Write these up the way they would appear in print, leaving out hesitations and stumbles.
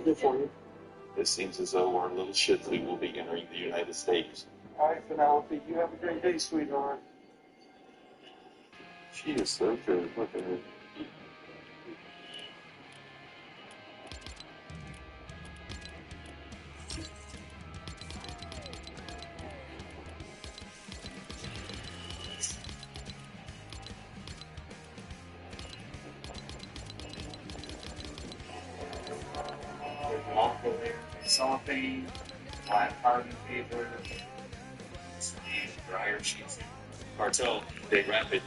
do for you? It seems as though our little ship fleet will be entering the United States. All right, Penelope, you have a great day, sweetheart. She is so good. Look at her. Cellophane, black carbon paper, and dryer sheets. Cartel, they wrap it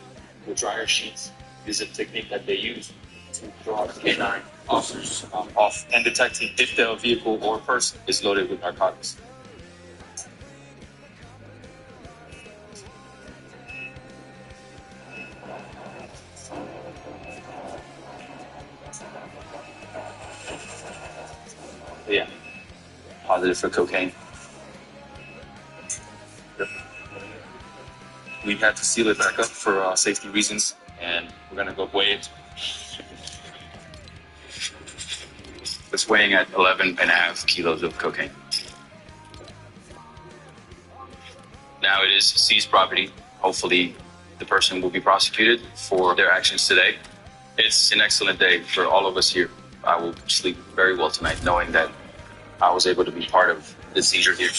with dryer sheets. Is a technique that they use to draw canine officers off and detecting if the vehicle or person is loaded with narcotics. Yeah, positive for cocaine. We had to seal it back up for safety reasons, and we're gonna go weigh it. It's weighing at 11.5 kilos of cocaine. Now it is seized property. Hopefully the person will be prosecuted for their actions today. It's an excellent day for all of us here. I will sleep very well tonight knowing that I was able to be part of the seizure here.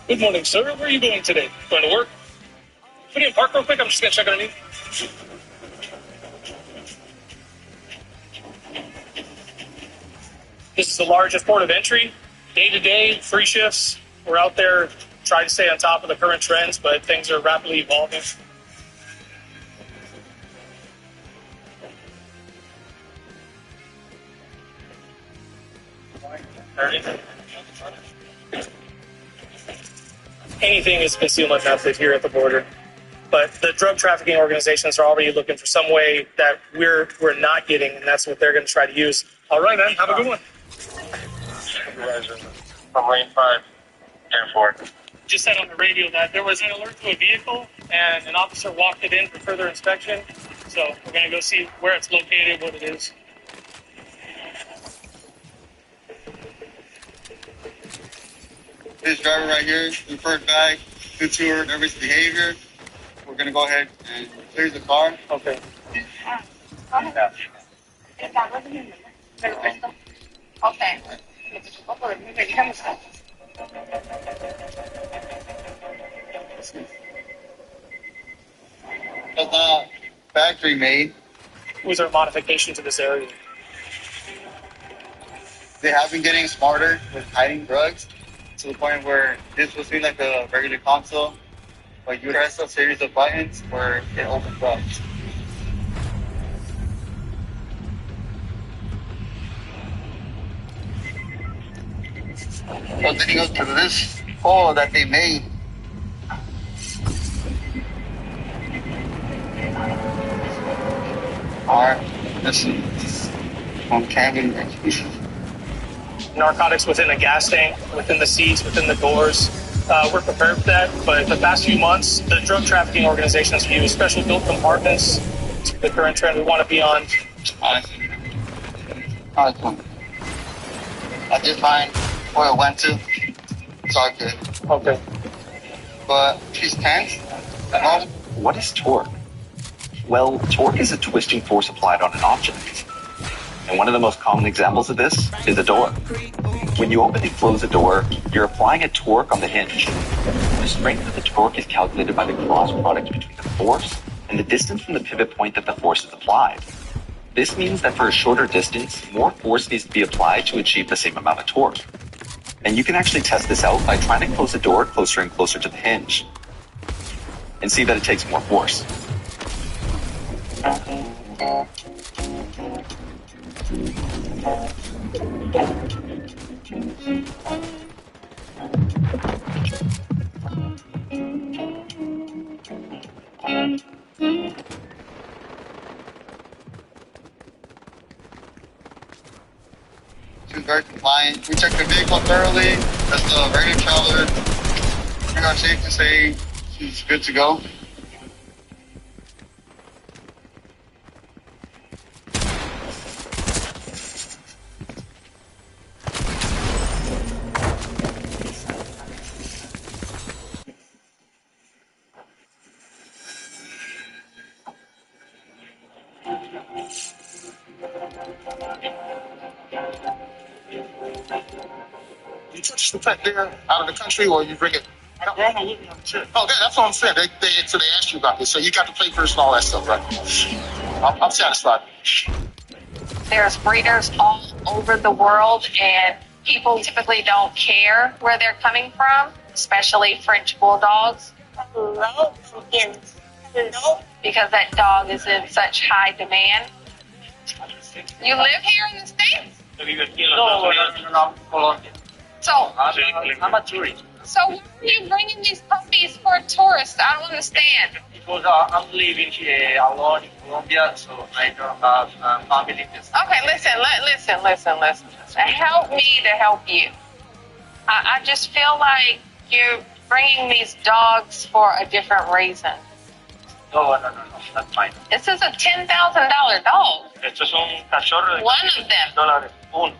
Good morning, sir. Where are you going today? Going to work? Put you in park real quick. I'm just going to check on you. This is the largest port of entry. Day-to-day, free shifts. We're out there trying to stay on top of the current trends, but things are rapidly evolving. Anything is concealment method here at the border. But the drug trafficking organizations are already looking for some way that we're not getting, and that's what they're going to try to use. All right, man. Have a good one. From Lane 5, Airport. Just said on the radio that there was an alert to a vehicle, and an officer walked it in for further inspection. So we're going to go see where it's located, what it is. This driver right here, the first bag, good tour, nervous behavior. We're going to go ahead and clear the car. Okay. That's not factory made. Was there a modification to this area? They have been getting smarter with hiding drugs to the point where this will seem like a regular console, but you press a series of buttons where it opens up. So leading us to this hole that they made. Alright, this is on cabin. Narcotics within the gas tank, within the seats, within the doors. We're prepared for that, but the past few months, the drug trafficking organizations have used special built compartments. The current trend we want to be on. Awesome. I did find where it went to. It's all good. Okay. But she's tense. What is torque? Well, torque is a twisting force applied on an object. And one of the most common examples of this is a door. When you open and close a door, you're applying a torque on the hinge. The strength of the torque is calculated by the cross product between the force and the distance from the pivot point that the force is applied. This means that for a shorter distance, more force needs to be applied to achieve the same amount of torque. And you can actually test this out by trying to close the door closer and closer to the hinge. And see that it takes more force. He's very compliant. We checked the vehicle thoroughly. That's a regular traveler. We are safe to say he's good to go. You touch the pet there out of the country, or you bring it? Oh, that's what I'm saying. So they asked you about this. So you got the papers and all that stuff, right? I'm satisfied. There's breeders all over the world, and people typically don't care where they're coming from, especially French bulldogs. Hello, chickens. Hello. Because that dog is in such high demand. You live here in the States? No, Colombia. So, I'm a tourist. so why are you bringing these puppies for tourists? I don't understand. Because I'm living here alone in Colombia, so I don't have family. Okay, listen. Help me to help you. I just feel like you're bringing these dogs for a different reason. No, that's fine. This is a $10,000 dog. Estos son cachorros. One of them. $10. Uno.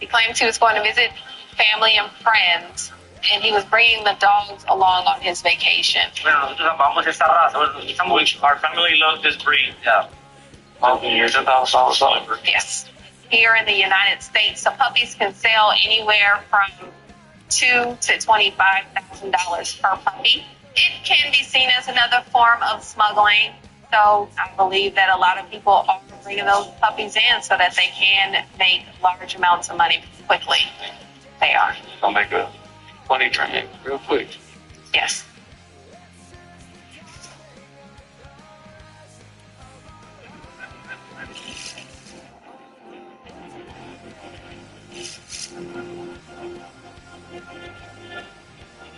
He claims he was going to visit family and friends, and he was bringing the dogs along on his vacation. Bueno, nosotros amamos esta raza. Our family loves this breed. Yeah. Yes. Here in the United States, the puppies can sell anywhere from $2,000 to $25,000 per puppy. It can be seen as another form of smuggling. So I believe that a lot of people are bringing those puppies in so that they can make large amounts of money quickly. They are. I'll make a funny train real quick. Yes.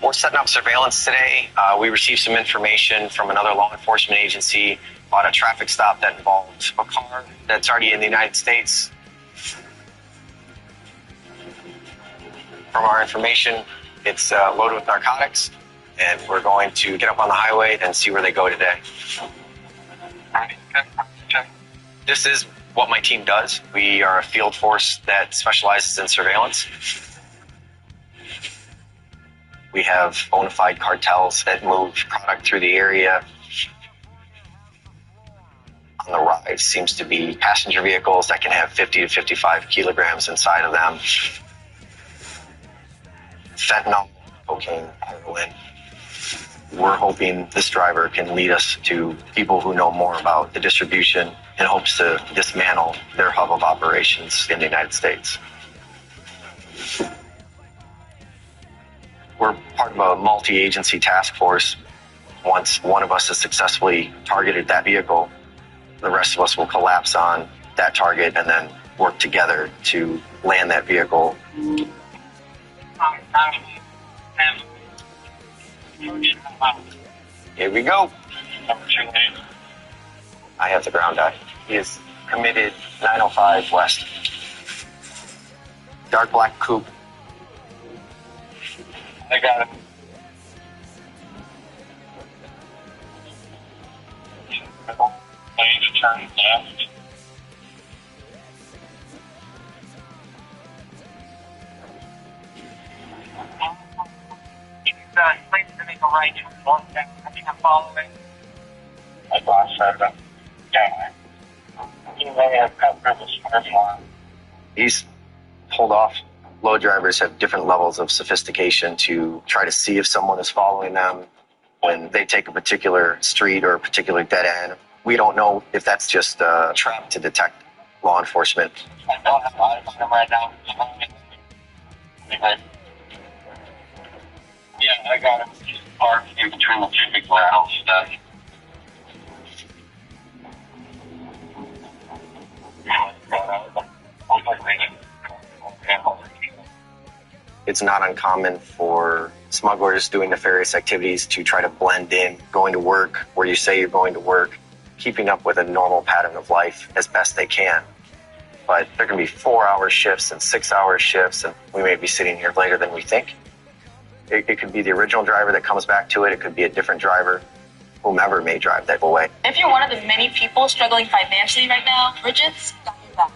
We're setting up surveillance today. We received some information from another law enforcement agency about a traffic stop that involved a car that's already in the United States. From our information, it's loaded with narcotics, and we're going to get up on the highway and see where they go today. This is what my team does. We are a field force that specializes in surveillance. We have bona fide cartels that move product through the area. On the rise seems to be passenger vehicles that can have 50 to 55 kilograms inside of them. Fentanyl, cocaine, heroin. We're hoping this driver can lead us to people who know more about the distribution in hopes to dismantle their hub of operations in the United States. We're part of a multi-agency task force. Once one of us has successfully targeted that vehicle, the rest of us will collapse on that target and then work together to land that vehicle. Here we go. I have the ground eye. He is committed 905 West. Dark black coupe. I got it. I need to turn left. Please to make a right turn. I think I'm following. I lost that. Yeah. You may have cut through the square one. He's pulled off. Load drivers have different levels of sophistication to try to see if someone is following them when they take a particular street or a particular dead end. We don't know if that's just a trap to detect law enforcement. I don't have eyes on him right now. Yeah, I got him. He's parked in between the two big warehouse stuff. It's not uncommon for smugglers doing nefarious activities to try to blend in, going to work where you say you're going to work, keeping up with a normal pattern of life as best they can. but there can be 4-hour shifts and 6-hour shifts, and we may be sitting here later than we think. It could be the original driver that comes back to it. It could be a different driver, whomever may drive that away. If you're one of the many people struggling financially right now, Bridget's got your back.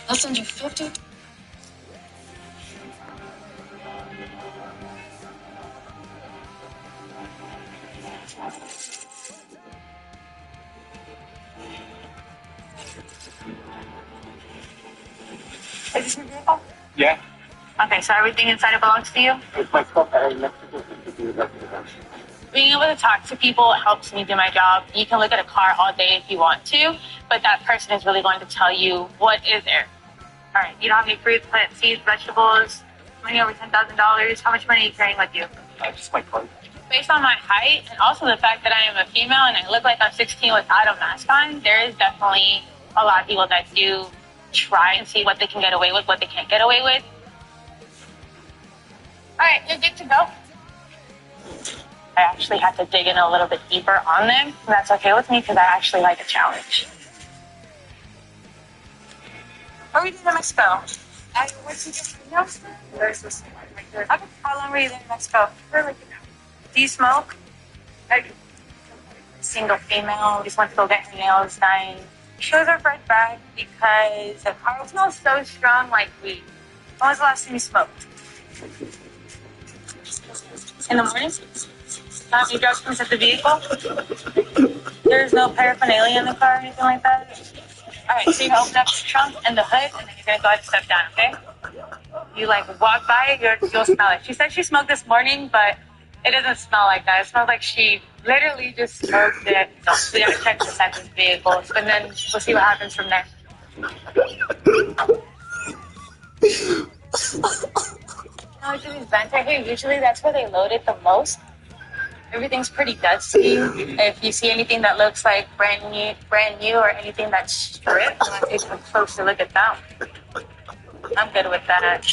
They'll send you 50. Is this your vehicle? Yeah. Okay, so everything inside it belongs to you? It's my stuff that I left to do the rest of the rest. Being able to talk to people helps me do my job. You can look at a car all day if you want to, but that person is really going to tell you what is there. All right, you don't have any fruits, plants, seeds, vegetables, money over $10,000. How much money are you carrying with you? Just my card. Based on my height and also the fact that I am a female and I look like I'm 16 without a mask on, there is definitely a lot of people that do try and see what they can get away with, what they can't get away with. All right, you're good to go. I actually had to dig in a little bit deeper on them, and that's okay with me because I actually like a challenge. Where were you in Mexico? I went to Mexico. There's this one right there. Okay, how long were you there in Mexico? For like an hour. Do you smoke? Single female, just went to go get her nails done. She was right back because the car smells so strong like weed. When was the last time you smoked? In the morning? Any drugs comes at the vehicle? There's no paraphernalia in the car or anything like that? Alright, so you open up the trunk and the hood and then you're gonna go ahead and step down, okay? You walk by it, you'll smell it. She said she smoked this morning, but it doesn't smell like that. It smells like she literally just smoked it. So we gotta check the type of vehicles, and then we'll see what happens from there. Usually these vents right here, usually that's where they load it the most. Everything's pretty dusty. If you see anything that looks like brand new or anything that's stripped, I'm gonna take a closer look at that. I'm good with that.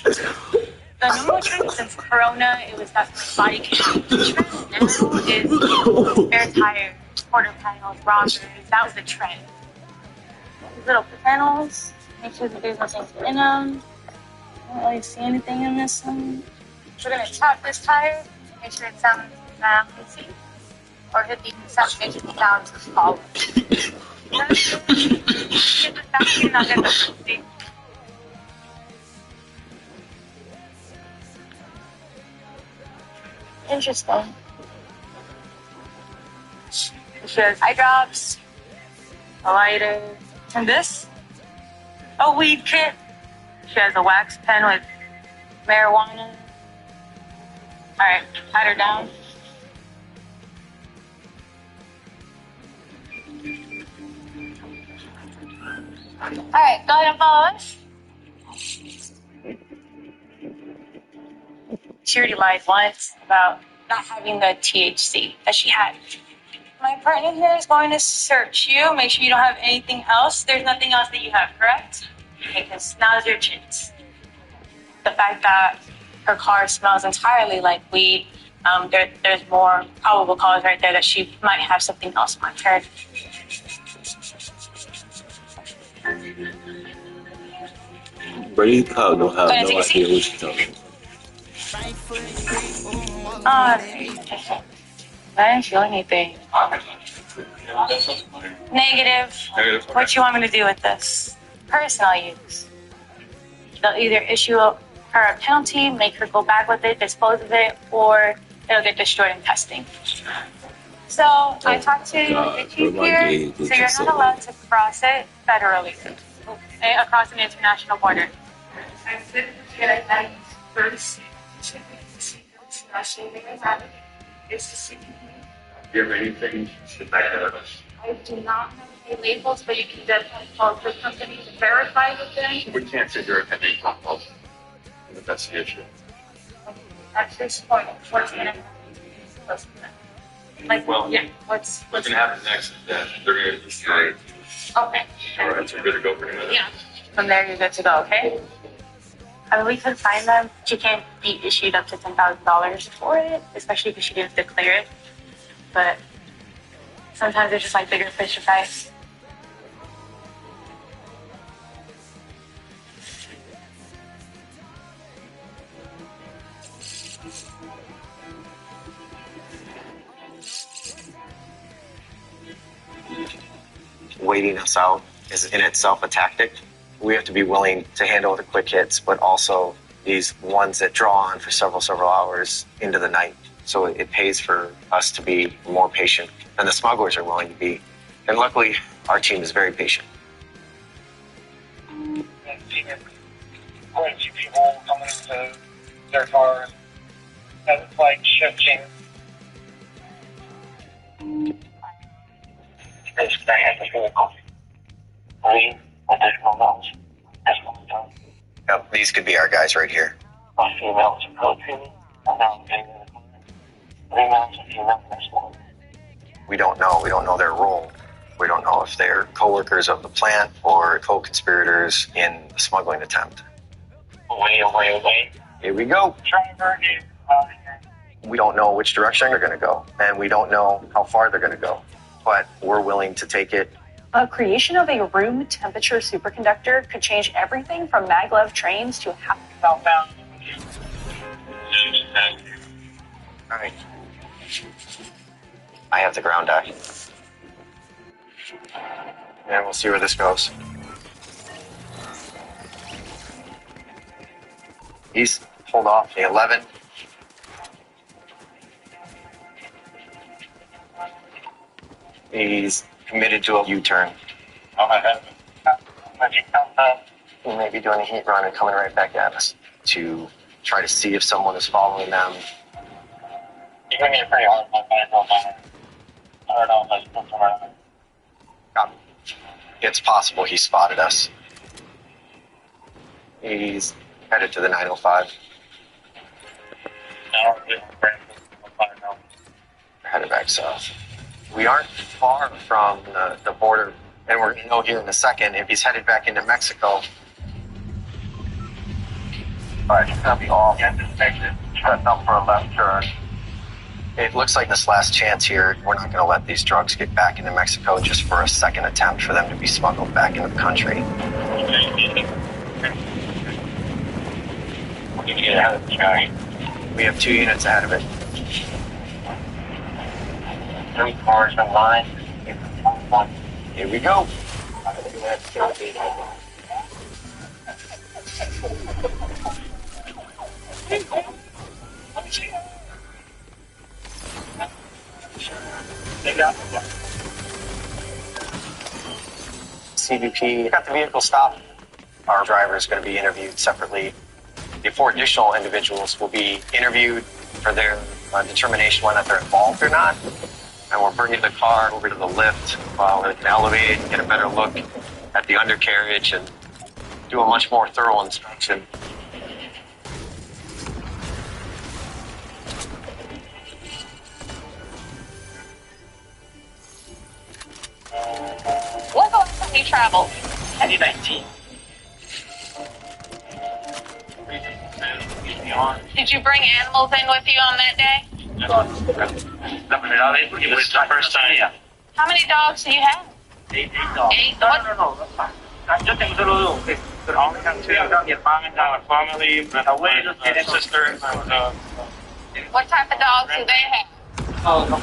The normal trend since Corona, it was definitely body cam. The trend now is spare tires, quarter panels, rockers. That was the trend. These little panels, make sure that there's nothing in them. I don't really see anything in this one. We're going to tap this tire, make sure it sounds easy. Or hit the sound, make sure it sounds solid. Get the sound and I'll get the easy. Interesting. She has eye drops, a lighter, and this, a weed kit. She has a wax pen with marijuana. All right, pat her down. All right, go ahead and follow us. She already lied once about not having the THC that she had. My partner here is going to search you, make sure you don't have anything else. There's nothing else that you have, correct? Okay, because now's your chance. The fact that her car smells entirely like weed, there's more probable cause right there that she might have something else on her. Brady Cow don't have no idea what she's talking about. I didn't feel anything. Negative. What you want me to do with this? Personal use. They'll either issue her a penalty, make her go back with it, dispose of it, or it'll get destroyed in testing. So I talked to the chief here, so you're not allowed to cross it federally, across an international border. I said get a first. Do you have anything to back that up? I do not have any labels, but you can definitely call the company to verify with them. We can't sit here and have any calls. That's the issue. At this point, what's going to happen? Like, well, yeah, what's going to happen next is that they're going to destroy it. Okay. All right, so we're good to go for now. Yeah. From there, you're good to go, okay? I mean, we could find them. She can't be issued up to $10,000 for it, especially because she didn't declare it. But sometimes they're just like bigger fish to fry. waiting us out is in itself a tactic. We have to be willing to handle the quick hits, but also these ones that draw on for several hours into the night. So it pays for us to be more patient, and the smugglers are willing to be. And luckily, our team is very patient. Quite a few people coming into their cars as it's like shifting. Basically, I had to feel coffee. 3 additional notes. Yep, these could be our guys right here. My females are coaching. I'm now getting in the car. 3 males and females next one. We don't know. We don't know their role. We don't know if they're co-workers of the plant or co-conspirators in the smuggling attempt. Wait. Here we go. Driver, We don't know which direction they're going to go, and we don't know how far they're going to go, but we're willing to take it. Creation of a room temperature superconductor could change everything from maglev trains to southbound. All right. I have the ground eye. And we'll see where this goes. He's pulled off the 11. He's committed to a U-turn. He may be doing a heat run and coming right back at us to try to see if someone is following them. You're going to get pretty hard on my I don't know if I spoke to her. It's possible he spotted us. He's headed to the 905. We're headed back south. We aren't far from the border, and we're going to know here in a second if he's headed back into Mexico. Alright, he's going to be off. Setting up for a left turn. It looks like this last chance here, we're not going to let these drugs get back into Mexico just for a second attempt for them to be smuggled back into the country. We have 2 units ahead of it. 3 cars in line. Here we go. CBP got the vehicle stopped. Our driver is going to be interviewed separately. The 4 additional individuals will be interviewed for their determination whether they're involved or not. And we're bringing the car over to the lift while it can elevate and get a better look at the undercarriage and do a much more thorough inspection. When's the last time you traveled? 2019. Did you bring animals in with you on that day? It was the first time. How many dogs do you have? 8 dogs. 8? No, that's fine. Yo tengo solo 2. But I only have 2. Your family, abuelos, and sisters. What type of dogs do they have? Oh, no.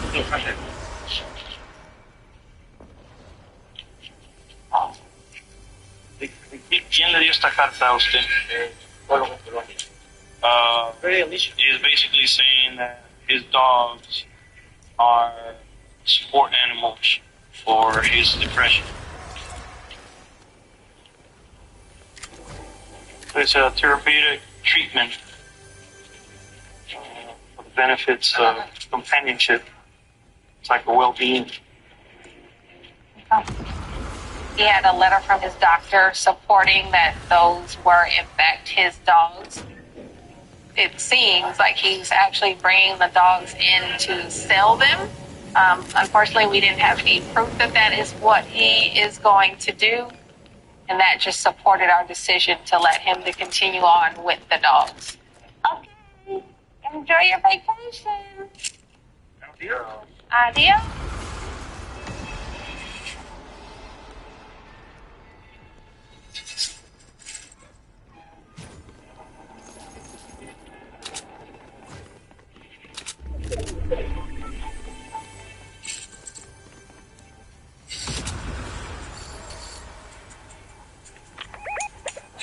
¿Quién le dio esta carta a usted? He's basically saying that his dogs are support animals for his depression. It's a therapeutic treatment for the benefits of companionship. It's like a well-being. He had a letter from his doctor supporting that those were, in fact, his dogs. It seems like he's actually bringing the dogs in to sell them. Unfortunately, we didn't have any proof that that is what he is going to do. And that just supported our decision to let him to continue on with the dogs. Okay. Enjoy your vacation. Adios.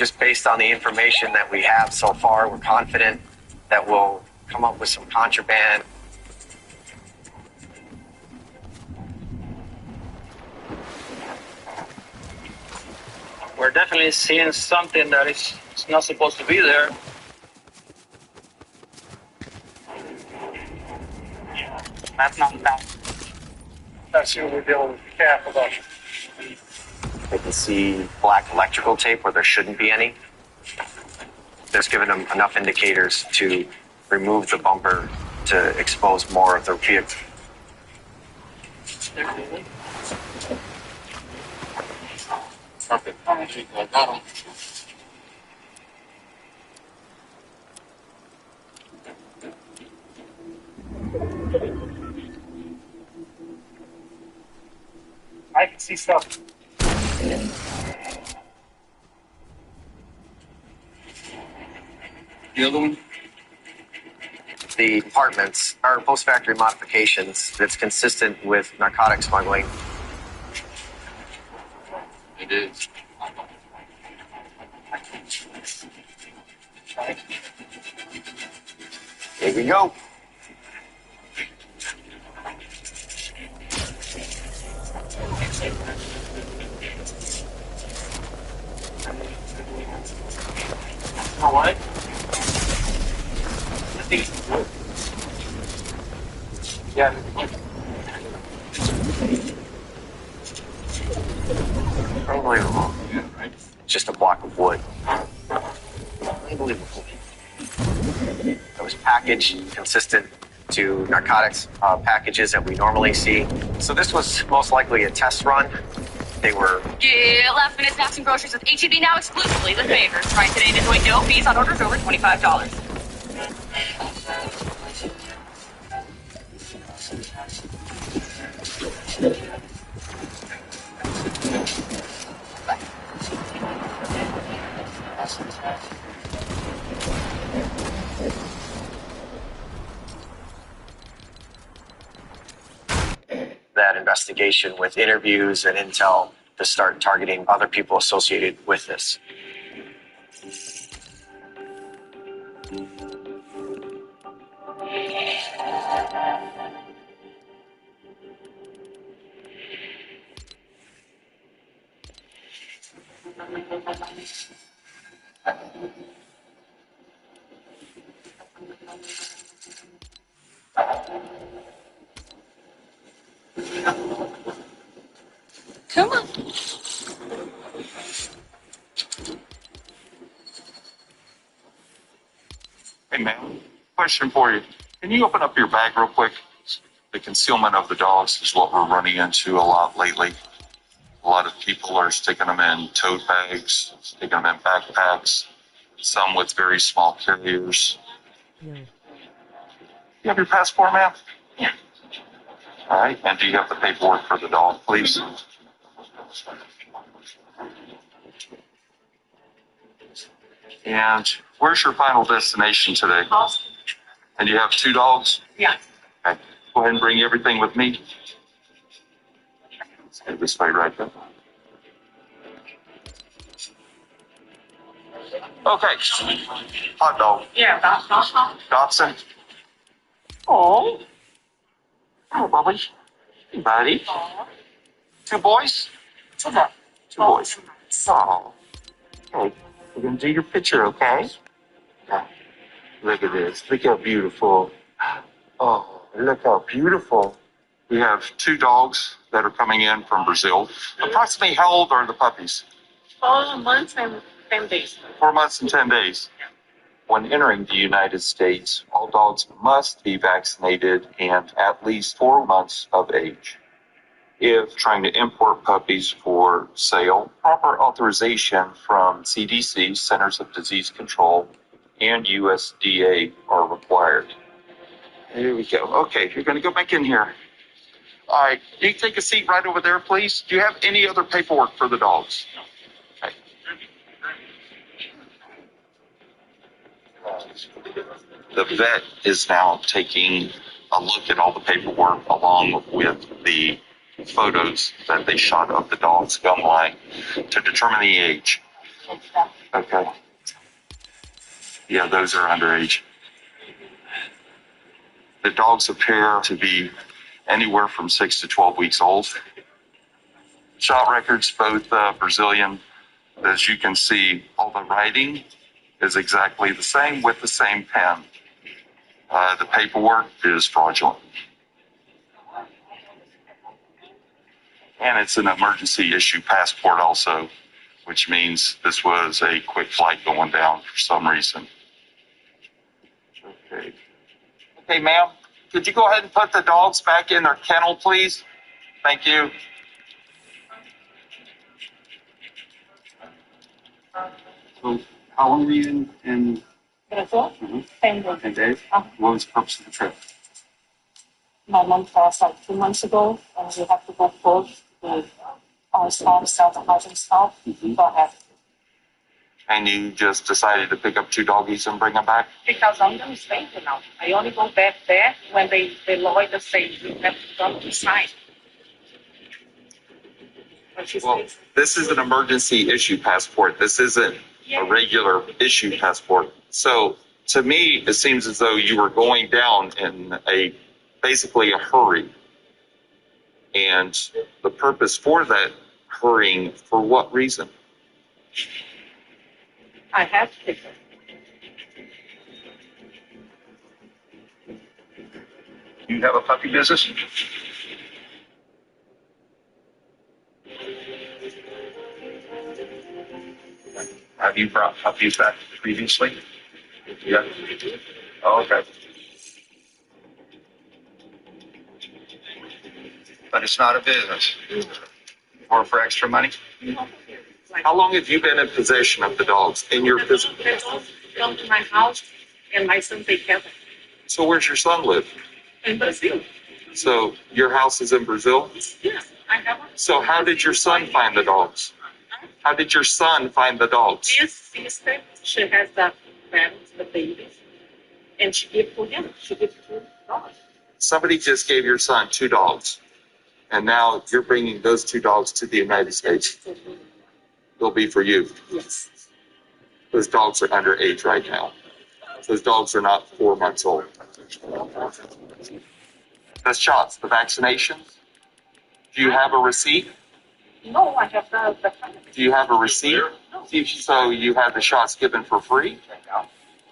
Just based on the information that we have so far, we're confident that we'll come up with some contraband. We're definitely seeing something that is not supposed to be there. Yeah, that's not bad. That's who we're dealing with. Be careful though. They can see black electrical tape where there shouldn't be any. That's given them enough indicators to remove the bumper to expose more of the vehicle. Perfect. I got him. I can see stuff. The other one? The compartments are post-factory modifications that's consistent with narcotic smuggling. It is. Here we go. All right. Yeah. Unbelievable. Yeah, right. Just a block of wood. Unbelievable. It was packaged consistent to narcotics packages that we normally see. So this was most likely a test run. They were... Get last minute snacks and groceries with HEB now exclusively with favors. Try today and enjoy no fees on orders over $25. that investigation with interviews and intel to start targeting other people associated with this. Come on. Hey, ma'am, question for you. Can you open up your bag real quick? The concealment of the dogs is what we're running into a lot lately. A lot of people are sticking them in tote bags, sticking them in backpacks, some with very small carriers. No. You have your passport, ma'am? Yeah. All right, and do you have the paperwork for the dog, please? And where's your final destination today? Boston. And you have 2 dogs? Yeah. Okay. Go ahead and bring everything with me. Let's get this way right there. Okay. Hot dog. Yeah, that's not. Dotson. Oh. Oh, Bubby. Hey, buddy. 2 boys? 2 boys. Oh. Okay. We're going to do your picture, okay? Okay. Look at this. Look how beautiful. Oh, look how beautiful. We have 2 dogs that are coming in from Brazil. Approximately how old are the puppies? 4 months and 10 days. 4 months and 10 days. When entering the United States, all dogs must be vaccinated and at least 4 months of age. If trying to import puppies for sale, proper authorization from CDC, Centers of Disease Control, and USDA are required. Here we go. Okay, you're going to go back in here. All right, you can take a seat right over there, please. Do you have any other paperwork for the dogs? Okay. The vet is now taking a look at all the paperwork along with the photos that they shot of the dog's gum line to determine the age. Okay. Yeah, those are underage. The dogs appear to be anywhere from 6 to 12 weeks old. Shot records, both Brazilian, as you can see, all the writing is exactly the same with the same pen. The paperwork is fraudulent. And it's an emergency issue passport also, which means this was a quick flight going down for some reason. Okay. Okay, ma'am, could you go ahead and put the dogs back in their kennel, please? Thank you. So, how long were you in Brazil? 10 days. 10 days? What was the purpose of the trip? My mom passed like 2 months ago, and we have to go first with our staff, sell the housing staff. So I have And you just decided to pick up 2 doggies and bring them back? because I'm going to stay here now. I only go back there when the lawyer say you have to come inside. But she Well, says, this is an emergency issue passport. This isn't a regular issue passport. So to me, it seems as though you were going down in basically a hurry. And the purpose for that hurrying, for what reason? I have to. Do you have a puppy business? Have you brought puppies back previously? Yeah. Oh, okay. But it's not a business. Or for extra money? How long have you been in possession of the dogs in your physical? The dogs come to my house, and my son take care of them. So where's your son live? In Brazil. So your house is in Brazil? Yes, I have one. So how did your son find the dogs? How did your son find the dogs? This sister, she has the parents, the babies, and she gave to him. She gave 2 dogs. Somebody just gave your son 2 dogs, and now you're bringing those 2 dogs to the United States. They'll be for you. Yes. Those dogs are underage right now. Those dogs are not 4 months old. The shots, the vaccinations. Do you have a receipt? No, I have the Do you have a receipt? No. So you had the shots given for free?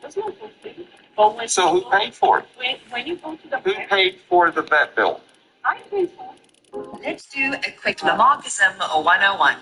That's not for free. But when So who paid for it? when you go to the Who paid for the vet bill? I pay for it. Let's do a quick Lamarckism 101.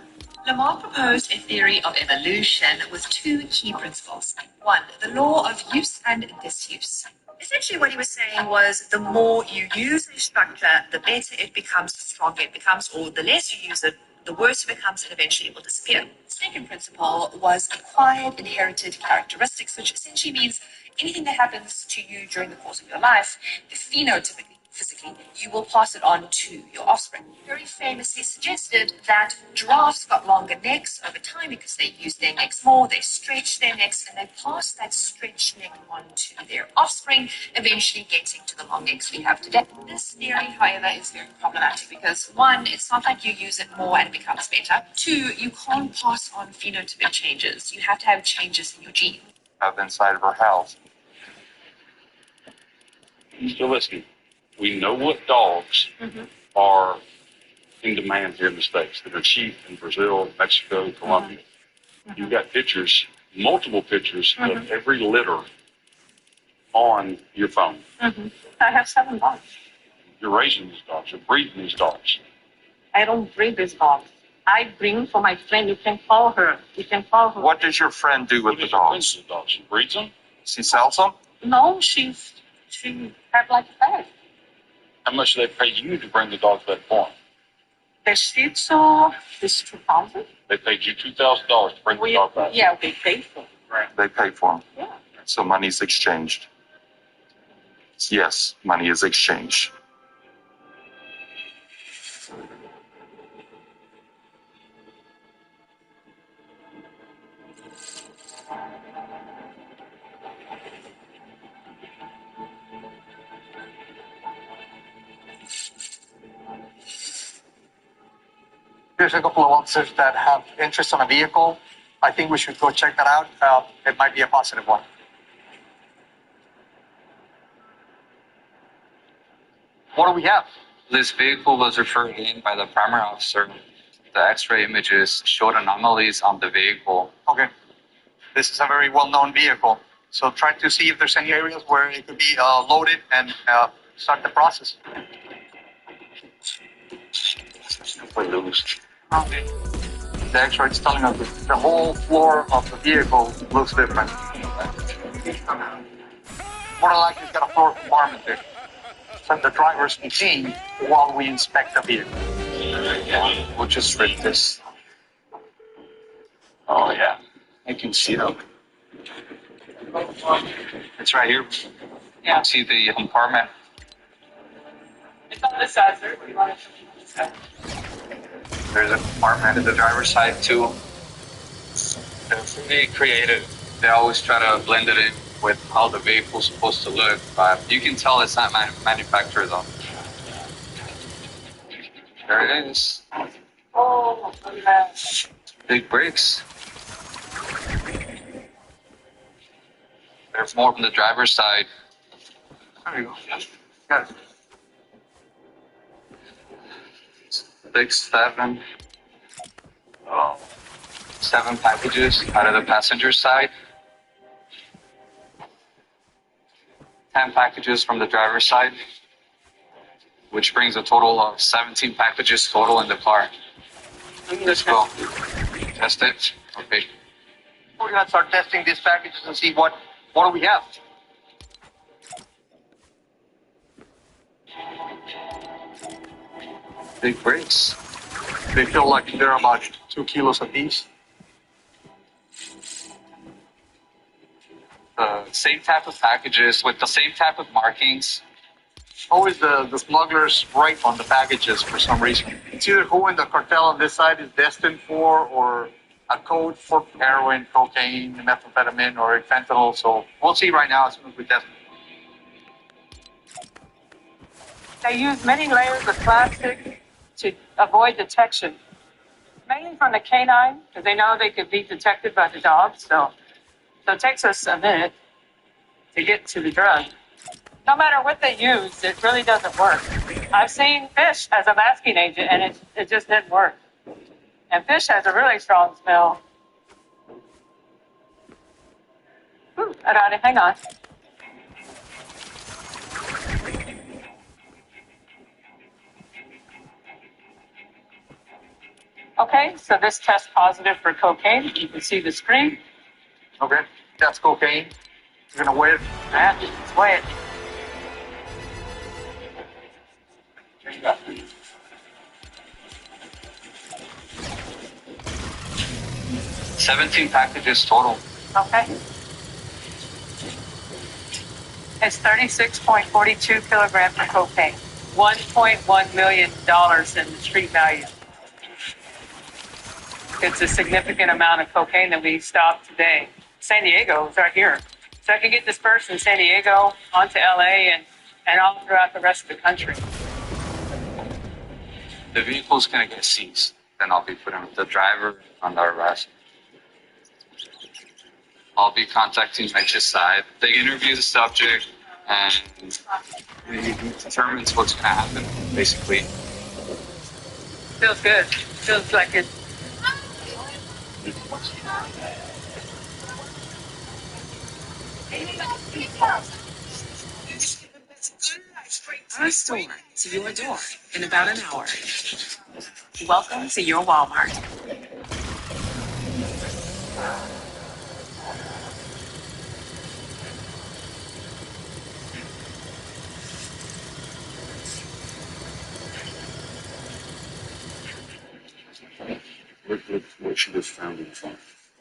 Lamarck proposed a theory of evolution with 2 key principles. 1, the law of use and disuse. Essentially what he was saying was the more you use a structure, the better it becomes, the stronger it becomes, or the less you use it, the worse it becomes, and eventually it will disappear. Second principle was acquired inherited characteristics, which essentially means anything that happens to you during the course of your life, phenotypically, physically, you will pass it on to your offspring. Very famously suggested that giraffes got longer necks over time because they used their necks more, they stretched their necks, and they passed that stretched neck on to their offspring, eventually getting to the long necks we have today. This theory, however, is very problematic because 1, it's not like you use it more and it becomes better. 2, you can't pass on phenotypic changes. You have to have changes in your gene. Up inside of her house. Still listening. We know what dogs are in demand here in the States that are cheap in Brazil, Mexico, Colombia. You've got pictures, multiple pictures of every litter on your phone. I have 7 dogs. You're raising these dogs. You're breeding these dogs. I don't breed these dogs. I bring for my friend. You can call her. You can call her. What does your friend do with the dogs? She breeds them? She sells them? No, she have like a bag. How much do they pay you to bring the dogs back for them? The Shih Tzu is 2,000. They paid you $2,000 to bring the dog back. Yeah, they pay for it. Right. They pay for them. Yeah. So money's exchanged. Yes, money is exchanged. There's a couple of officers that have interest on a vehicle. I think we should go check that out. It might be a positive one. What do we have? This vehicle was referred in by the primary officer. The X-ray images showed anomalies on the vehicle. Okay. This is a very well-known vehicle. So try to see if there's any areas where it could be loaded and start the process. Okay. The X-ray is telling us that the whole floor of the vehicle looks different. More than likely, it's got a floor compartment there. So the drivers can see while we inspect the vehicle. Yeah, we'll just rip this. Oh yeah, I can see them. It's right here. Yeah. See the compartment. It's on this side, sir. What do you want to There's a compartment at the driver's side too. They're pretty creative. They always try to blend it in with how the vehicle's supposed to look, but you can tell it's not manufactured though. There it is. Oh, look at that. Big brakes. There's more from the driver's side. There you go. Got it. 7 packages out of the passenger side. 10 packages from the driver's side, which brings a total of 17 packages total in the car. Let's go. Test it. Okay. We're going to start testing these packages and see what do we have. Big brakes. They feel like they're about 2 kilos apiece. Same type of packages with the same type of markings. Always the smugglers write on the packages for some reason. It's either who in the cartel on this side is destined for, or a code for heroin, cocaine, methamphetamine, or fentanyl. So we'll see right now as soon as we test it. They use many layers of plastic to avoid detection, mainly from the canine, because they know they could be detected by the dogs. So it takes us a minute to get to the drug. No matter what they use, it really doesn't work. I've seen fish as a masking agent, and it just didn't work. And fish has a really strong smell. Ooh, Arani, hang on. Okay, so this tests positive for cocaine. You can see the screen. Okay, that's cocaine. You're going to weigh it? Yeah, just weigh it. 17 packages total. Okay. It's 36.42 kilograms of cocaine. $1.1 million in the street value. It's a significant amount of cocaine that we stopped today. San Diego is right here. So I can get dispersed in San Diego, onto LA, and all throughout the rest of the country. The vehicle's going to get seized. Then I'll be putting the driver under arrest. I'll be contacting HSI. They interview the subject, and he determines what's going to happen, basically. Feels good. Feels like it. Our store to your door in about an hour. Welcome to your Walmart. What you just found in the phone.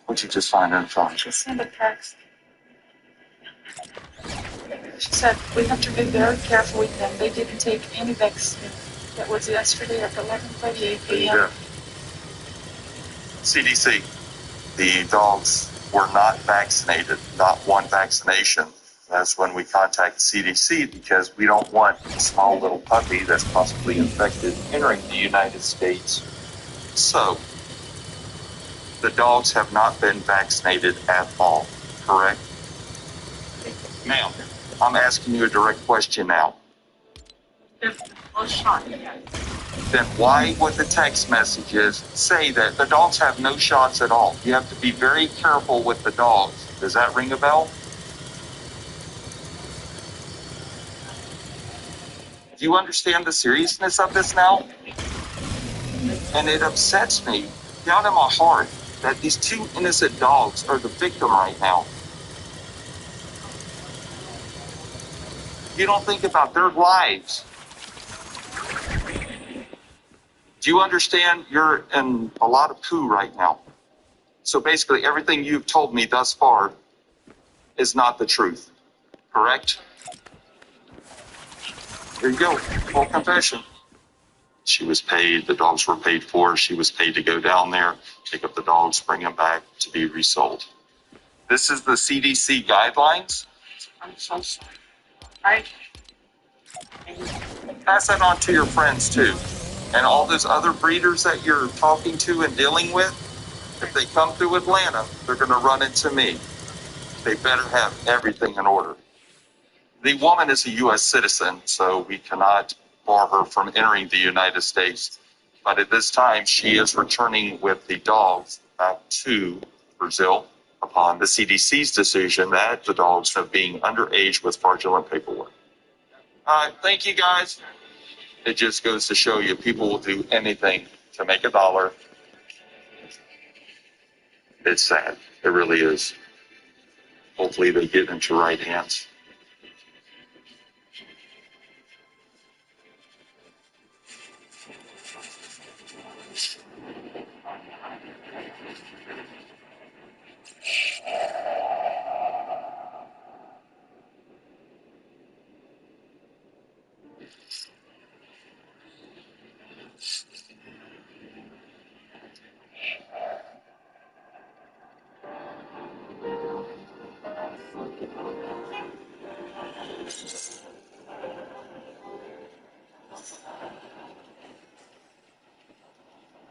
What you just find in the phone? She sent a text. She said, we have to be very careful with them. They didn't take any vaccine. That was yesterday at 11:38 p.m. CDC. The dogs were not vaccinated, not one vaccination. That's when we contact CDC because we don't want a small little puppy that's possibly infected entering the United States. So, the dogs have not been vaccinated at all, correct? Now, I'm asking you a direct question now. Then why would the text messages say that the dogs have no shots at all? You have to be very careful with the dogs. Does that ring a bell? Do you understand the seriousness of this now? And it upsets me down in my heart that these two innocent dogs are the victim right now. You don't think about their lives. Do you understand you're in a lot of poo right now? So basically everything you've told me thus far is not the truth, correct? Here you go, full confession. She was paid, the dogs were paid for, she was paid to go down there, pick up the dogs, bring them back to be resold. This is the CDC guidelines. I'm so sorry. Pass that on to your friends too. And all those other breeders that you're talking to and dealing with, if they come through Atlanta, they're going to run into me. They better have everything in order. The woman is a U.S. citizen, so we cannot bar her from entering the United States. But at this time, she is returning with the dogs back to Brazil upon the CDC's decision that the dogs are being underage with fraudulent paperwork. All right, thank you guys. It just goes to show you people will do anything to make a dollar. It's sad. It really is. Hopefully they get into right hands.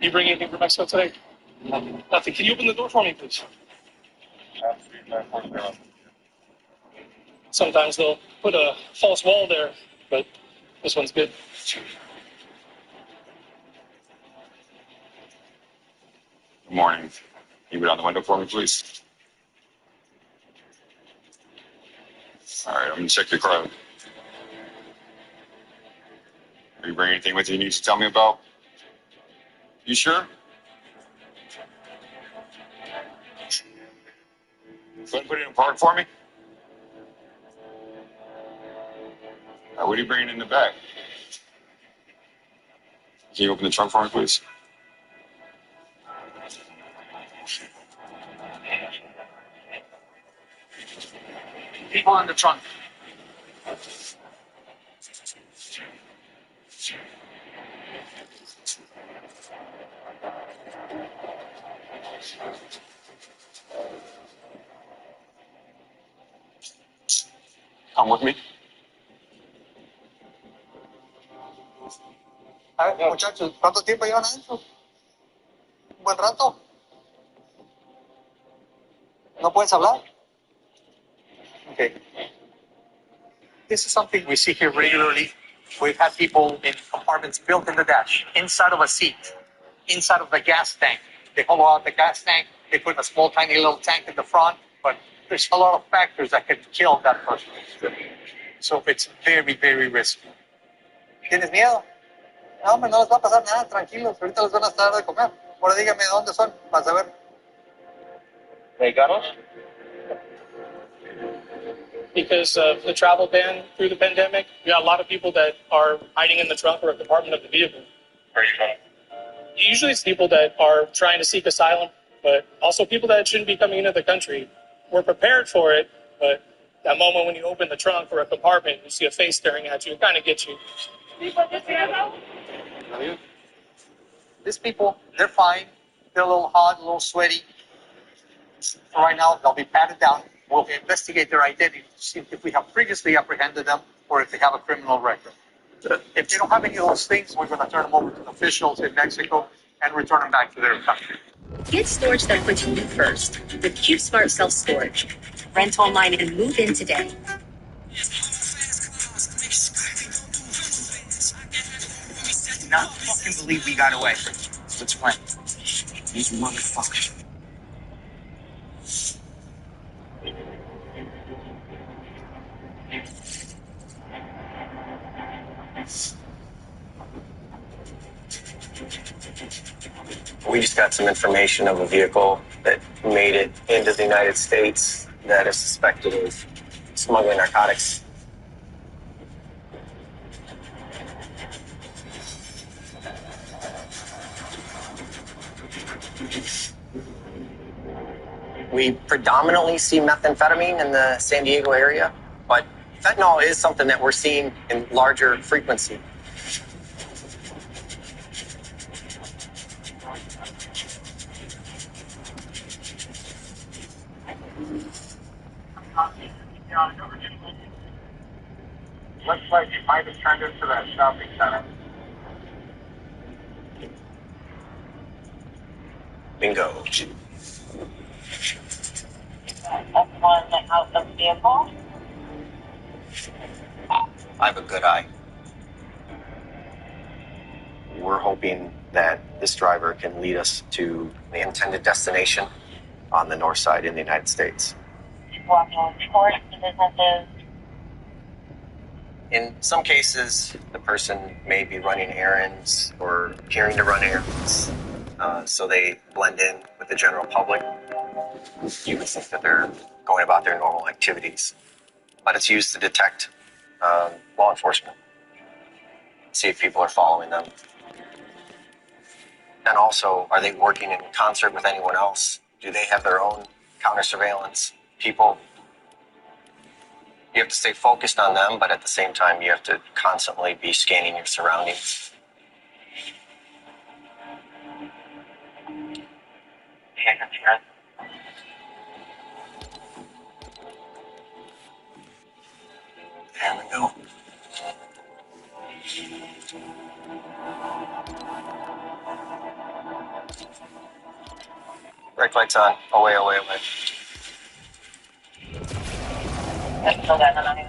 You bring anything from Mexico today? Nothing. Nothing. Can you open the door for me, please? Sometimes they'll put a false wall there, but this one's good. Good morning. Can you put on the window for me, please? All right, I'm going to check your car. Are you bringing anything with you need to tell me about? You sure? Go ahead and put it in park for me. What are you bringing in the back? Can you open the trunk for me, please? People in the trunk. Come with me. A ver, muchachos, ¿cuánto tiempo llevan adentro? ¿Un buen rato? ¿No puedes hablar? Okay. This is something we see here regularly. We've had people in compartments built in the dash, inside of a seat, inside of the gas tank. They hollow out the gas tank, they put a small, tiny little tank in the front, but there's a lot of factors that can kill that person. So it's very, very risky. ¿Tienes miedo? No, hombre, no les va a pasar nada, tranquilos. Ahorita les van a estar de comer. Ahora dígame dónde son, para saber. ¿Mexicanos? Because of the travel ban through the pandemic, we got a lot of people that are hiding in the trunk or a compartment of the vehicle. Where are you from? Usually it's people that are trying to seek asylum, but also people that shouldn't be coming into the country. We're prepared for it, but that moment when you open the trunk or a compartment, you see a face staring at you, it kind of gets you. These people, they're fine. They're a little hot, a little sweaty. For right now, they'll be patted down. We'll investigate their identity to see if we have previously apprehended them or if they have a criminal record. If they don't have any of those things, we're going to turn them over to the officials in Mexico and return them back to their country. Get storage that puts you first with CubeSmart Self Storage. Rent online and move in today. I cannot fucking believe we got away. Let's run. These motherfuckers. We just got some information of a vehicle that made it into the United States that is suspected of smuggling narcotics. We predominantly see methamphetamine in the San Diego area, but fentanyl is something that we're seeing in larger frequency. Looks like you might have turned into that shopping center. Bingo. One out of vehicle. I have a good eye. We're hoping that this driver can lead us to the intended destination on the north side in the United States. Walking towards the businesses. In some cases, the person may be running errands or appearing to run errands, so they blend in with the general public. You would think that they're going about their normal activities, but it's used to detect law enforcement, see if people are following them. And also, are they working in concert with anyone else? Do they have their own counter surveillance people? You have to stay focused on them, but at the same time, you have to constantly be scanning your surroundings. There we go. Brake lights on. Away, away, away. Still got none on you.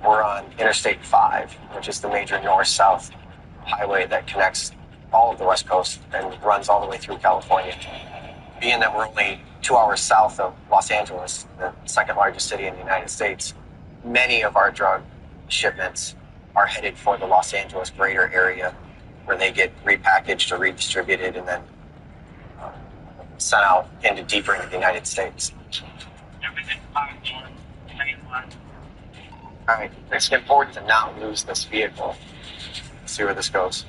We're on Interstate 5, which is the major north-south highway that connects all of the West Coast and runs all the way through California. Being that we're only 2 hours south of Los Angeles, the second largest city in the United States, many of our drug shipments are headed for the Los Angeles greater area, where they get repackaged or redistributed and then sent out deeper into the United States. All right, it's important to not lose this vehicle. Let's see where this goes.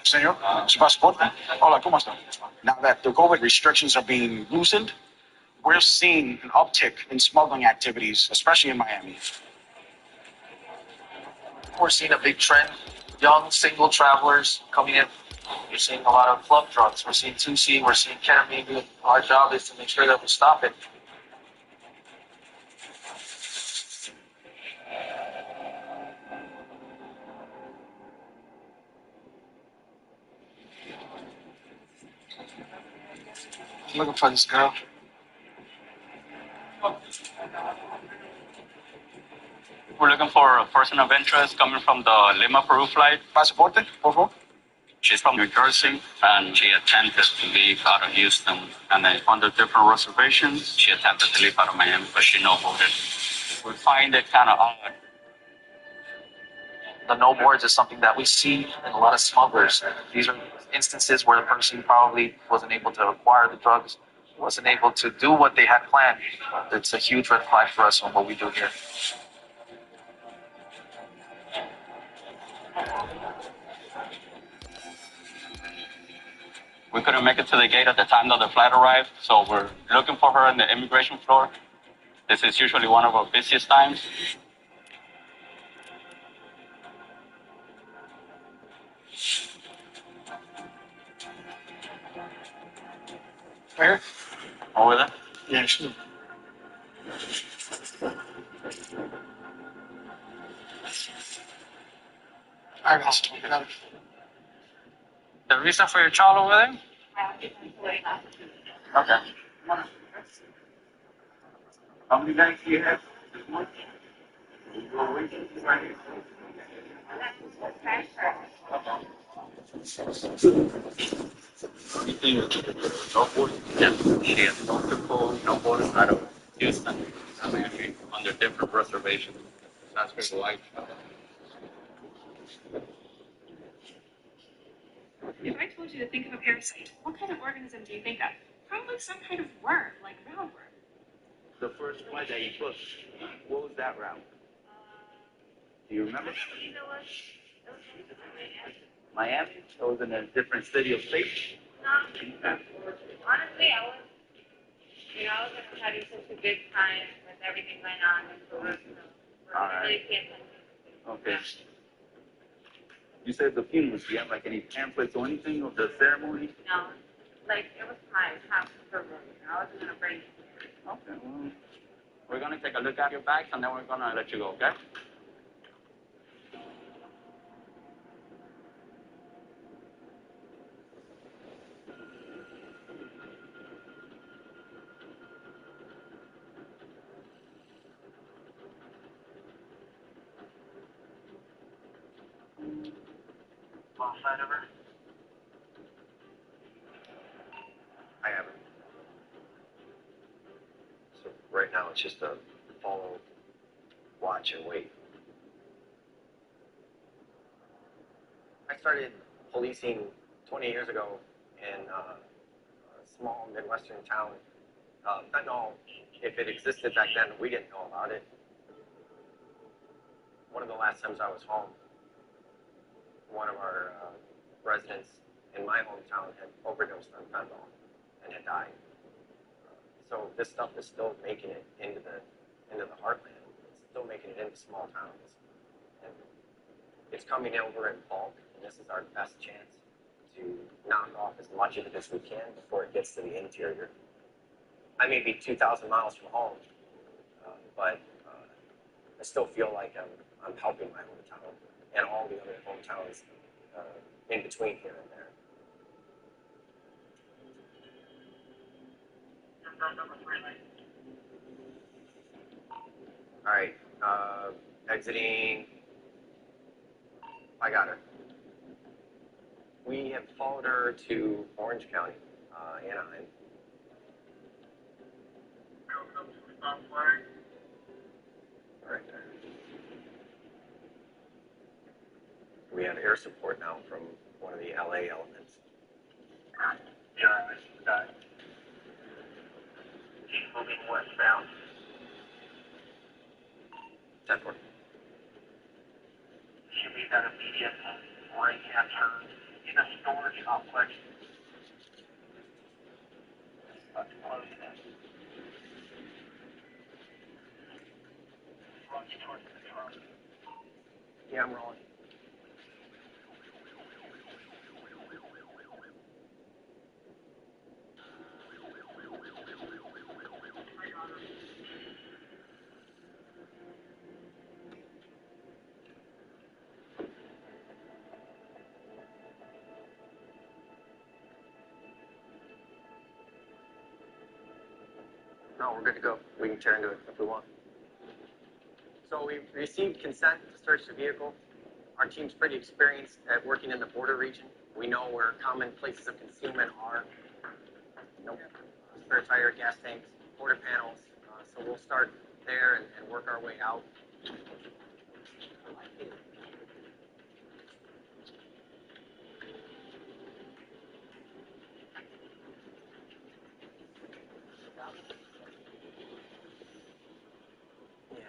Senor, su pasaporte. Hola, ¿cómo está? Now that the COVID restrictions are being loosened, we're seeing an uptick in smuggling activities, especially in Miami. We're seeing a big trend. Young single travelers coming in. We're seeing a lot of club drugs. We're seeing 2C. We're seeing ketamine. Our job is to make sure that we stop it. I'm looking for this girl. We're looking for a person of interest coming from the Lima, Peru flight. Pasaporte, por favor. She's from New Jersey, and she attempted to leave out of Houston. And then under different reservations, she attempted to leave out of Miami, but she no-boarded. We find it kind of odd. The no boards is something that we see in a lot of smugglers. These are instances where the person probably wasn't able to acquire the drugs, wasn't able to do what they had planned. It's a huge red flag for us on what we do here. We couldn't make it to the gate at the time that the flight arrived, so we're looking for her on the immigration floor. This is usually one of our busiest times. Where? Over there? Yeah, sure. All right, guys. Get out. The reason for your child over there? Okay. How many bags do you have? Yeah, she has multiple snowboarders out of Houston. I'm actually under different reservations. That's her life. If I told you to think of a parasite, what kind of organism do you think of? Probably some kind of worm, like roundworm. The first flight that you booked, what was that route? Do you remember? Miami? It was in a different city or state? Honestly, I wasn't having such a good time with everything going on in Peru, so All right. Okay. You said the funerals. Do you have like any pamphlets or anything of the ceremony? No, like it was time to Peru. I wasn't gonna bring it. Okay. Well, we're gonna take a look at your bags and then we're gonna let you go, okay? Lost sight of her? I haven't. So right now it's just a follow, watch, and wait. I started policing 20 years ago in a small Midwestern town. Fentanyl, if it existed back then, we didn't know about it. One of the last times I was home, one of our residents in my hometown had overdosed on fentanyl and had died. So this stuff is still making it into the heartland. It's still making it into small towns. And it's coming over in bulk, and this is our best chance to knock off as much of it as we can before it gets to the interior. I may be 2,000 miles from home, but I still feel like I'm helping my hometown and all the other hometowns in between here and there. All right, exiting. I got her. We have followed her to Orange County, Anaheim. Right there. We have air support now from one of the LA elements. Yeah, I missed the guy. She's moving westbound. 10-4. She made that immediate right-hand turn in a storage complex. About to close that. Runs towards the truck. Yeah, I'm rolling. No, we're good to go. We can tear into it if we want. So we received consent to search the vehicle. Our team's pretty experienced at working in the border region. We know where common places of concealment are. Spare tire, gas tanks, border panels. So we'll start there and work our way out. Yeah.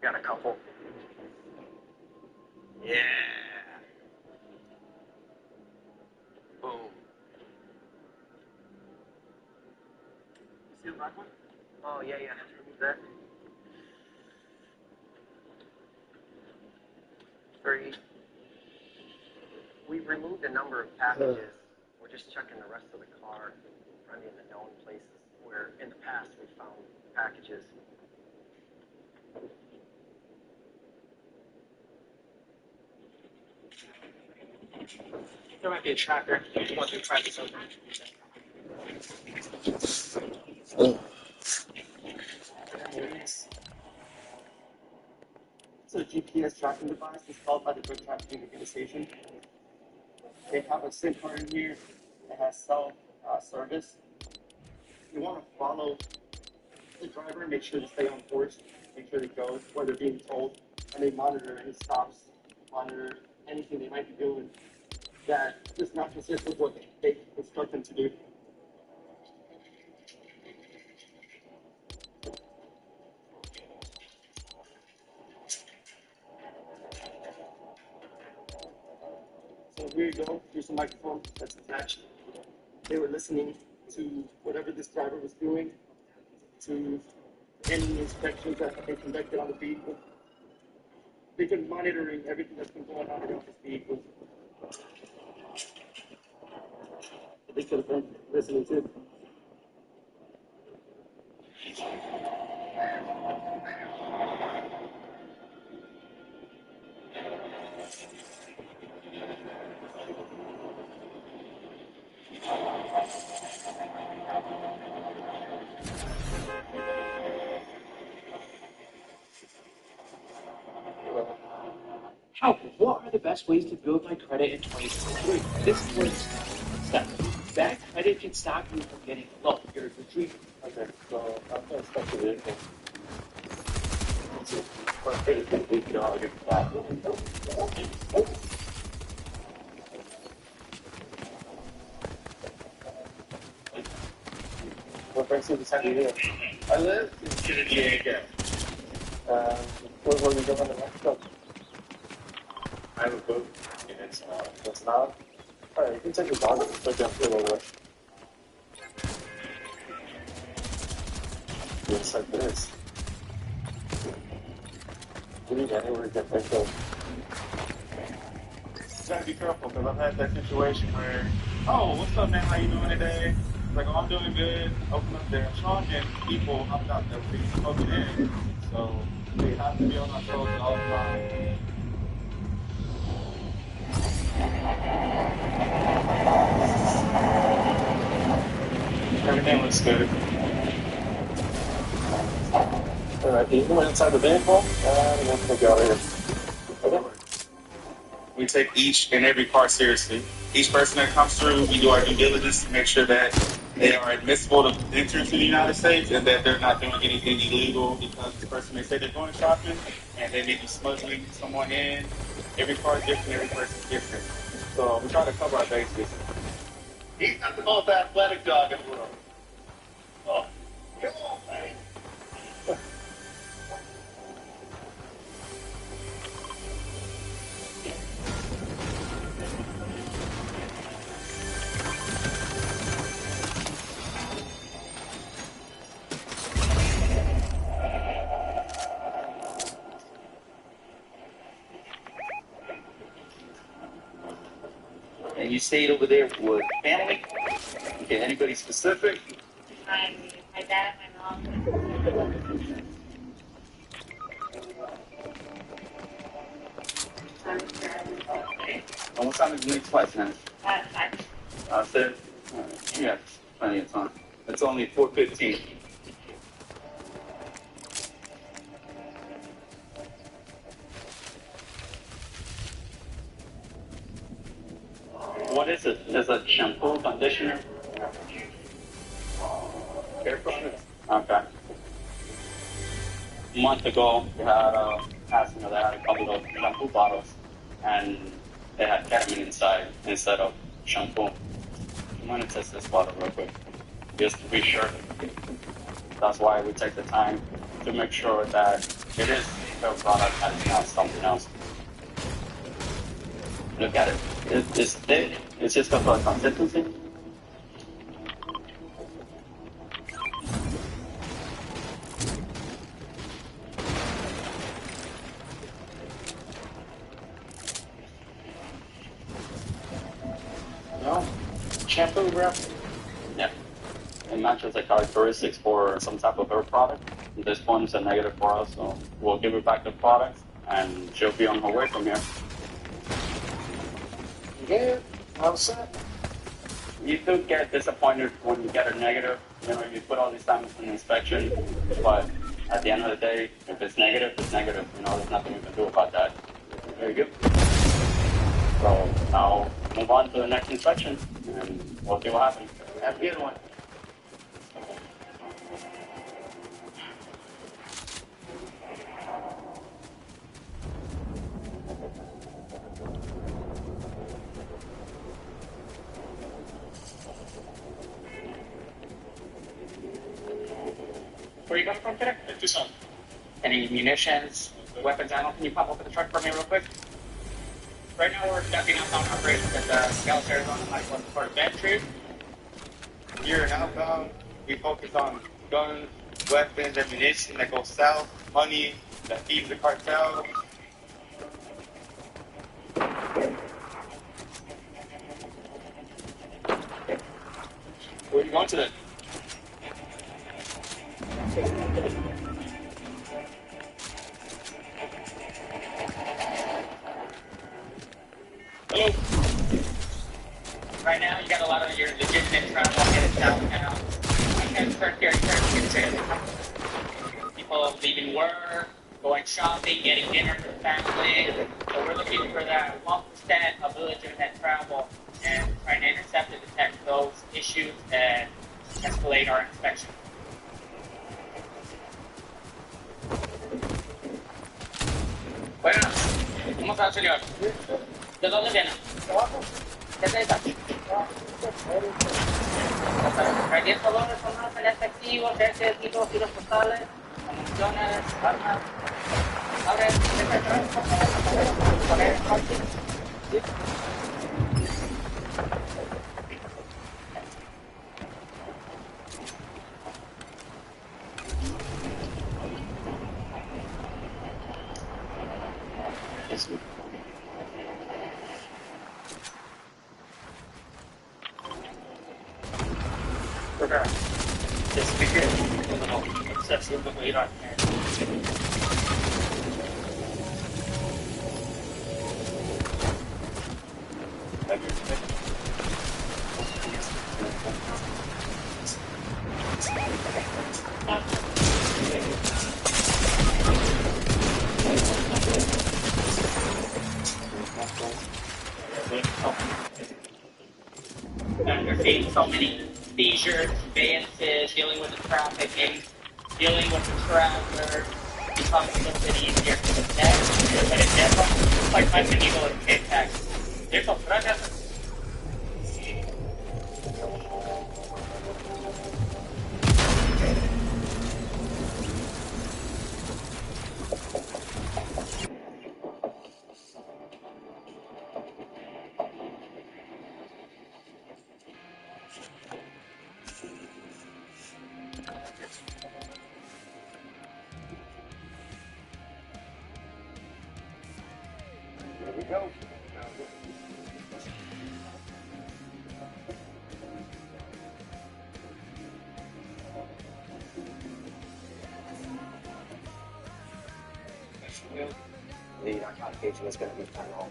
Got a couple. Yeah. Boom. See the black one? Oh, yeah. Remove that. 3. We've removed a number of packages. We're just checking the rest of the car for any of the known places where in the past we found packages. There might be a tracker. You want to try this over. It's a GPS tracking device installed by the drug trafficking organization. They have a SIM card in here that has self-service. You want to follow the driver, make sure to stay on course, make sure they go where they're being told, and they monitor any stops, monitor anything they might be doing that does not consist with what they instruct them to do. So here you go, here's a microphone that's attached. They were listening to whatever this driver was doing, to any inspections that they conducted on the vehicle. They've been monitoring everything that's been going on around this vehicle. They could have been listening to. What are the best ways to build my credit in 2023? This is where step. Bad credit can stop you from getting a loan. You're retreating. Okay, so I'm going to inspect the vehicle. Let's see. What credit can we get all your back? What brings you to San Diego? I live in San Diego. Where will you go on the next trip? I have a book, and it's not. Alright, you can take your dog and put down a little bit. Just like this. You need anywhere to get picked up. You gotta be careful, because I've had that situation where, oh, what's up, man? How you doing today? Like, oh, I'm doing good. Open up their trunk, and people hopped out there being smoking in. So, they have to be on our toes at all times. Everything looks good. Alright, can you go inside the vehicle? And we'll take you out of here. Okay. We take each and every car seriously. Each person that comes through, we do our due diligence to make sure that they are admissible to enter into the United States and that they're not doing anything illegal, because the person may say they're going shopping and they may be smuggling someone in. Every car is different, every person is different. So we try to cover our bases. He's not the most athletic dog in the world. Oh, come on, man. And you stayed over there with family? Okay, anybody specific? My dad and my mom. And what time is the next flight, man? 5. Said, you got plenty of time. It's only 4:15. What is it? Is it shampoo, conditioner? Hair products. Okay. A month ago, we had a passenger that had a couple of shampoo bottles, and they had ketamine inside instead of shampoo. I'm gonna test this bottle real quick, just to be sure. That's why we take the time to make sure that it is a product and it's not something else. Look at it. It's thick. It's just got a consistency. shampoo, bro? Yeah. It matches the characteristics for some type of her product. This one is a negative for us, so we'll give her back the product, and she'll be on her way from here. Yeah, all set. You do get disappointed when you get a negative. You know, you put all these time in inspection, but at the end of the day, if it's negative, it's negative. You know, there's nothing you can do about that. Very good. So now move on to the next inspection, and we'll see what happens. Have a good one. Where you coming from today? Tucson. Any munitions, weapons, ammo? Can you pop open the truck for me real quick? Right now we're conducting outbound operations at Dallas, Arizona, Michael for Adventure. Here in outbound, we focus on guns, weapons, ammunition that goes south, money that feeds the cartel. Where are you going today? Hello. Right now, you got a lot of your legitimate travel headed downtown. I'm going to start here people leaving work, going shopping, getting dinner with family. So we're looking for that 1% of legitimate travel and trying to intercept and detect those issues and escalate our inspection. Buenas. ¿Cómo está, señor? ¿De dónde viene? ¿Qué se está? $10 son más en efectivo, cheques, libros, giros postales, municiones, armas. Abre, this speaker, accessible radar. And you're seeing so many seizures, conveyances, dealing with the trafficking, dealing with the travelers, becoming a little bit easier to detect. But it's definitely like my medieval impact. There's a threat. Here we go. The narcotic agent is going to be fentanyl.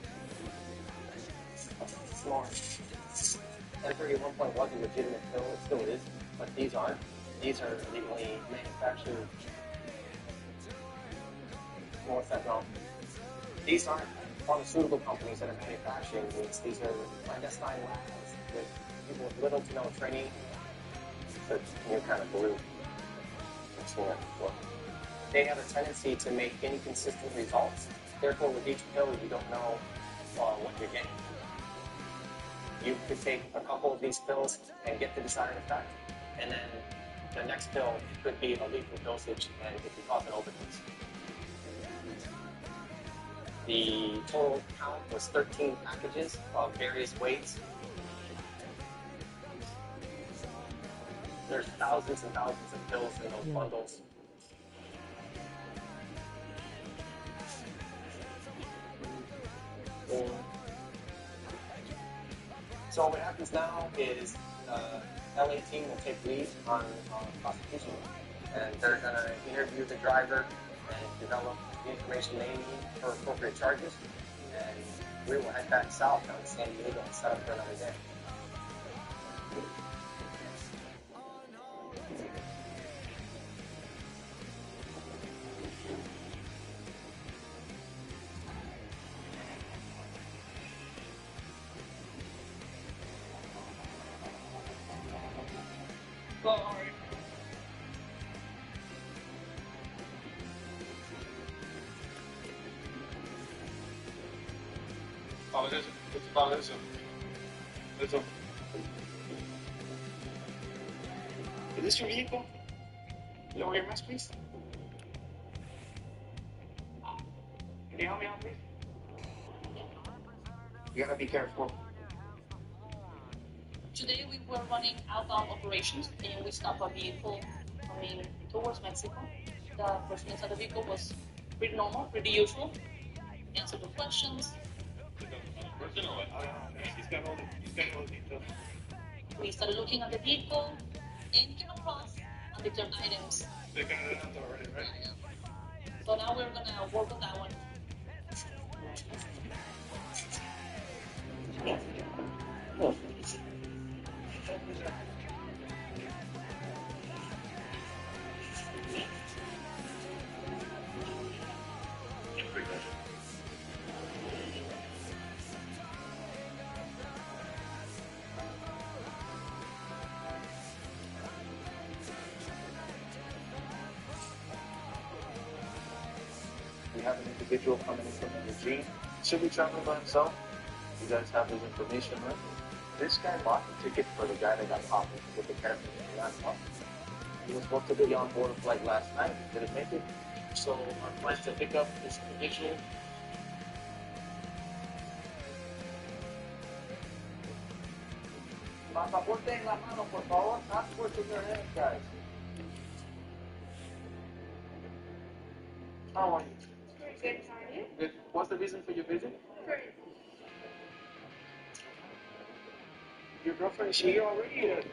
Smart. 1031.1 is a legitimate pill, it still is, but these aren't. These are legally manufactured. More fentanyl. These aren't pharmaceutical companies that are manufacturing these. These are clandestine labs with people with little to no training. So you're kind of blue. I've seen that before. They have a tendency to make inconsistent results. Therefore, with each pill, you don't know what you're getting. You could take a couple of these pills and get the desired effect, and then the next pill could be a lethal dosage and it could cause an overdose. The total count was 13 packages of various weights. There's thousands and thousands of pills in those bundles. So what happens now is LA team will take lead on prosecution, and they're going to interview the driver and develop the information they need for appropriate charges. And we will head back south down to San Diego and set up for another day. Is this your vehicle? Lower your mask, please. Can you help me out, please? You gotta be careful. Today we were running outbound operations and we stopped a vehicle coming towards Mexico. The person inside the vehicle was pretty normal, pretty usual. Answered the questions. He's got all the details. We started looking at the vehicle and came across undetected items. They got it out already, right? So now we're gonna work on that one. We have an individual coming in from the regime. Should be traveling by himself. You guys have his information, right? This guy bought the ticket for the guy that got popped with the character that got popped. He was supposed to be on board a flight last night. Didn't make it. So our plan is to pick up this individual. Pasaporte en la mano, por favor. Passports in your hands, guys. How are you? Very good, how are you? Good. What's the reason for your visit? Great. Your girlfriend, is she here already?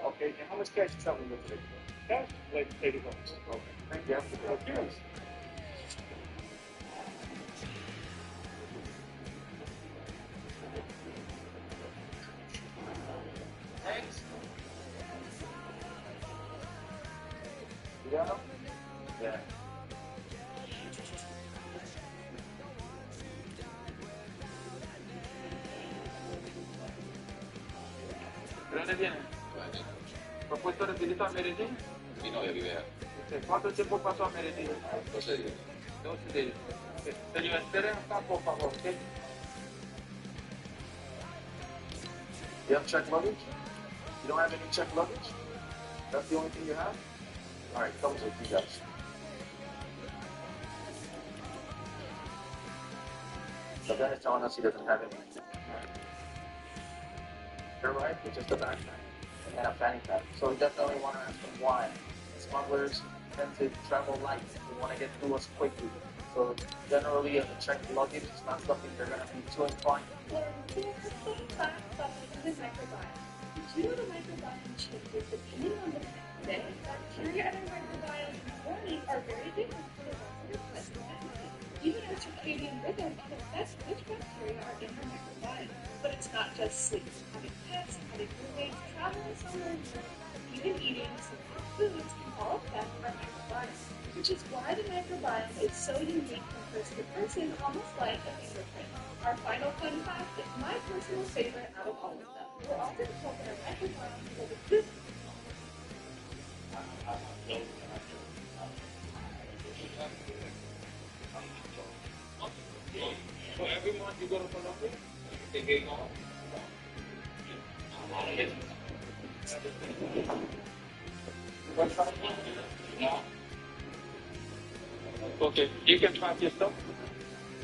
Okay, and how much cash you traveling with today? Cash? Like $80. Okay, thank you. Cheers. Thanks. You got him? Yeah. ¿De dónde viene? ¿Propuesto rapidito a Medellín? Mi novia vive allá. ¿Cuánto tiempo pasó a Medellín? 12 días. 12 días. Señor, espere acá, por favor, ¿ok? You have checked luggage? You don't have any checked luggage? That's the only thing you have? Alright, comes with you guys. The guy is telling us he doesn't have any. You're right, it's just a backpack and a fanny pack. So we definitely want to ask them why. Smugglers tend to travel light. They want to get through us quickly. So generally, a checked luggage is not something they're going to be too inclined. Well, there's some facts about the microbiome. Did you know the microbiome changes depending on the day? Bacteria in our microbiome in the morning are very different from the ones that are present at night. Even our circadian rhythm can affect which bacteria are in our microbiome. But it's not just sleep. Having pets, having roommates, traveling somewhere new, even eating simple foods can all affect our microbiome. Which is why the microbiome is so unique from person to person, almost like a fingerprint. Our final fun fact is my personal favorite out of all of them. We're often told that our microbiome is a good. So every month you go to Colombia? They get on. Okay, you can track your stuff.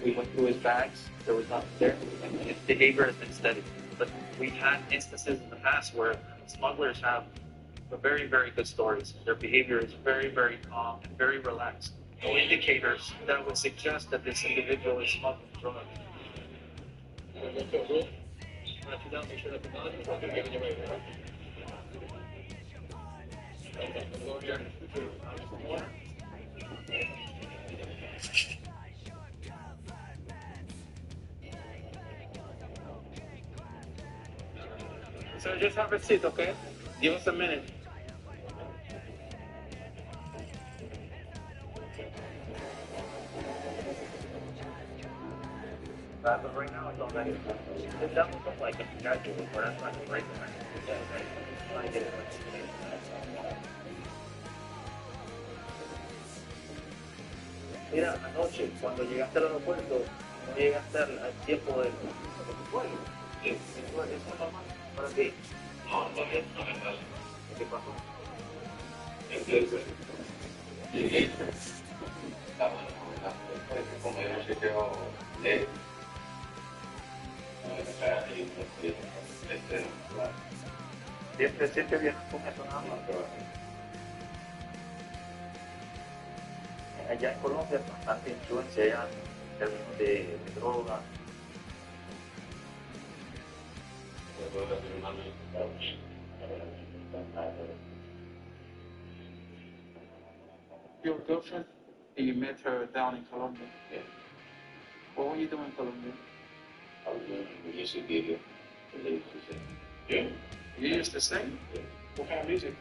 We went through his bags. There was nothing there. And his behavior has been steady. But we've had instances in the past where smugglers have very, very good stories. Their behavior is very, very calm and very relaxed. No indicators that would suggest that this individual is smuggling drugs. pat you down, make sure nothing on you. Okay, giving you right now. Go here. More. So just have a seat, okay? Give us a minute. But right now, it's already. It doesn't look like a schedule, but that's not great. Mira, anoche, cuando llegaste al aeropuerto, no llegaste al tiempo del vuelo. Sí, eso es normal para ti. No, no, ¿qué pasó? Entonces, llegué. Estaba en el comedor, se quedó de. Siempre viene con eso nada más. Allá en Colombia hay bastante influencia ya en términos de droga. Your girlfriend, you met her down in Colombia. Yeah. What were you doing in Colombia? I was doing music video. Yeah. You used to sing? Yeah. What kind of music?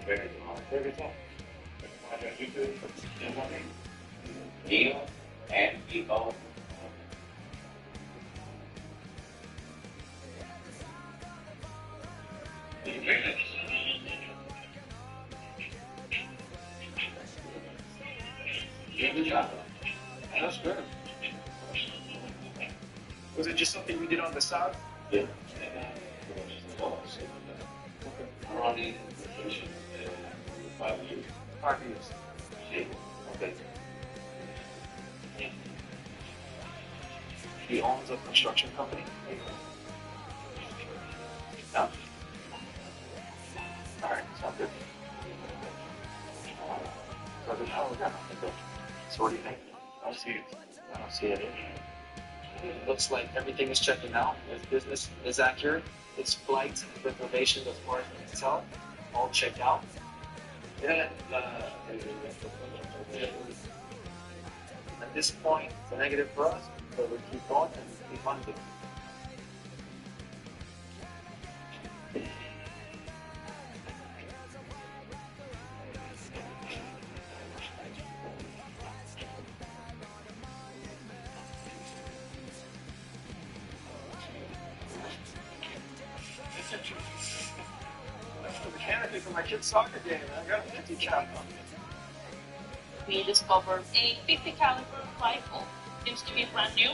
Reggaeton. YouTube. Neil and Evo. Yeah, good job. That's good. Was it just something you did on the side? Yeah. I'm running 5 years. 5 years. Yeah. Okay. He owns a construction company. No. All right, sounds good. So what do you think? I see it. I don't see it. It looks like everything is checking out. His business is accurate. His flights and reservations as far as we can tell, all check out. At this point, it's a negative for us, but we keep going and we fund it. The mechanic for my kid's soccer game. I got a 50 cal. We discovered a 50 caliber rifle. Seems to be brand new.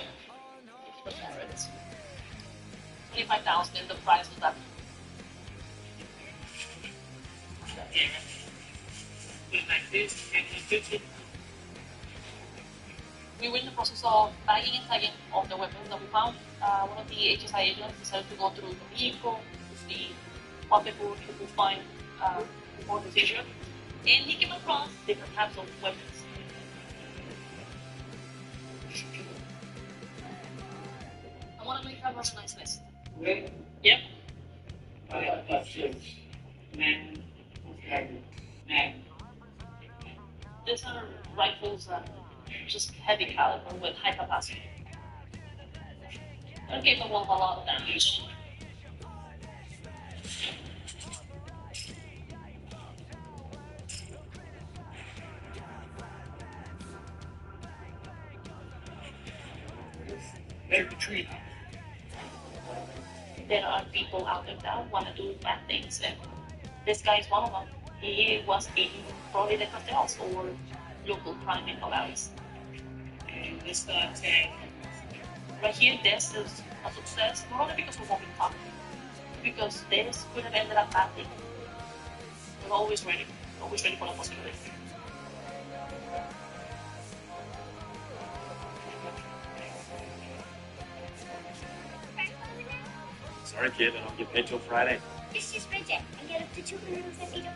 It's 25,000 in the price of that. We were in the process of bagging and tagging all the weapons that we found. One of the HSI agents decided to go through the vehicle to see what they could find before the seizure. And he came across different types of weapons. I want to make that a nice list. Really? Yep. These are rifles that just heavy caliber with high capacity. They're capable of a lot of damage. Retreat. There are people out there that want to do bad things, and this guy is one of them. He was in probably the cartels or local crime in Polaris. And this tag right here, this is a success, not only because of what we talked, because this could have ended up badly. We're always ready for the possibility. Sorry, kid, I don't get paid till Friday. It's just Bridget. I get up to $250.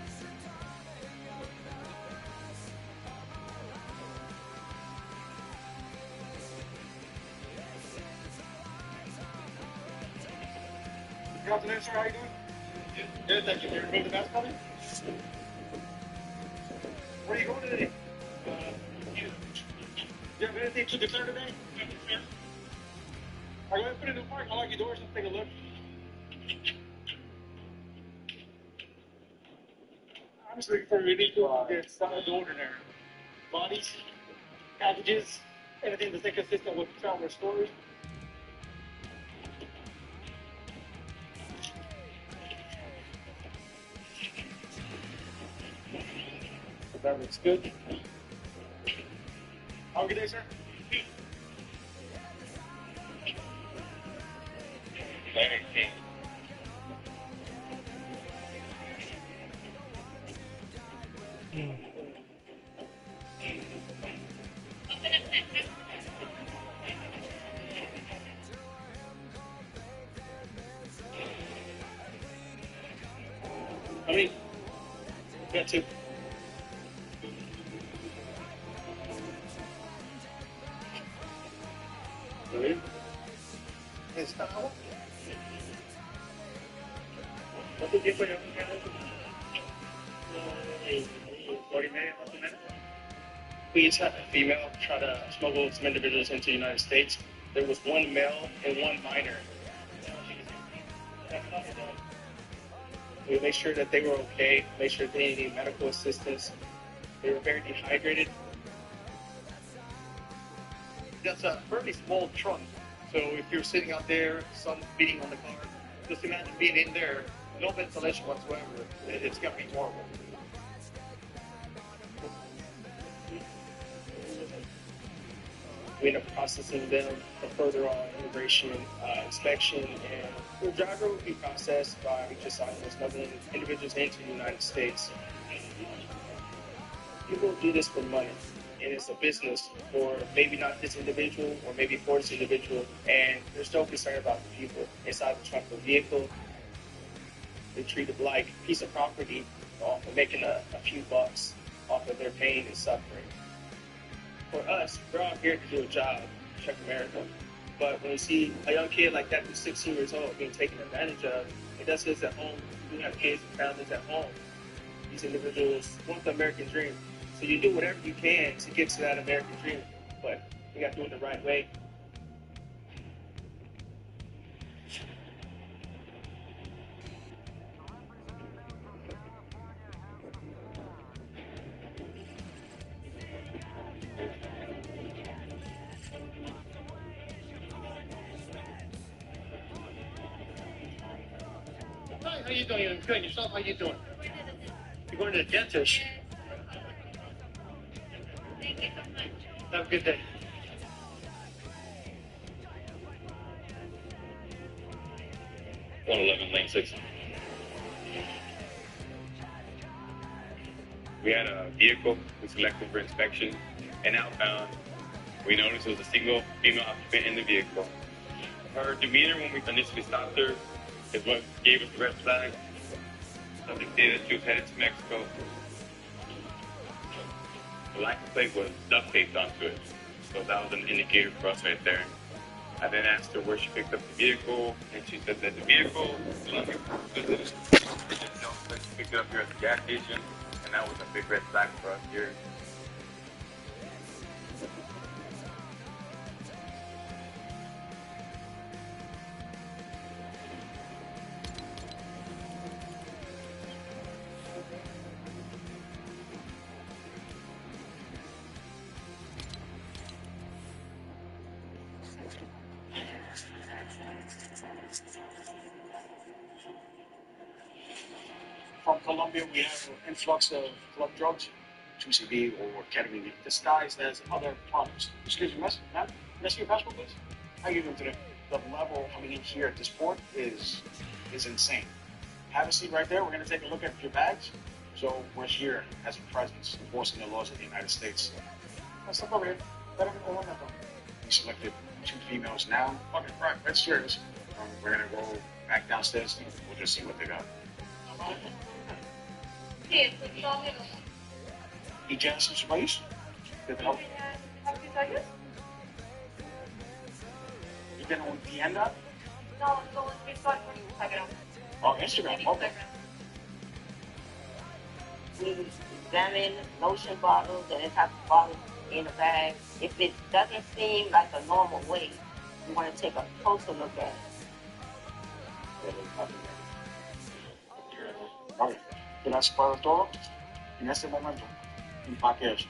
Good afternoon, sir. How you doing? Good, thank you. You removed the mask cover? Where are you going today? You have anything to declare today? Are you going to put it in the park? I'll lock your doors and take a look. I'm just looking for illegal that's out of the ordinary. Bodies, packages, anything that's inconsistent with traveler stores. That looks good. Have a good day, sir. How many? Got two. ¿Cuánto tiempo llevamos acá? 40 minutes, más o menos. We each had a female try to smuggle some individuals into the United States. There was one male and one minor. We made sure that they were okay, made sure they needed medical assistance. They were very dehydrated. That's a fairly small trunk. So if you're sitting out there, sun beating on the car, just imagine being in there, no ventilation whatsoever. It's gonna be horrible. We end up processing them for further on immigration, inspection, and the driver will be processed by just smuggling individuals into the United States. People do this for money, and it's a business for maybe not this individual or maybe for this individual, and there's no concern about the people inside the trunk of the vehicle. They treat it like a piece of property off of making a few bucks off of their pain and suffering. For us, we're out here to do a job, check America. But when you see a young kid like that who's 16 years old being taken advantage of, it does this at home. We have kids and families at home. These individuals want the American dream. So you do whatever you can to get to that American dream, but you got to do it the right way. Hi, how you doing? I'm good. Yourself, how you doing? You're going to the dentist. Have a good day. 111 lane 6. We had a vehicle we selected for inspection, and outbound, we noticed there was a single female occupant in the vehicle. Her demeanor when we initially stopped her is what gave us the red flag. Subject stated that she was headed to Mexico. The license plate was duct taped onto it, so that was an indicator for us right there. I then asked her where she picked up the vehicle, and she said that the vehicle belonged to her business. She picked it up here at the gas station, and that was a big red flag for us here. From Colombia, we have an influx of club drugs, 2CB or ketamine, disguised as other products. Excuse me, ma'am? Can I see your passport, please? How are you doing today? The level coming in here at this port is insane. Have a seat right there. We're going to take a look at your bags. So we're here as a presence, enforcing the laws of the United States. Let's look over here. We selected 2 females now. Okay, right, let's hear this. We're going to go back downstairs and we'll just see what they got. ¿Y ya es en su país? ¿Desde la... ¿Y tiene una tienda No, no, it's on Instagram. Oh, Instagram. Okay. We examine lotion bottles and the type of bottles in a bag. If it doesn't seem like a normal way, you want to take a closer look at it. Vale. Gracias por todo. En este momento, empaque eso.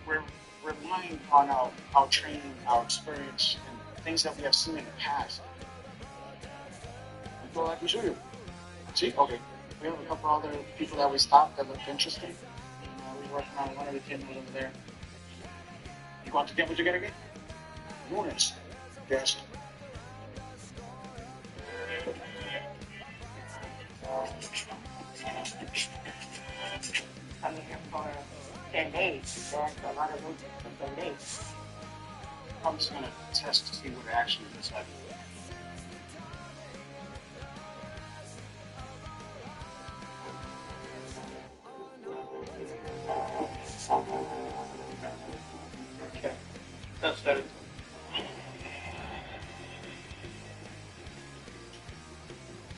We're relying on our training, our experience, and things that we have seen in the past. People like Missouri. See? Okay. We have a couple other people that we stopped that looked interesting. We're working on one of the cameras over there. ¿Y cuánto tiempo you get again? Lunes. Yes. Coming here for 10 days. There's a lot of room for 10 days. I'm just going to test to see what it actually looks like. Okay, that's better.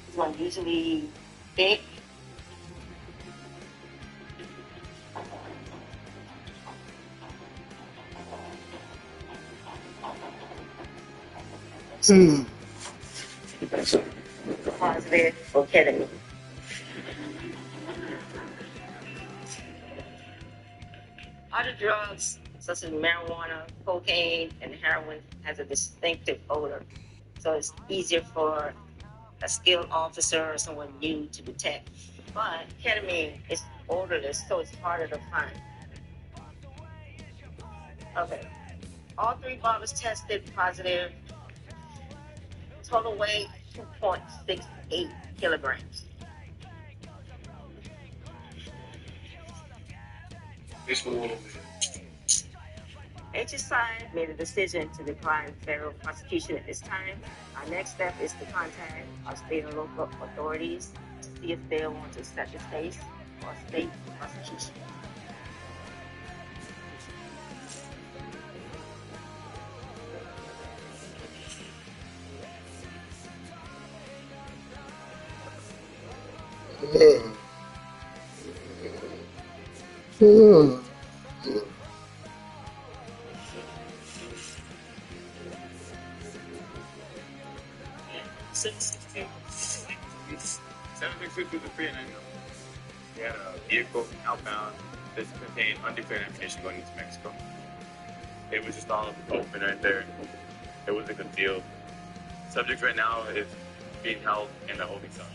This one usually big. Positive for ketamine. Other drugs such as marijuana, cocaine, and heroin has a distinctive odor, so it's easier for a skilled officer or someone new to detect. But ketamine is odorless, so it's harder to find. Okay, all 3 bottles tested positive. Total weight 2.68 kilograms. This one. HSI made a decision to decline federal prosecution at this time. Our next step is to contact our state and local authorities to see if they want to set the case for state prosecution. Was a free and they had a vehicle outbound that contained undeclared ammunition going into Mexico. It was just all open right there. It was a good deal. Subject right now is being held in the holding cell.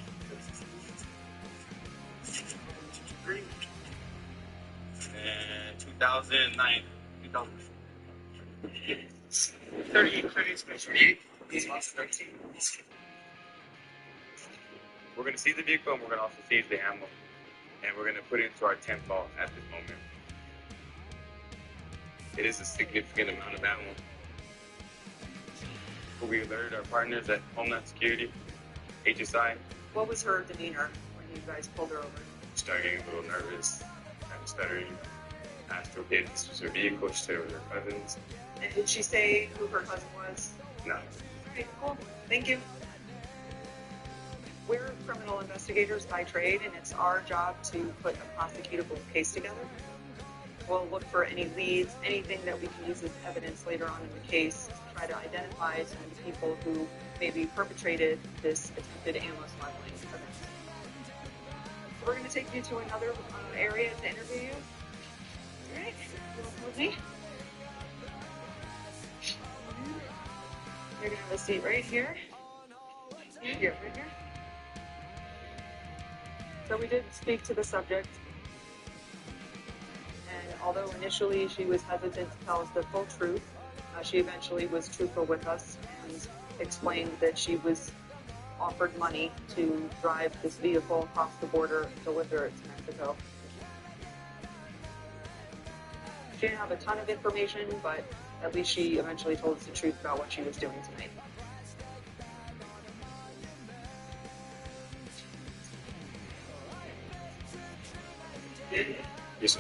And 2009, 38. These months 13. We're going to seize the vehicle and we're going to also seize the ammo. And we're going to put it into our 10th vault at this moment. It is a significant amount of ammo. But we alerted our partners at Homeland Security, HSI. What was her demeanor when you guys pulled her over? Started getting a little nervous, kind of stuttering. Asked her if this was her vehicle. She said it was her cousin's. And did she say who her cousin was? No. Okay, cool. Thank you. We're criminal investigators by trade, and it's our job to put a prosecutable case together. We'll look for any leads, anything that we can use as evidence later on in the case to try to identify some of the people who maybe perpetrated this attempted ammo smuggling event. So we're going to take you to another area to interview you. All right, you want to come with me? You're going to have a seat right here. Here, right here. So we did speak to the subject, and although initially she was hesitant to tell us the full truth, she eventually was truthful with us and explained that she was offered money to drive this vehicle across the border and deliver it to Mexico. She didn't have a ton of information, but at least she eventually told us the truth about what she was doing tonight. Yes, sir.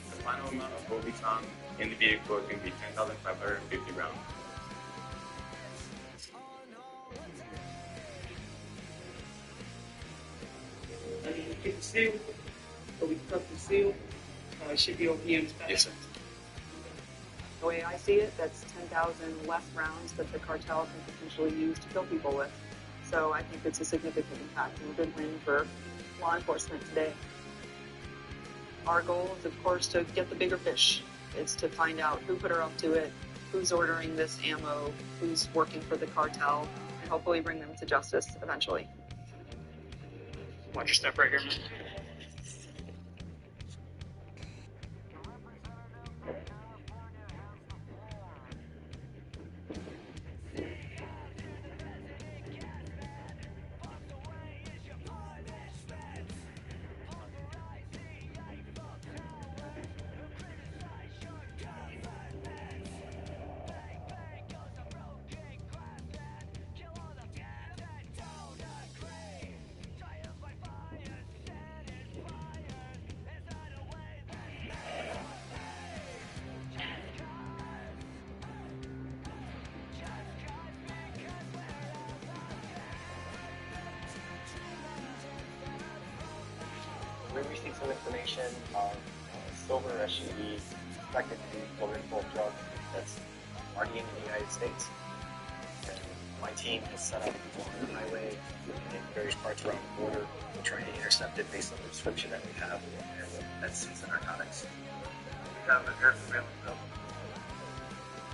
The final amount of what we found In the vehicle, it can be 10,550 rounds. And you keep it sealed, so we cut the seal. It should be OPM's back. Yes, sir. The way I see it, that's 10,000 less rounds that the cartel can potentially use to kill people with. So I think it's a significant impact and a good win for law enforcement today. Our goal is, of course, to get the bigger fish. It's to find out who put her up to it, who's ordering this ammo, who's working for the cartel, and hopefully bring them to justice eventually. Watch your step right here, man. We received some information on silver SUV suspected to be loaded full of drugs that's already in the United States. And my team has set up on the highway in various parts around the border. We're trying to intercept it based on the description that we have, and that's season narcotics. We have an air surveillance though.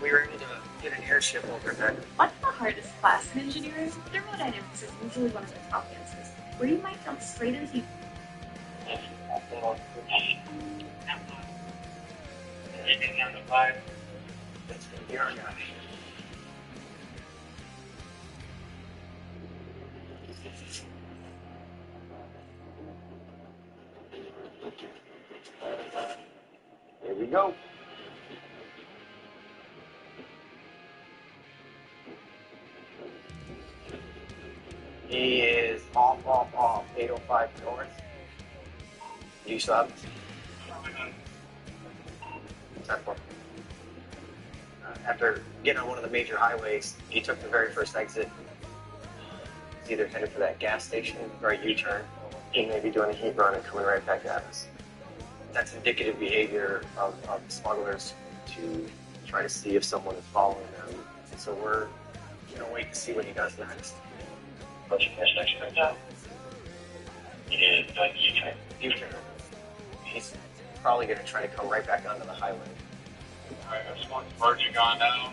We were able to get an airship over there. What's the hardest class in engineering? Thermodynamics is usually one of the top answers, where you might jump straight into Anything on the five? That's going to be our guy. Here we go. He is off, 805 north. You stop. 10-4. After getting on one of the major highways, he took the very first exit. He's either headed for that gas station or a U-turn. He may be doing a heat run and coming right back at us. That's indicative behavior of smugglers to try to see if someone is following them. And so we're going to wait to see what he does next. What's your next next right now? He is doing the U-turn. U-turn. He's probably going to try to come right back onto the highway. Alright, this one's merging on now.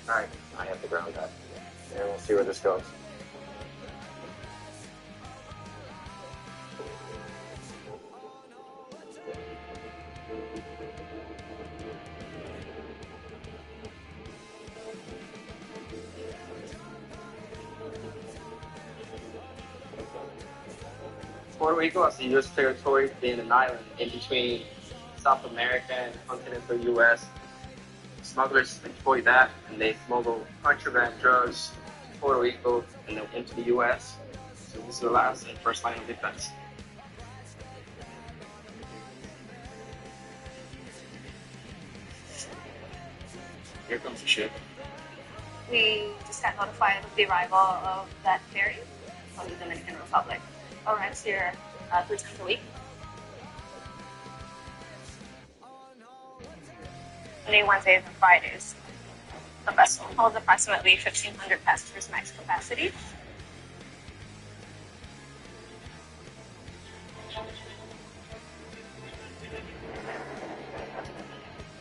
Alright, I have the ground up. And we'll see where this goes. Puerto Rico as a U.S. territory, being an island in between South America and continental U.S. Smugglers exploit that, and they smuggle contraband drugs to Puerto Rico and then into the U.S. So this is the last and first line of defense. Here comes the ship. We just got notified of the arrival of that ferry from the Dominican Republic. Arrives here 3 times a week. Monday, Wednesdays, and Fridays. The vessel holds approximately 1,500 passengers max capacity.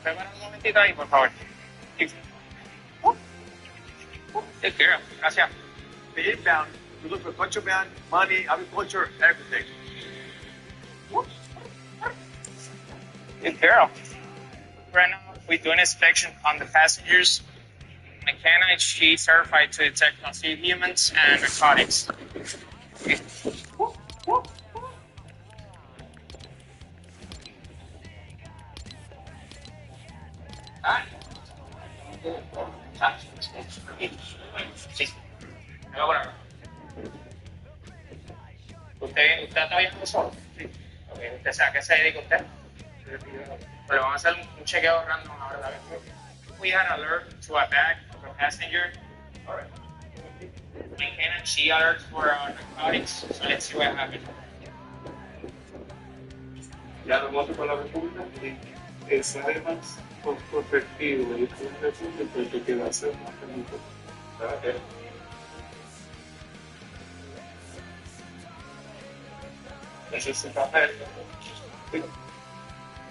Prepara un momentito ahí, por favor. Take care. Gracias. The inbound, we look for contraband, money, agriculture, everything. Good girl. Right now, we do an inspection on the passengers. McKenna is she certified to detect concealed humans and narcotics. ¿Usted está viajando solo? Sí. Okay. ¿Usted sabe a qué se dedica usted? Pero vamos a hacer un chequeo random ahora, ¿sabes? We had alert to a bag of a passenger. Alright. Maintain and she alerts for narcotics, so let's see what happens. Ya lo voto por la República y esa además por efectivo y por el República que queda hacer más bonito. Ese es el café.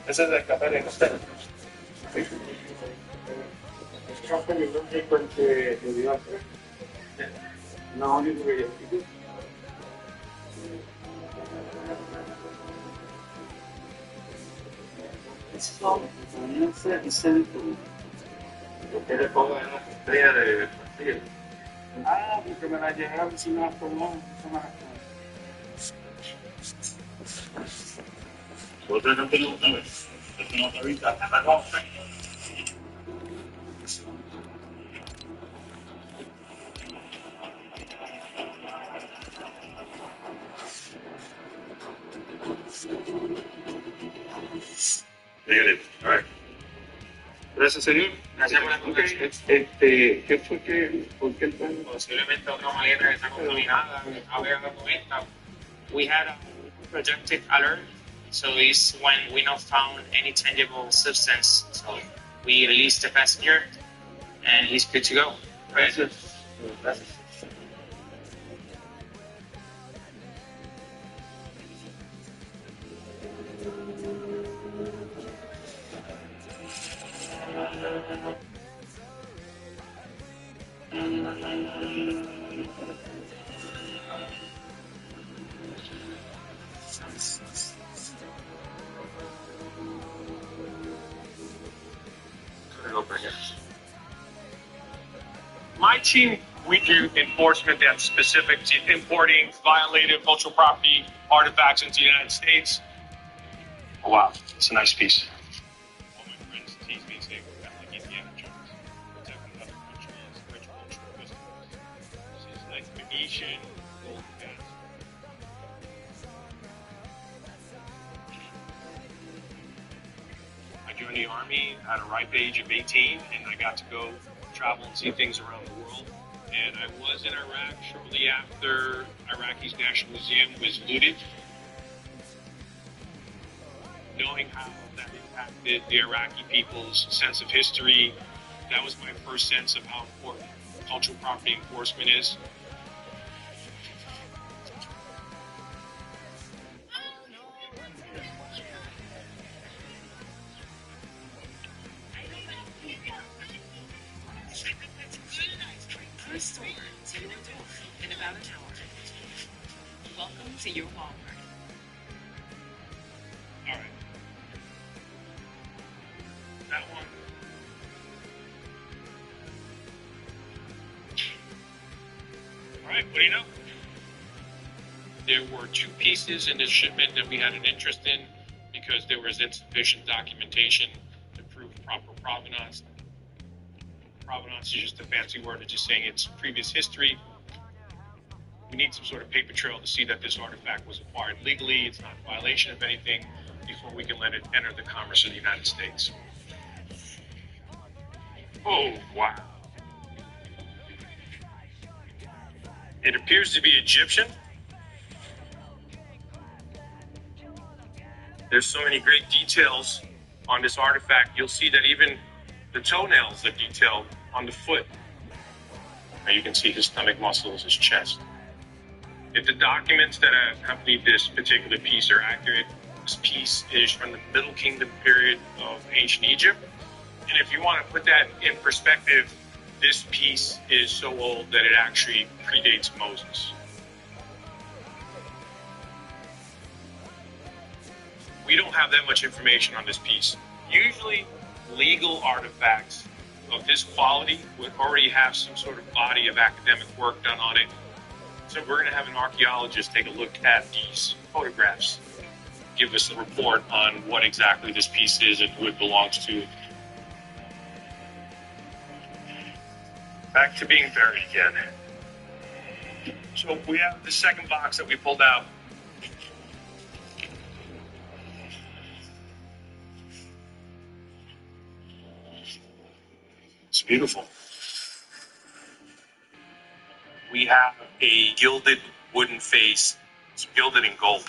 Ese es el café de usted. El café de usted porque le dio a hacer. No, único que yo digo. ¿Por qué le pongo en una estrella de partido? Ah, porque me la llegaron sin una formón. Otra no tengo una vez. No te ahorita, la cosa. Gracias, señor. Gracias por la comunicación. ¿Qué fue que, por qué el plan? Posiblemente otra maleta que está contaminada, we had a projected alert, so it's when we not found any tangible substance, so we released the passenger and he's good to go. Gracias. Gracias. My team, we do enforcement that's specific to importing violated cultural property artifacts into the United States. Oh, wow, it's a nice piece. All my friends tease me and say, "We're like Indiana Jones, protecting other countries' rich cultural festivals." This is like Venetian gold gas. I joined the Army at a ripe age of 18, and I got to go travel and see things around the world. And I was in Iraq shortly after Iraqi's National Museum was looted. Knowing how that impacted the Iraqi people's sense of history, that was my first sense of how important cultural property enforcement is. Store in about an hour. Welcome to your Walmart. All right. That one. All right, what do you know? There were two pieces in this shipment that we had an interest in because there was insufficient documentation to prove proper provenance. Provenance is just a fancy word of just saying it's previous history. We need some sort of paper trail to see that this artifact was acquired legally, it's not a violation of anything, before we can let it enter the commerce of the United States. Oh, wow. It appears to be Egyptian. There's so many great details on this artifact. You'll see that even the toenails are detailed on the foot. Now you can see his stomach muscles, his chest. If the documents that accompanied this particular piece are accurate, this piece is from the Middle Kingdom period of ancient Egypt. And if you want to put that in perspective, this piece is so old that it actually predates Moses. We don't have that much information on this piece. Usually, legal artifacts of this quality would already have some sort of body of academic work done on it. So we're going to have an archaeologist take a look at these photographs, give us a report on what exactly this piece is and who it belongs to. Back to being buried again. So we have the second box that we pulled out. beautiful. We have a gilded wooden face. It's gilded in gold,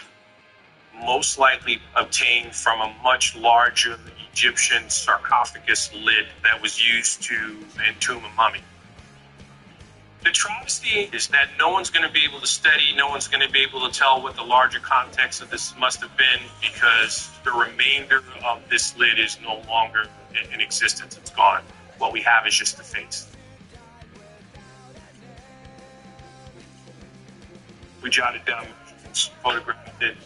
most likely obtained from a much larger Egyptian sarcophagus lid that was used to entomb a mummy. The travesty is that no one's going to be able to study, no one's going to be able to tell what the larger context of this must have been, because the remainder of this lid is no longer in existence. It's gone. What we have is just the face. We jotted down, photographed it.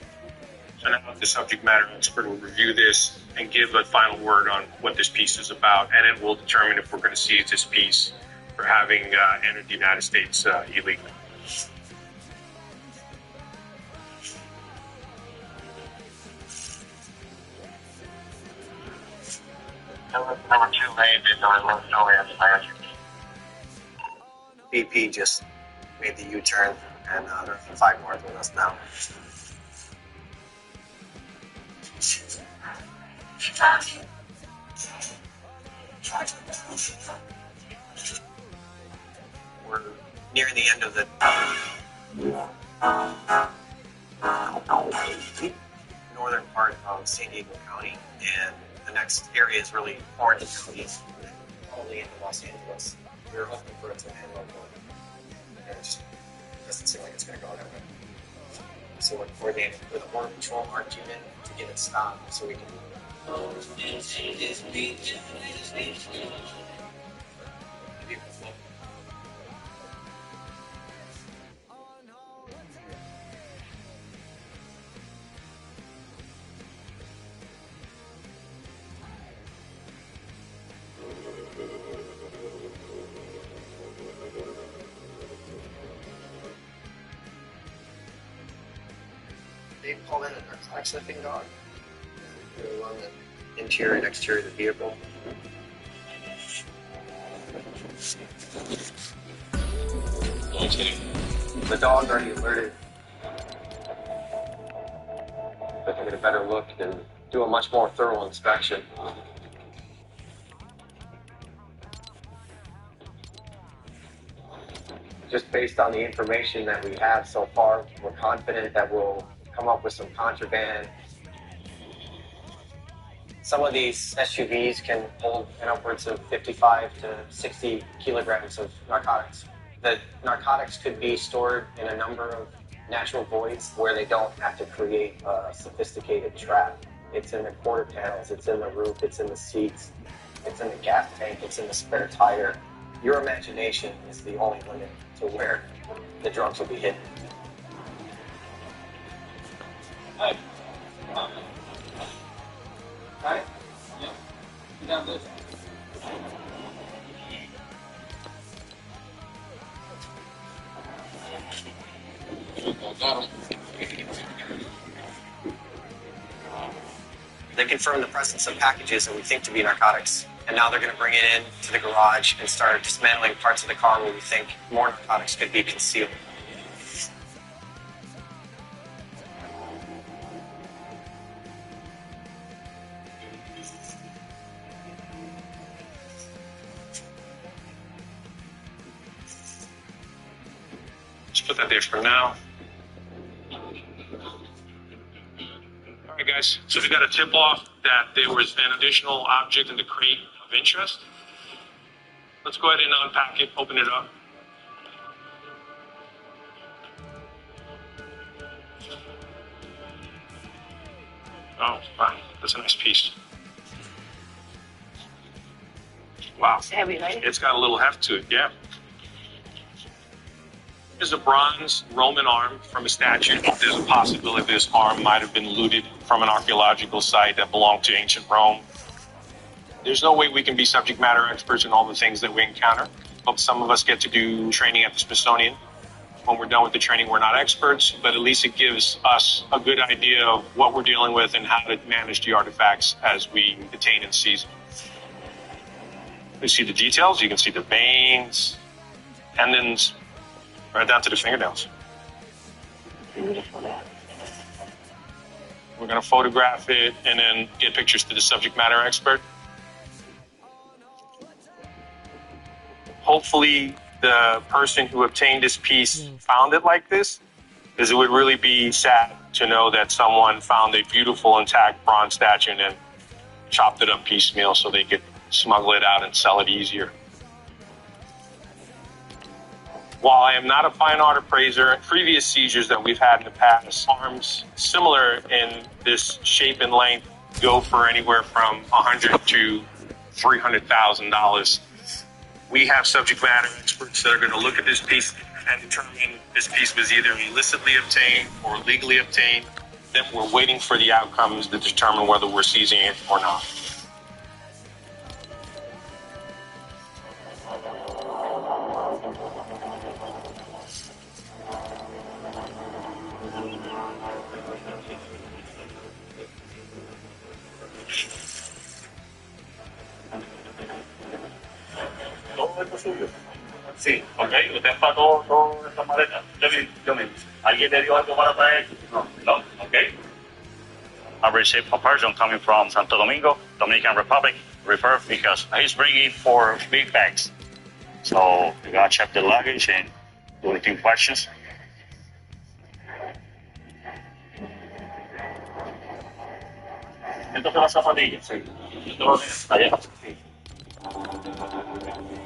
So now the subject matter expert will review this and give a final word on what this piece is about, and then we'll determine if we're going to seize this piece for having entered the United States illegally. Number 2 landed on North BP just made the U-turn and they're 5 north with us now. We're nearing the end of the northern part of San Diego County, and the next area is really Orange County, only into Los Angeles. We were hoping for it to end local, and it just doesn't seem like it's going to go that way. So we're coordinating with a Border Patrol ARC unit to get it stopped so we can. They call that a narcotic sniffing dog. They're along the interior and exterior of the vehicle. The dog's already alerted. But they get a better look and do a much more thorough inspection. Just based on the information that we have so far, we're confident that we'll come up with some contraband. Some of these SUVs can hold an upwards of 55 to 60 kilograms of narcotics. The narcotics could be stored in a number of natural voids where they don't have to create a sophisticated trap. It's in the quarter panels, it's in the roof, it's in the seats, it's in the gas tank, it's in the spare tire. Your imagination is the only limit to where the drugs will be hidden. Hi. Hi. Yeah. You got this. Got him. They confirmed the presence of packages that we think to be narcotics. And now they're going to bring it in to the garage and start dismantling parts of the car where we think more narcotics could be concealed. Let's put that there for now. All right, guys. So we got a tip off that there was an additional object in the crate of interest. Let's go ahead and unpack it, open it up. Oh, wow. That's a nice piece. Wow. It's heavy, right? It's got a little heft to it, yeah. There's a bronze Roman arm from a statue. There's a possibility this arm might have been looted from an archaeological site that belonged to ancient Rome. There's no way we can be subject matter experts in all the things that we encounter. But some of us get to do training at the Smithsonian. When we're done with the training, we're not experts, but at least it gives us a good idea of what we're dealing with and how to manage the artifacts as we detain and seize them. You see the details, you can see the veins, tendons, right down to the fingernails. Beautiful. We're going to photograph it and then get pictures to the subject matter expert. hopefully the person who obtained this piece found it like this, because it would really be sad to know that someone found a beautiful intact bronze statue and then chopped it up piecemeal so they could smuggle it out and sell it easier. While I am not a fine art appraiser, previous seizures that we've had in the past, arms similar in this shape and length go for anywhere from $100,000 to $300,000. We have subject matter experts that are going to look at this piece and determine this piece was either illicitly obtained or legally obtained. Then we're waiting for the outcomes to determine whether we're seizing it or not. ¿Todo esto suyo? Sí, ok. ¿Usted empató todas estas maletas? Yo mismo. ¿Alguien le dio algo para traer? No. No, ok. I received a person coming from Santo Domingo, Dominican Republic, referred because he's bringing 4 big bags. So we're gonna check the luggage and do anything questions. Entonces las zapatillas. Sí. Allá. Sí.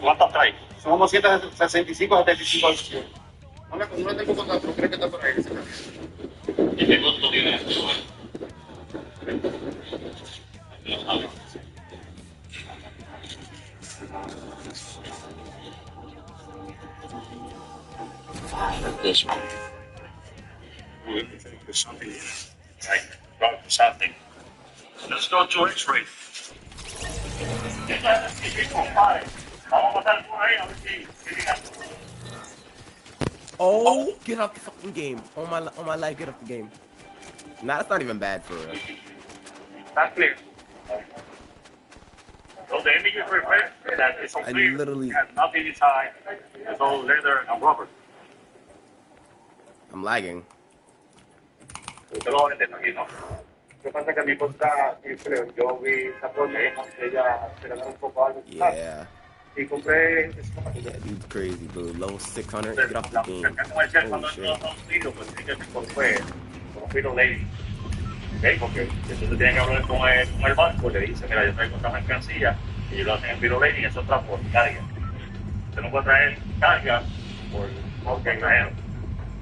¿Cuántas trae? Son 265 a 75. Una con una tengo contacto, creo que está por ahí. ¿Y qué costo tiene esto? No sabe. This one. There's something in it. Right. Right, something. Let's go to X-ray. Oh, get off the fucking game. On my life, get off the game. Nah, that's not even bad for real. That's clear. So the image is refreshed, that it's all clear. Literally... It has nothing inside. It's all leather and rubber. I'm lagging. Usted lo va a entender aquí, ¿no? Lo que pasa es que mi esposa, yo vi esa problema, ella se le da un poco algo. Yeah. Y compré... Yeah, dude's crazy, bro. Low 600. Get off the game. Oh, shit. Como filo lady. ¿Ok? Porque entonces tienen que hablar con el banco, le dice, mira, yo traigo esta mercancía y ellos lo hacen en filo lady y eso es por carga. Usted no puede traer carga porque extranjero.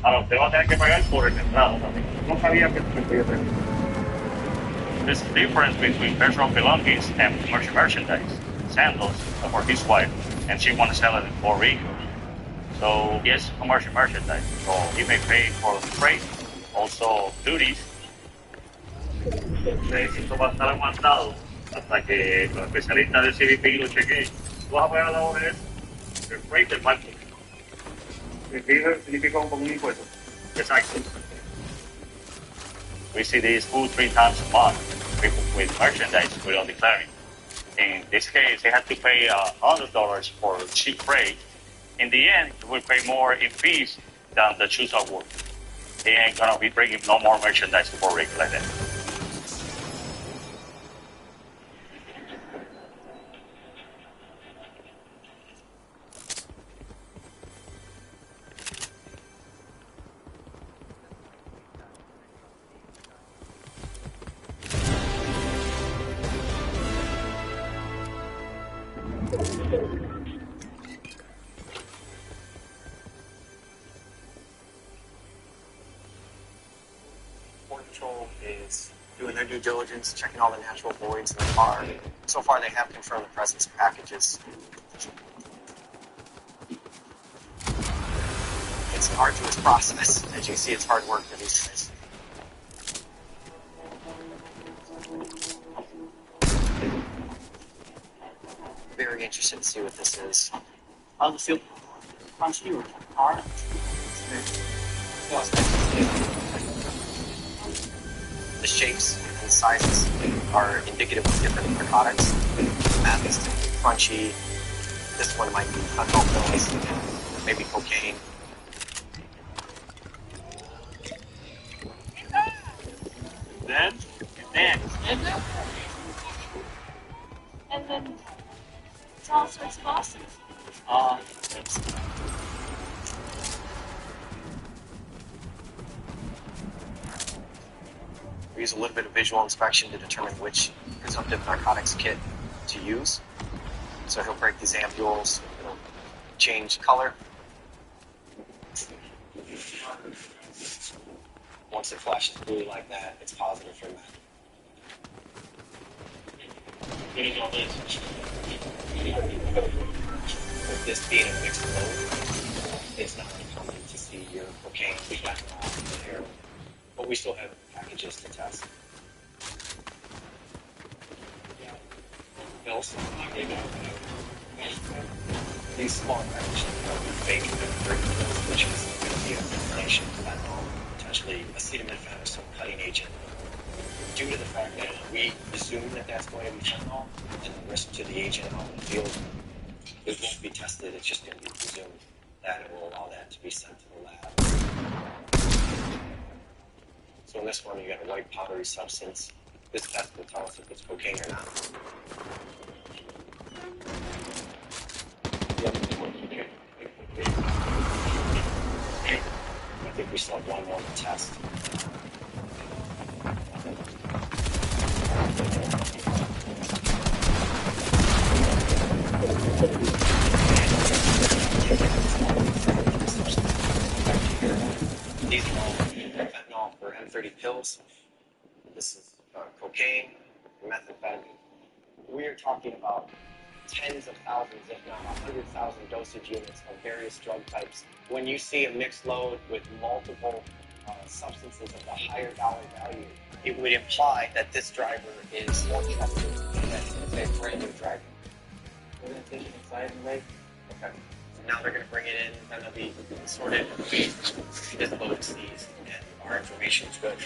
Ahora, usted va a tener que pagar por el entrado también. No sabía que se podía traer. There's a difference between personal belongings and commercial merchandise. Sandals for his wife, and she wants to sell it in Puerto Rico. So, yes, commercial merchandise. So, he may pay for freight, also duties. Esto va a estar aguantado hasta que los especialistas del CBP lo chequeen. ¿Tú vas a pagar la hora de eso? El freight del barco. El freight significa un impuesto. Exacto. We see these 2-3 times a month with merchandise without declaring. In this case, they have to pay $100 for cheap freight. In the end, they will pay more in fees than the shoes are worth. They ain't gonna be bringing no more merchandise to Puerto Rico like that. Border Patrol is doing their due diligence, checking all the natural voids in the car. So far, they have confirmed the presence of packages. It's an arduous process. As you see, it's hard work for these guys. Very interested to see what this is. How's it feel? Crunchy or hard? The shapes and sizes are indicative of different narcotics. Meth is crunchy. This one might be cocoa pills, maybe cocaine. And then it's all sorts of awesome. use a little bit of visual inspection to determine which presumptive narcotics kit to use. So he'll break these ampules, it'll change color. Once it flashes blue like that, it's positive for meth. With this being a mixed load, it's not uncommon to see your cocaine fentanyl in there. But we still have packages to test. Pills. These small packages are fake pills, which is going to be a combination of fentanyl, potentially acetaminophen or some cutting agent. Due to the fact that we assume that that's going to be fentanyl, and the risk to the agent out in the field, it won't be tested, it's just going to be presumed that it will allow that to be sent to the lab. So in this one, you got a white powdery substance. This test will tell us if it's cocaine or not. I think we still have one more to test. These are all fentanyl for M30 pills. This is cocaine, methamphetamine. We are talking about tens of thousands, if not 100,000 dosage units of various drug types. When you see a mixed load with multiple substances of the higher dollar value, it would imply that this driver is more trusted than a brand new driver. We're going to take it inside and wait. Okay. So now they're going to bring it in, and they'll be sorted. This load is seized, and our information is good.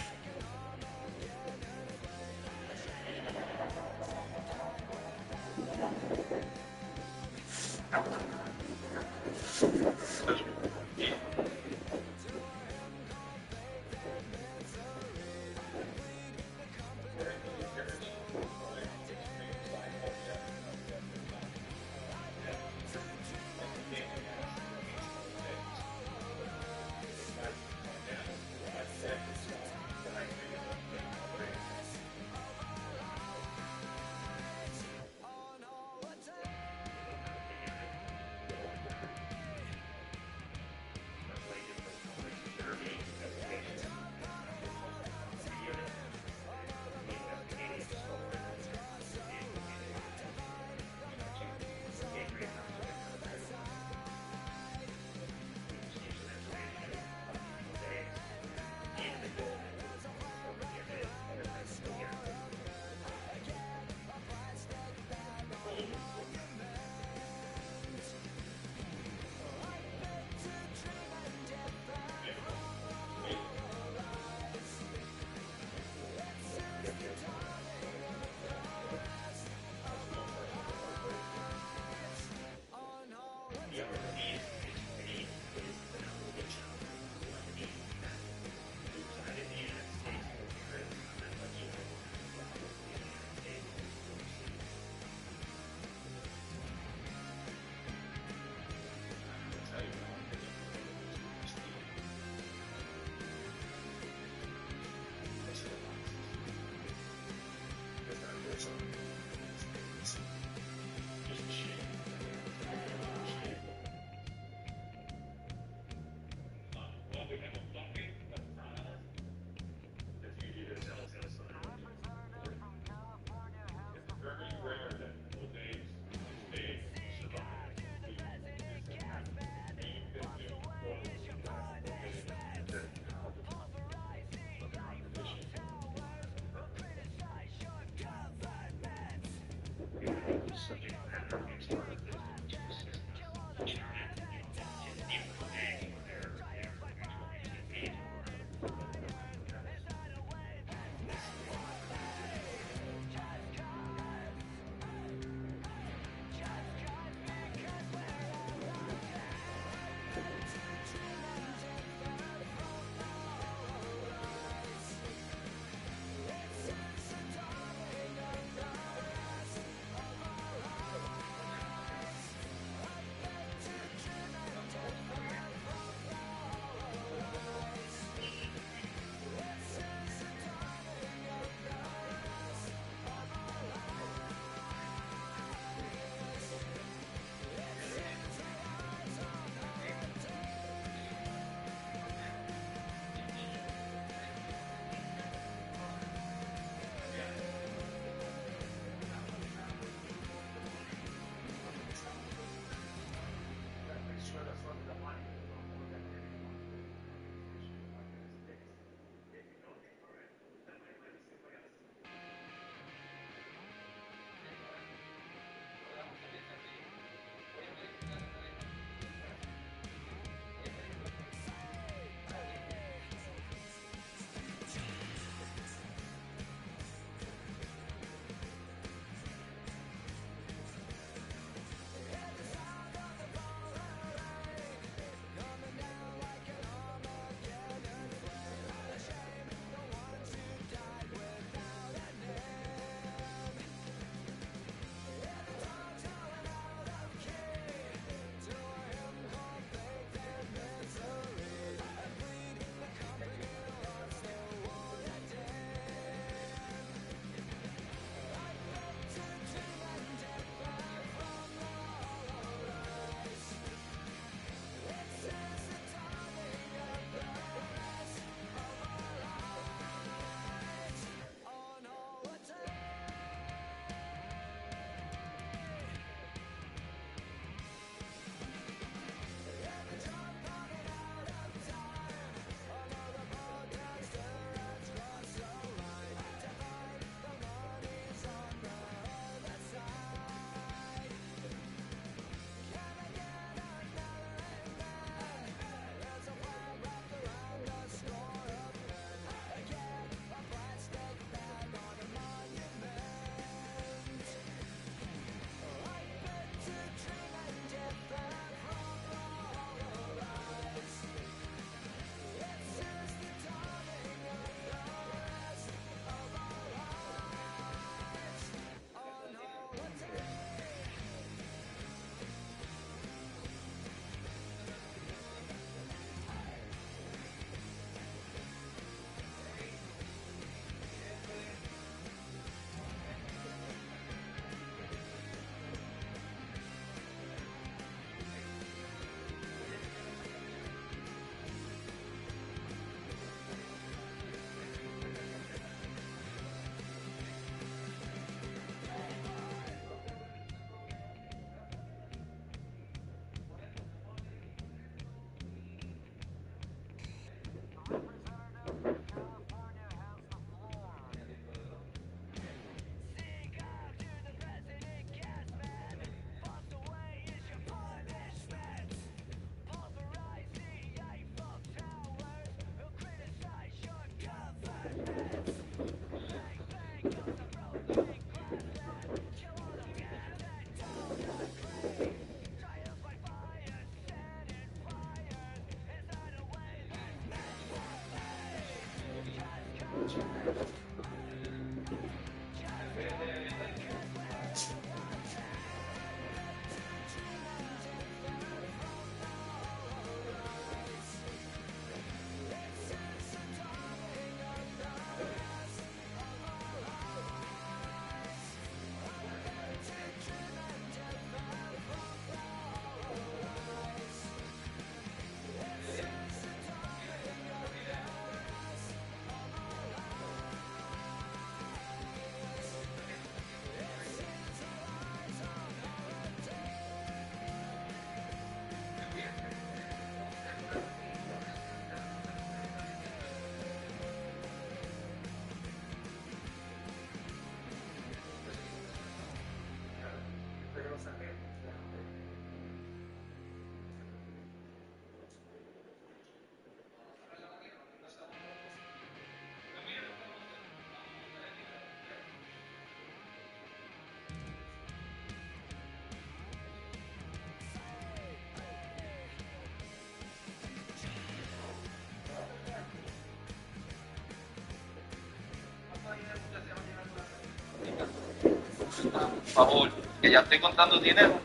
favor, que ya estoy contando dinero.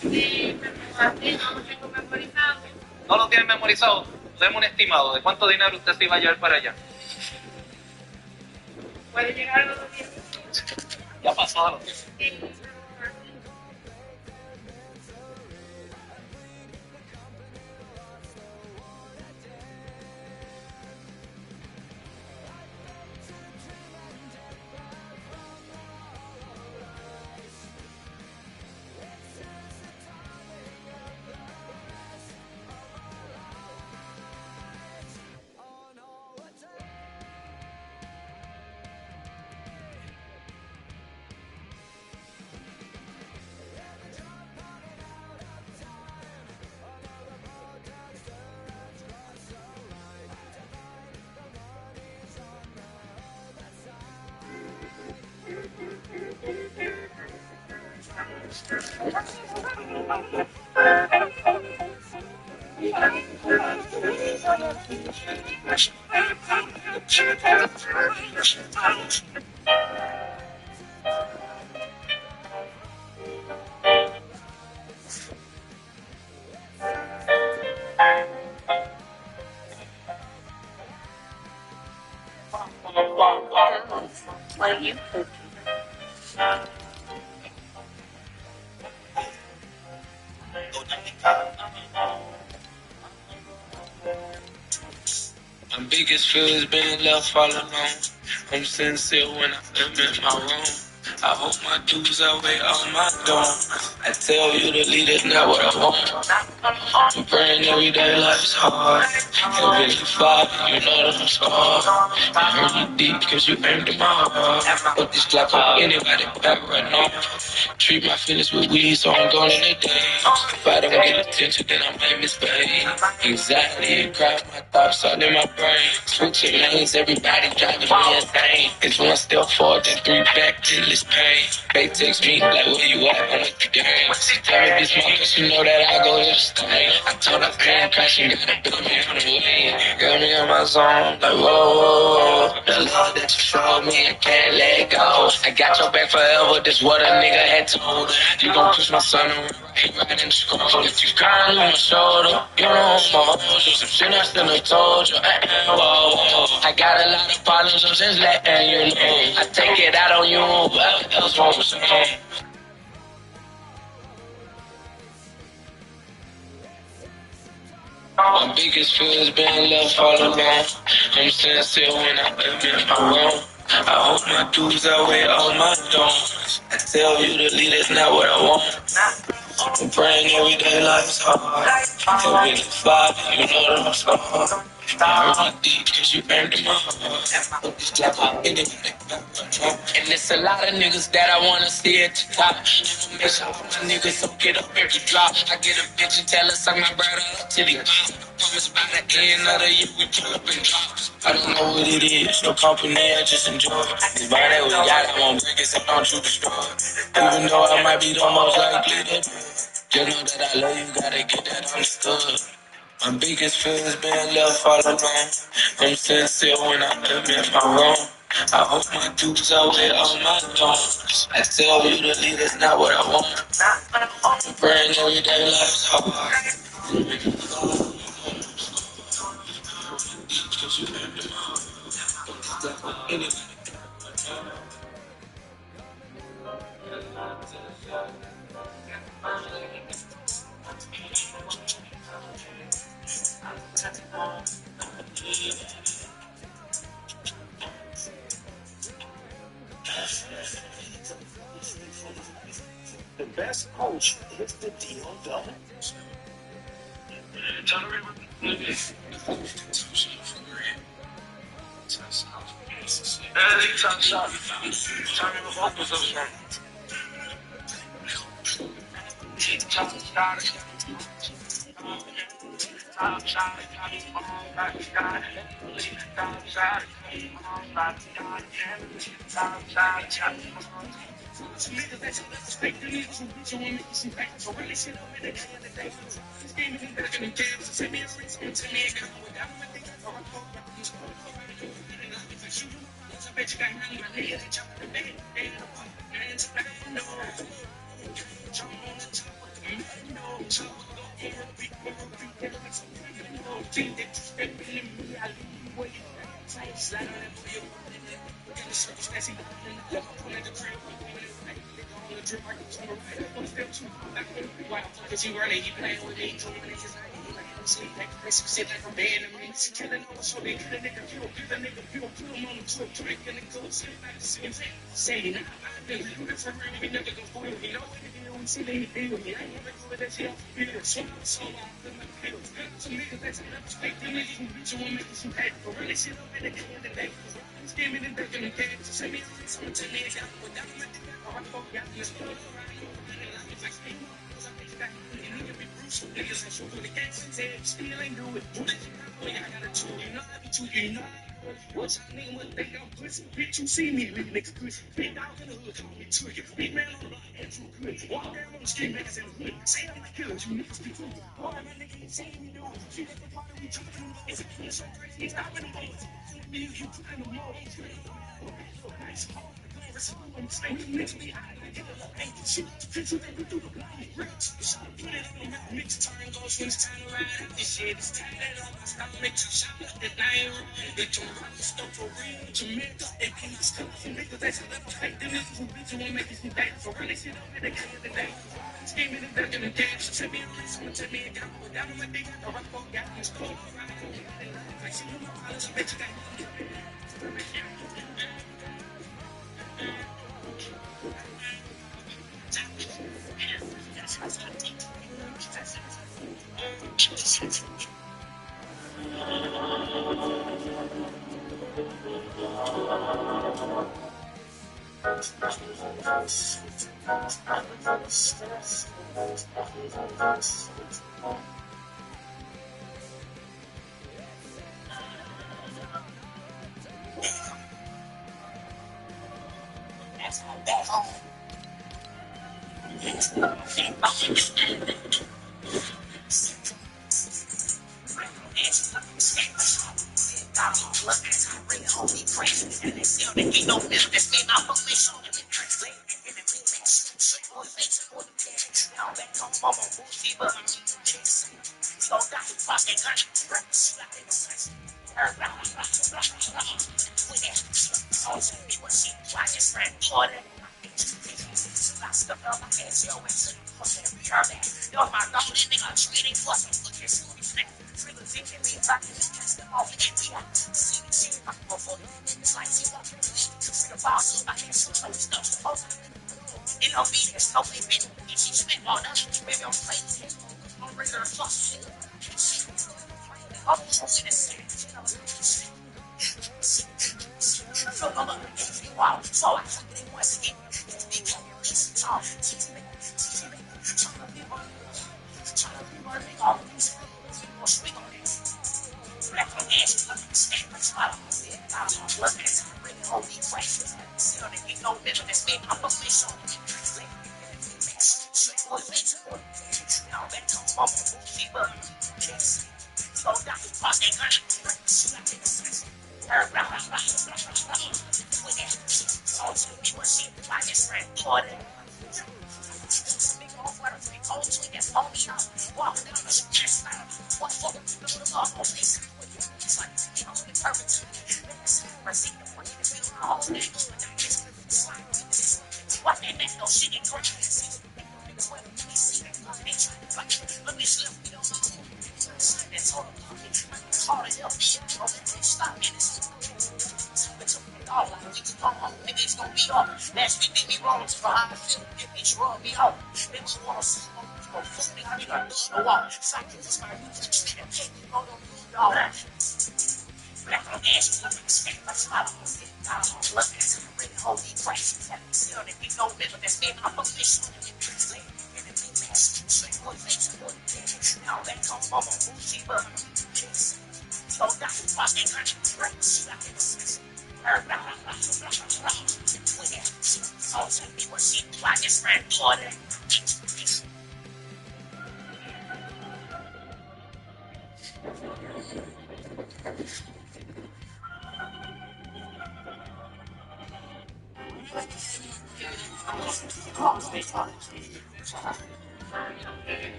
Sí, pero así no lo tengo memorizado. No lo tiene memorizado. Deme un estimado de cuánto dinero usted se iba a llevar para allá. Puede llegar a los 10. Ya pasó a los 10. Sí. What are you cooking? My biggest fear is being left all alone. I'm sincere when I am in my room. I hope my dues outweigh all my don'ts. I tell you to lead is not what I want. I'm praying every day life's hard. Heavenly Father, you know that I'm scarred. I hurt you deep cause you aimed at my heart. Put this Glock on anybody ever right now. Treat my feelings with weed so I'm going in the day. If I don't get attention then I may misbehave. Anxiety and crowd my thoughts all in my brain. Switching lanes, everybody driving me insane. It's one step forward, then three back till it's pain. They text me like, where you at? I'm with the game. Tell me this month, cause you know that I go here to stay. I told her I ain't crashing, gotta build me on the way. Got me in my zone, like whoa, whoa, whoa. The love that you showed me, I can't let go. I got your back forever, this what a nigga had told her. You gon' push my son around, right in the scroll. If you crying on my shoulder, you know I'm a hold you. Some shit I shouldn't have told you. Whoa, whoa. I got a lot of problems, I'm just letting you know. I take it out on you, whoever else wants to know. My biggest fear is being left all alone. I'm sincere when I admit my wrong. I hope my dues outweigh all my don'ts. I tell you to lead is not what I want. I'm praying every day life's hard. Heavenly Father, you know that I'm scarred. I hurt you deep cause you aimed at my heart. Put this Glock on anybody. And it's a lot of niggas that I wanna see at the top. I'ma make sure all my niggas so get up every drop. I get a bitch and tell her suck my brother up till he pop. Promise by the end of the year we pull up and drop. I don't know what it is, no company, I just enjoy it. This body that we got, I won't break it, so don't you destroy it. Even though I might be the most likely to do it. Just know that I love you, gotta get that understood. My biggest fear is being left all alone. I'm sincere when I admit my wrong. I hope my dues outweigh all my don'ts. I tell you to lead is not what I want. I'm praying every day life's hard. The best coach hits the deal double. Cause you running, you playing with me. Sit like a band of me. Killing all so they kill a nigga, kill a nigga, kill him on the floor. Drinking and go sit back to see him saying, I've been doing this for real. We never gonna fool you. You know what it is? We see they deal with me. I ain't never doing that shit off the field. So I'm in my pills. Some niggas that's enough to speak. Them niggas who beat you and make you some head. For real, shit up in the day of the day. Scamming and ducking and dead. So send me a list. I'm telling you, I got without my dick. I fuck y'all. Let's go. So niggas that show for the gangsters, still ain't do it. You I gotta do it. You know I be too, you know. What's your name? What think I'm pussy? Bitch, you see me, little niggas good. Big dog in the hood, call me Turkey. Big man on the block, and too good. Walk down on the street, niggas in the hood. Say I'm like killers, you niggas be cool. All my niggas ain't saying me do it. You at the party, we jumping. It's a kid so crazy, it's stopping the bullets. Me, you putting them all. Nice. We mix me high, like it ain't the shit. Picture that we do the blind rich. Put it on the mix, turn goes when it's time to ride out this shit. It's time that I'm stop make you shop like that nine. Get your rock stuff for real, Jamaica, and keep the stuff. Niggas that's a left tight, the niggas who bitch you won't make it some days. For real, they shit up in the game of the day. Scheming and ducking and dance. Tell me a list, someone tell me a guy. Down on my dick, I rock for got this cold. Like, see, you know, I just bet you got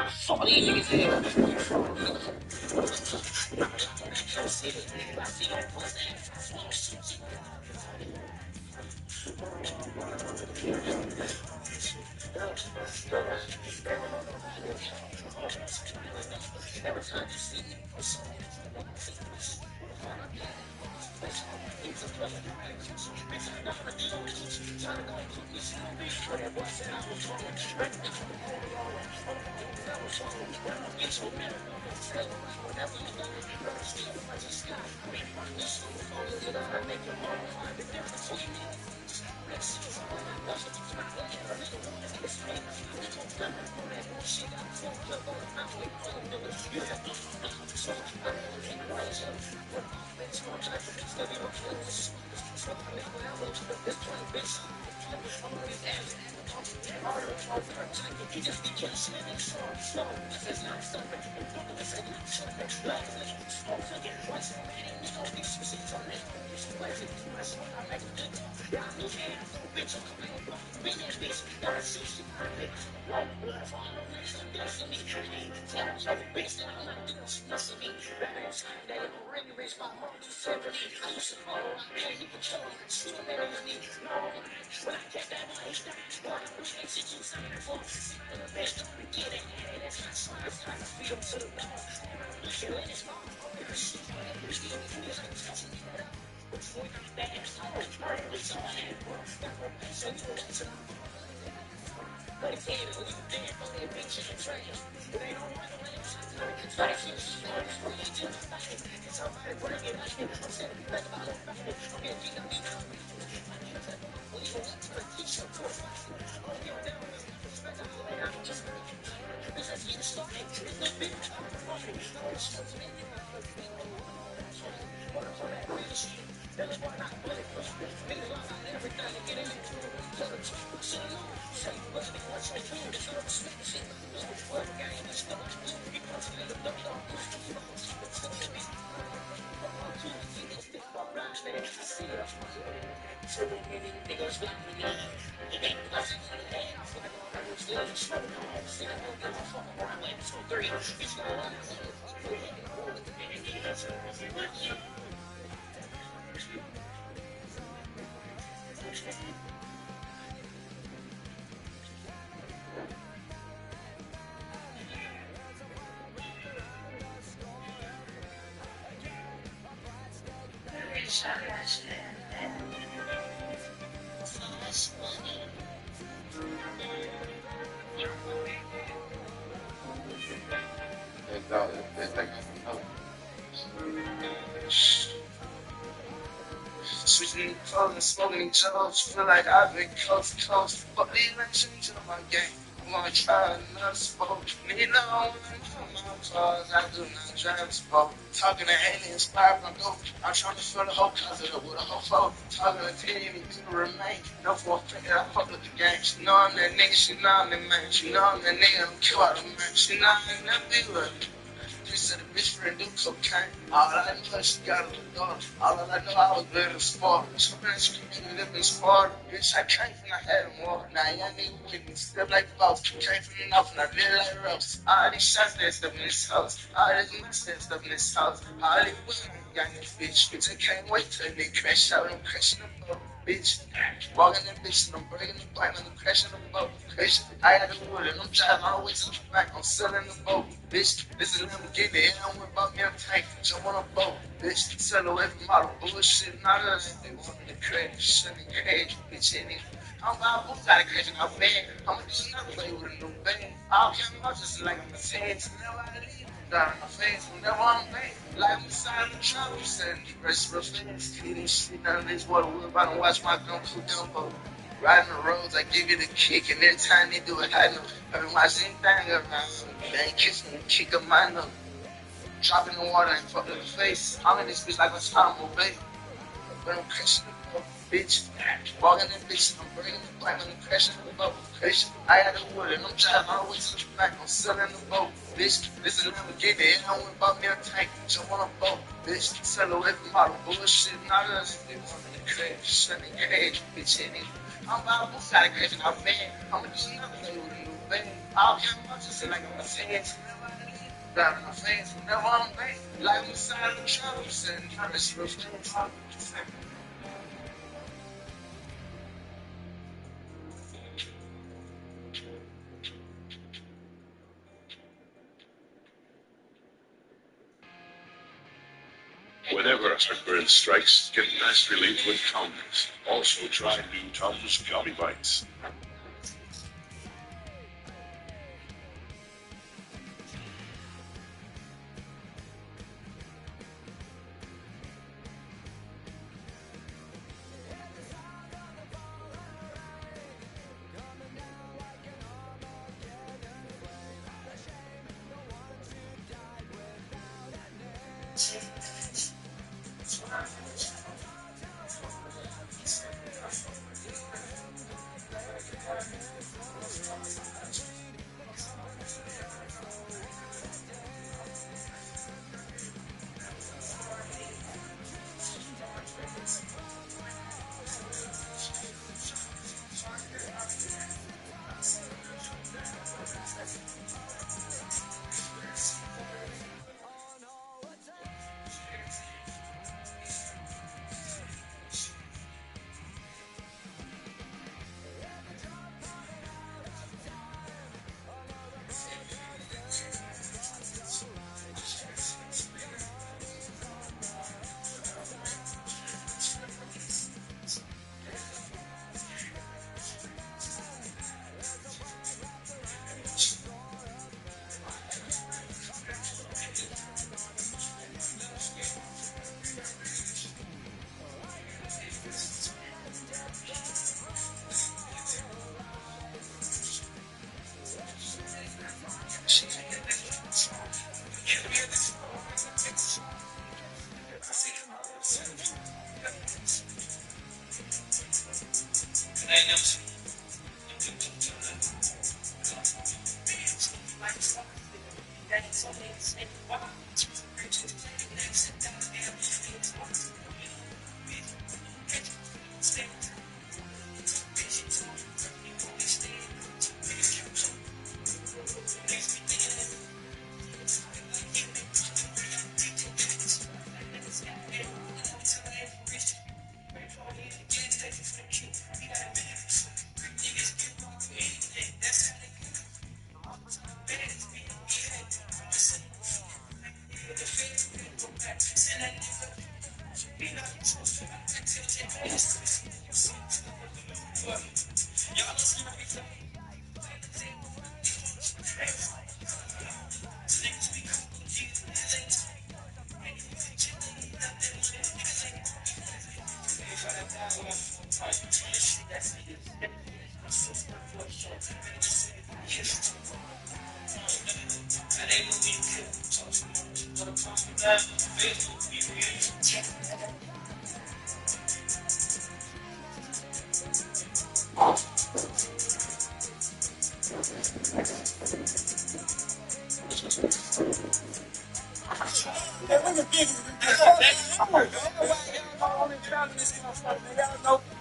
Some of these niggas here. Switching clothes and smoking jobs, feel like I've been coast to coast. But these change of my game. I'm gonna try another sport. Need no one for my cause. I do not drive sport. Talking to Haley inspired by dope. I'm trying to fill the whole closet up with a whole flow. Talking to Teddy, me to remain. No for a fact that I fuck with the game. She know I'm that nigga, she know I'm that man. She know I'm that nigga, I'm kill out the man. She know I ain't never be with her. Said the bitch friend do cocaine. All I know she got a little dog. All I know I was better than sport. Something she can live in sport. Bitch, I came from the head more. Now young nigga get me step like boss. Came from the north and I did like ropes. All these shots that stuff in this house. All this mess that stuff in this house. All these women got this bitch. Bitch, I can't wait till they crash out and I'm crashing the boat. Bitch, walking that bitch and I'm breaking the bike and I'm crashing the boat. Bitch, I got the wood and I'm driving all the way to the back. I'm selling the boat. Bitch, this is Lamborghini. They don't worry about me, I'm tank. Jump on a boat. Bitch, sell away from all the bullshit and all that. They want me to crash. Shouldn't crash. Bitch, any. I'm about to got a crash in our bed. I'm gonna just not play with a new band. I'll come out just like my fans. Never I leave. Down in my face. Whenever I'm back. Like I'm signing the trap. I'm saying the rest of the fans. Clean this shit. None of this water whip. I don't watch my gun cool gumbo. Riding the roads, I give you the kick, and every time they do it, I know. I've been watching anything around. They ain't kissing me, kick up my nose. Dropping in the water and fuck in the face. I'm in this bitch like a Tom Bay. But I'm crashing the boat. bitch. Walking that bitch, I'm bringing the black on the crash in the boat, bitch. I got the wood and I'm driving all the way to the back, I'm selling the boat, bitch. This is Lamborghini, and I went and bought me a tank, jump on a boat, bitch. Sell away from all the bullshit, not us, niggas in the crash, shut the cage, bitch, and I'm about to side of crash and I'm bad. I'ma do another thing with you, baby. I'll count my just like I'm a fans. Driving my fans, whenever I'm back, like on the side of the truck, I'm sitting, I'm just real fast. Whenever heartburn strikes, get fast relief with Tums. Also try new Tums Gummy Bites.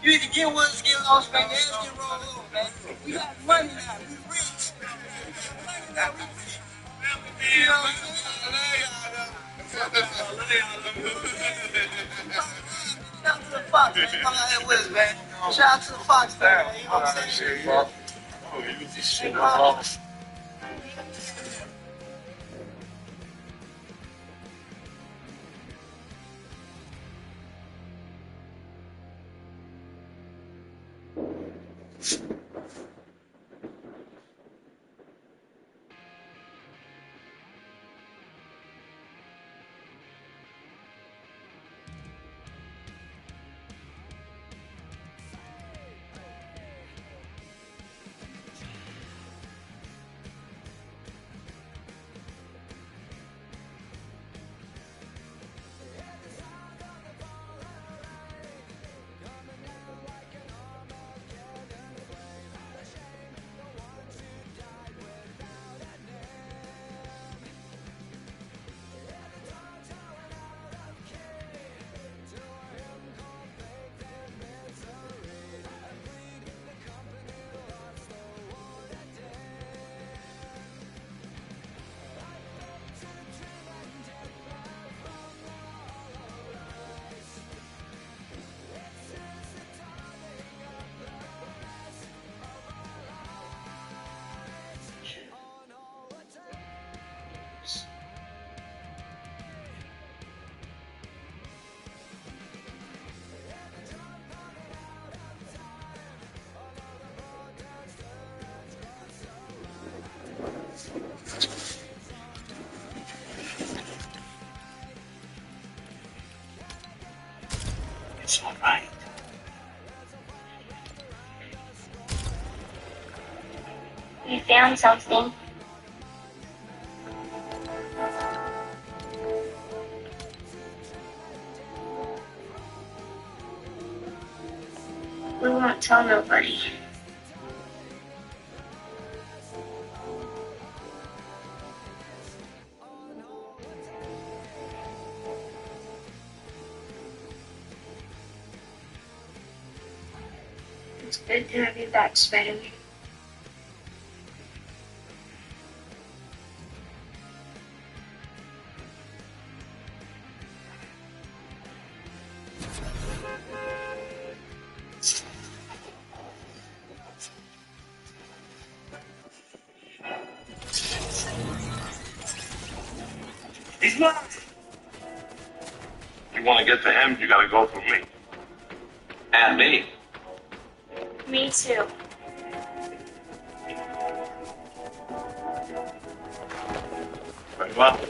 You either get one or get lost, man. Your ass get rolled over, man. We got money now. We rich. We got money now. We rich. You know what I'm saying? Shout out to the Fox, man. Come out here with us, man. Shout out to the Fox, man. You know what I'm saying? Oh, you just shit off. down something. We won't tell nobody. It's good to have you back, Spider-Man. He's not. You want to get to him, you got to go through me. And me. Me too. Very well.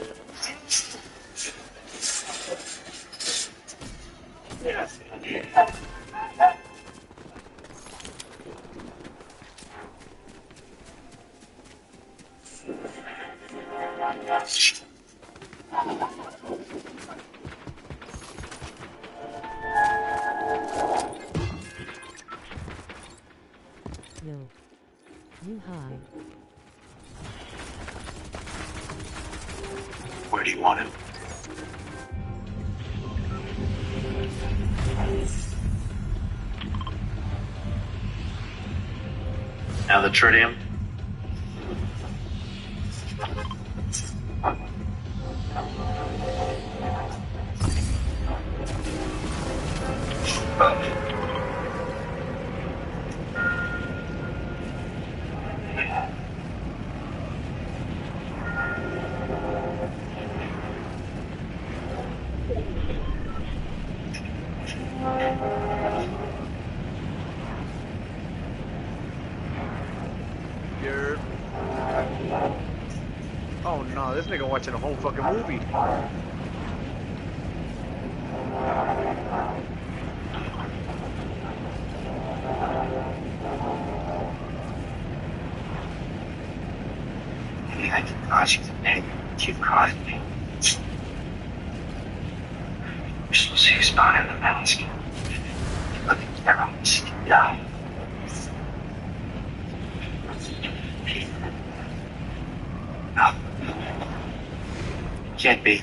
Yes. No. You hide. Where do you want him? Now the tritium. You're... Oh no, this nigga watching a whole fucking movie. Maybe I can cause you the pain that you've caused me. You're supposed to see a spot in the mask. Look at their own skin die. No. Can't be.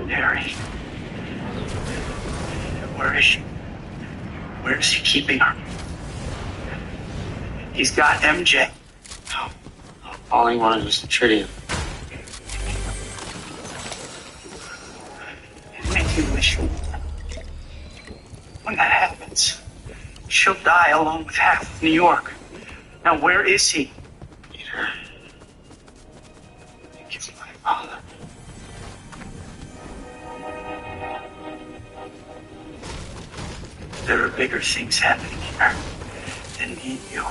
Harry. Where is she? Where is he keeping her? He's got MJ. All he wanted was the tritium. It makes me wish when that happens, she'll die along with half of New York. Now, where is he? Peter. Thank you for my father. There are bigger things happening here than me and you.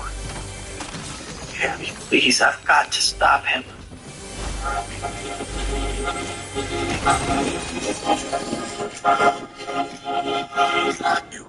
Harry, please, I've got to stop him. You.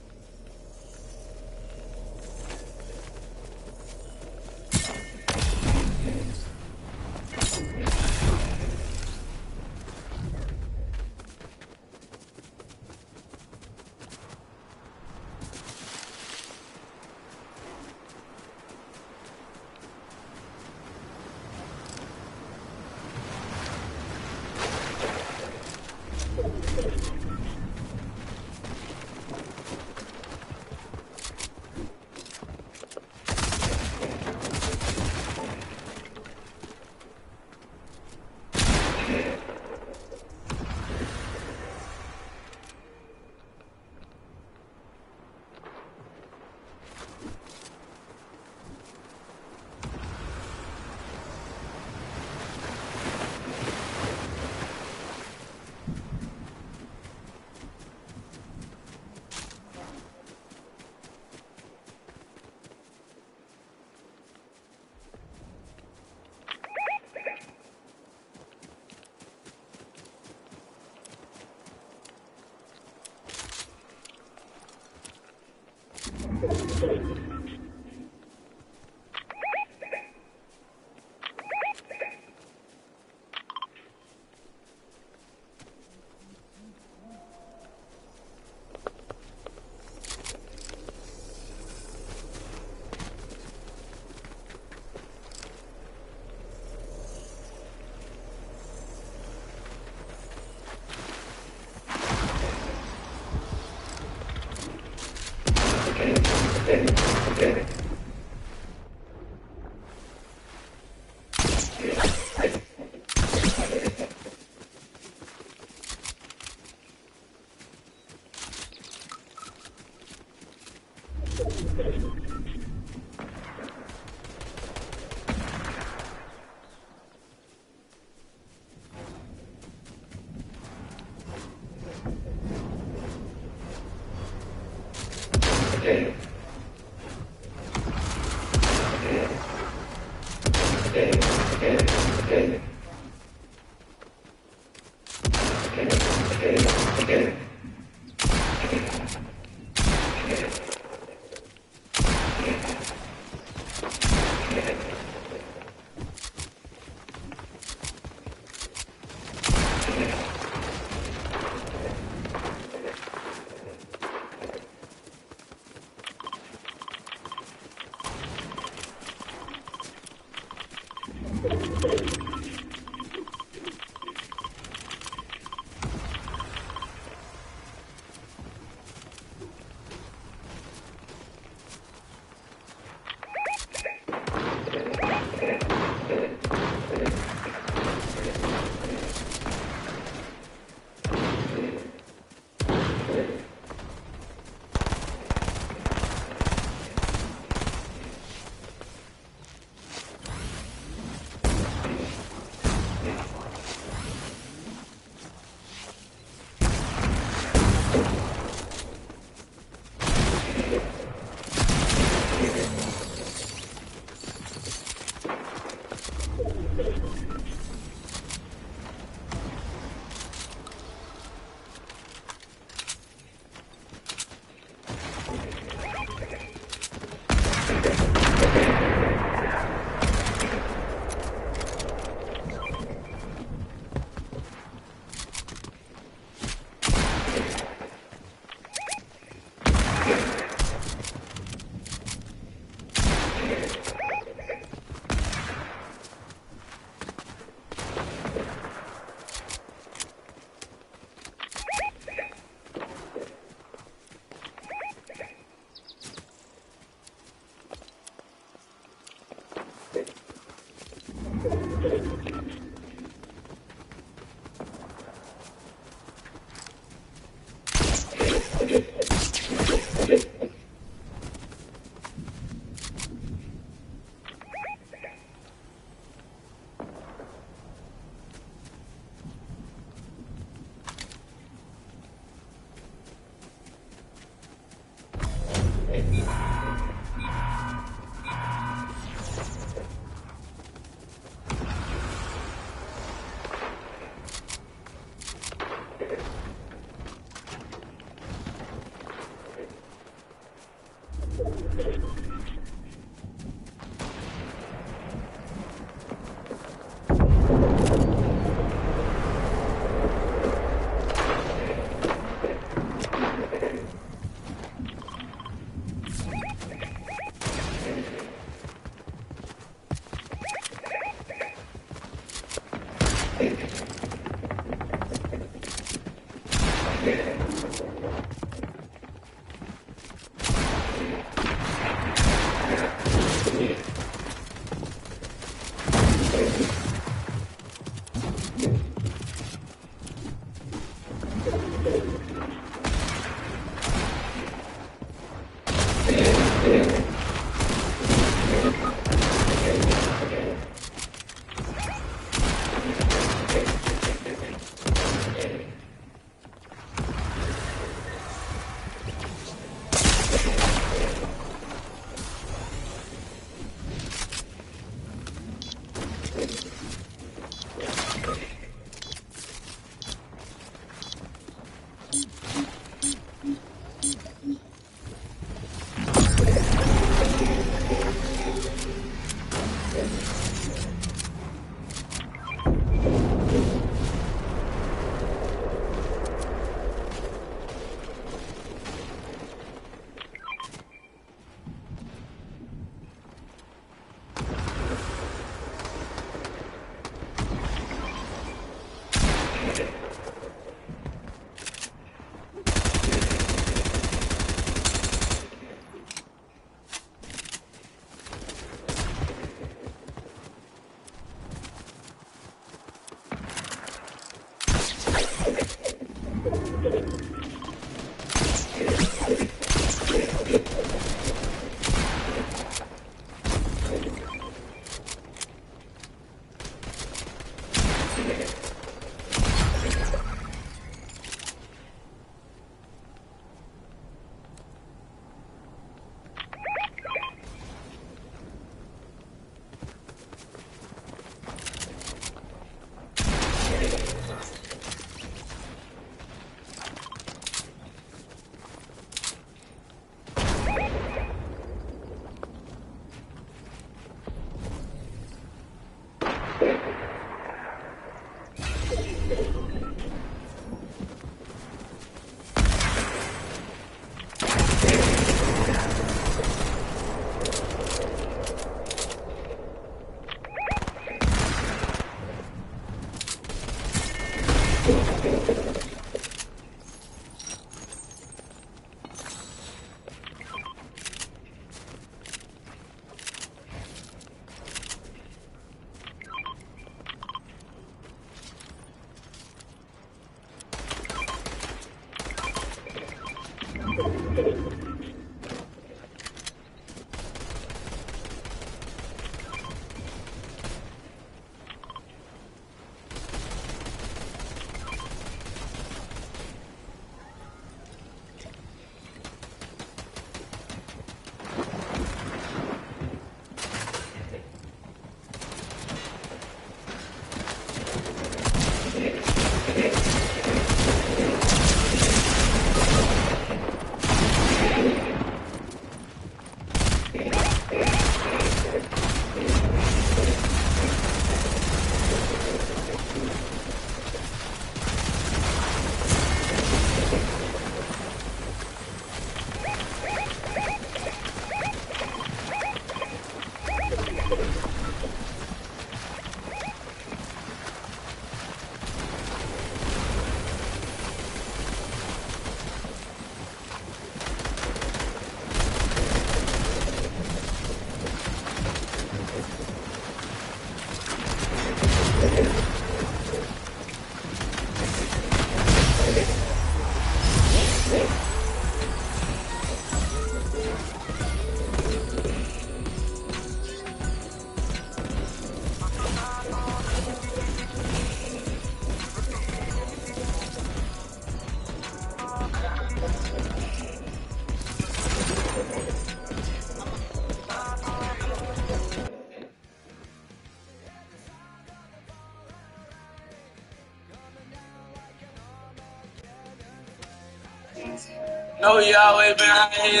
No, you always been out here,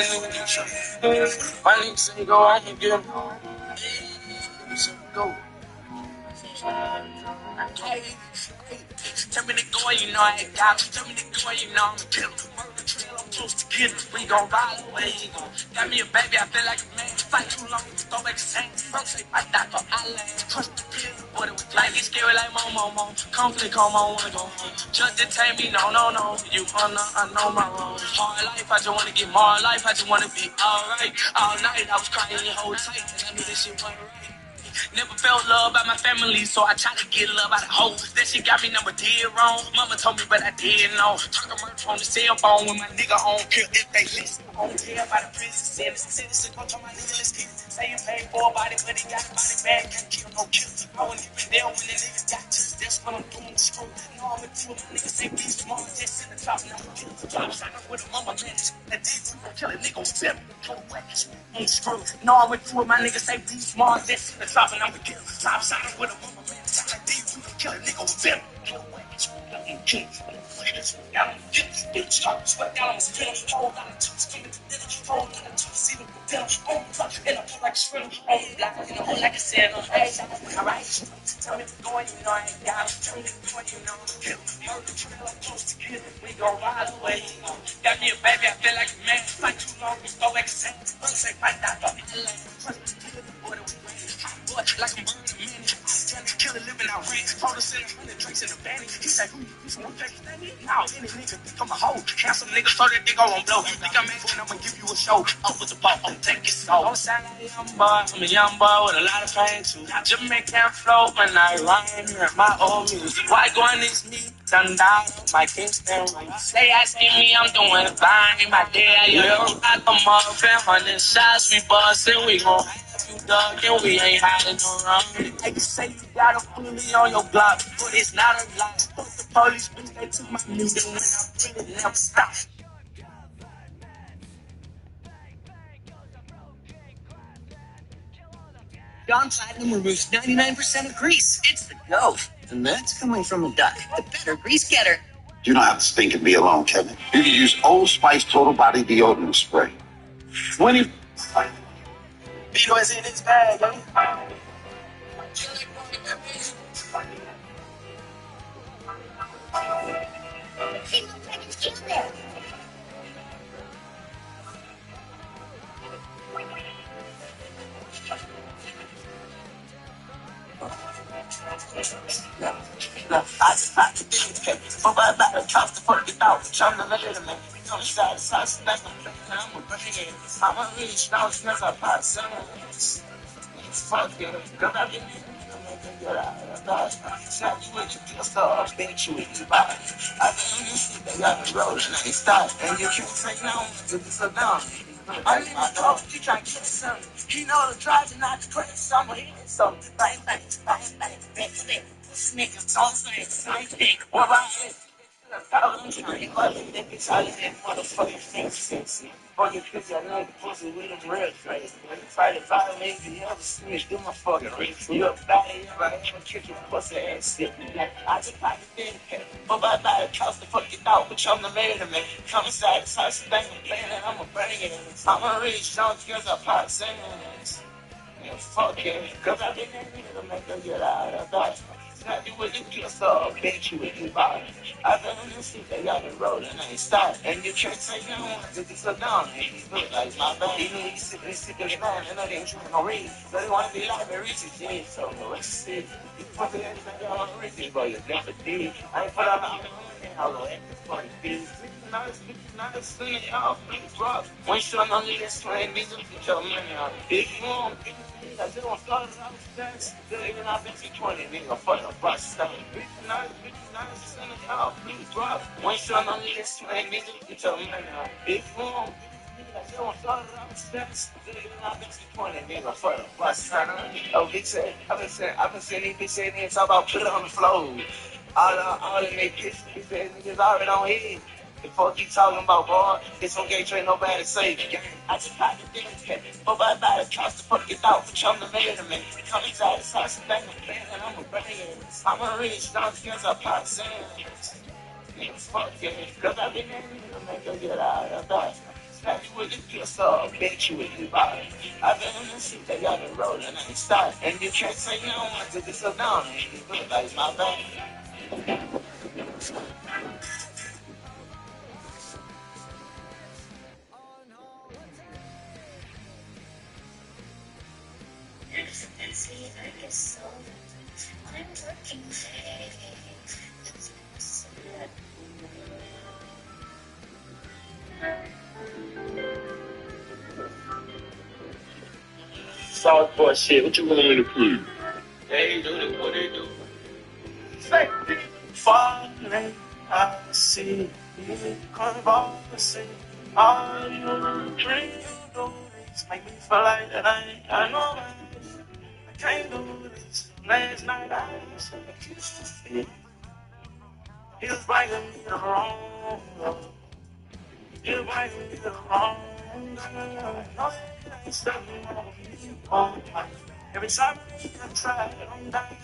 nigga. My nigga say go, I can get him. Go. Hey, tell me to go, you know I ain't got it. Tell me to go, you know I'm a killer. Murder trail, I'm close to get it. We gon' ride away, you gon' got me a baby, I feel like a man. Fight too long, throw back the same. Folks say fight that for island. Crush the pill, boy, it was like it's scary like mo. Conflict, come on, wanna go home. Just detain me, no. You wanna, I know my wrong. Hard life, I just wanna get more life. I just wanna be alright. All night, I was crying the whole tight. And I knew this shit wasn't right. Never felt love by my family, so I tried to get love out of hoes. That shit got me number dead wrong. Mama told me, but I didn't know. Talking merch on the cell phone with my nigga on kill if they listen. On jail by the prison sentence. Citizen, go tell my nigga, let's get it. Say you paid for a body, but he got a body bag. Can't kill no killer. I wasn't even there when the nigga got just. That's what I'm doing. Screw. No, I'm a true. My nigga say be smart. Just in the top, now I'm killing the drop. Shot up with a mama man. That did you kill a nigga on film. Go wet. Ain't screw. No, I'm a true. My nigga say be smart. Just in the top, and I'm a killer. Top shot with a mama man. Shot like these, you can kill a nigga with them. Kill away. I'm king. Got him, bitch. Sweat down on my skin. Whole lot of tubes coming to dinner. Whole lot of tubes even for dinner. On the fuck, and I pull like a shrimp. On the block, and I like a sinner. Hey, alright. Tell me to go, you know I ain't got it. Tell me to go, you know I'm a killer. Murder trail, I'm close to kill. We gon' ride away. Got me a baby, I feel like a man. Fight too long, we go like a saint. Say, fight that for me. Trust the killer, boy, that we like I'm burning a minute. Trying to kill a living out rent. Told us 100 drinks in the vanity. He said, who you from? No, any nigga think I'm a hoe. Handsome nigga, so that dick on blow. You think I'm in when I'ma give you a show. Up with the ball, I'm take it slow. Don't sound like a young boy. I'm a young boy with a lot of pain too. Jamaican flow when I rhyme here in my old music. Why going this me? Done down, my Kingston. Say I see me, I'm doing fine. My day, I come up and 100 shots. We bustin', we gon' you dug and we ain't hiding no wrong. Like you say you got a fully on your block, but it's not a lot. Fuck the police, bitch, they took my music when I really never stop. Dawn Platinum removes 99% of grease. It's the go. And that's coming from a duck. The better grease getter. You don't have to stink and be alone, Kevin. You can use Old Spice Total Body Deodorant Spray. 20. Vito is in his bag, eh? I spot the thing, but I about to toss the fuck it out. Trying to let it in. On the side, snap the plate, I'm with brain. I'm a really strong since I pop some. Fuck it, girl, I've been get out of the dust. Snap you with your pistol, I'll beat you with your body. I think you see they got the road and I ain't stop. And you can't take no one to this down. I need my dog, you try to kill something. He know the drive and not the crazy summer. He did something. Bang, bang, bang, bang, bang, bang. This nigga don't say same thing. What about it? I'm trying to fuck it, they be telling that motherfucking things. Or you kiss your nigga pussy with them real face. When you try to violate the other snitch, do my fucking race. You a body, ever kick your pussy ass shit. I just like a thing, but my body cost the fucking out, but I'm the man of me. Come inside this house, thing I'm playing, and I'ma bring it. I'ma reach down because I pop singing. Yeah, fuck it, cause I been in here to make her get out of that. Snap you with your pistol, I'll beat you with your body. I've been in the seat, they got the road and I ain't stopped. And you can't take no one to this down. And you look like my bad. You know you sick of your man, and I didn't drink no read. So they wanna be like me, Richie G. So let's see. You fucking anything on Richie, but you never did. I ain't put out my money, I'll go at the fucking beat. Not a sinner, y'all, please rock. When you on only this train, niggas get your money on. Big mom, big I just want to start it out with that. Even I've been to 20, nigga, fuck a bus stuff. Not a sinner, y'all, please rock. When you on only this train, niggas get your money on. Big mom, I just want to start it out with that. Even I've been to 20, nigga, fuck a bus stuff. Oh, big said, I've been saying these bitch saying they talk about put it on the floor. All in they piss, niggas already on head. The fuck you talking about, boy? It's on gay train, nobody save you. I just got the things, but my body cost the fuck it out, but I'm the man of me. Come inside this house and bang the band, and I'm a bang. I'm a rich, down because I pop sands. Yeah, fuck it, cause I've been in here to make her get out of that. Snap you with your pistol, I'll beat you with your body. I've been in the seat, they got the road, and I ain't stopped. And you can't say no one to this down, and you look like my bang. See, I guess so. I'm working today. Southpaw shit, what you want me to play? They do it, what they do. Say, falling, I see you conversing. All you dream do is make me feel like that I ain't got no life. I can't do this. Last night I was so kissed. He was bringing me the wrong love. He was bringing me the wrong love. No, it ain't stuck on me. Oh, my. Every time I try, I'm dying.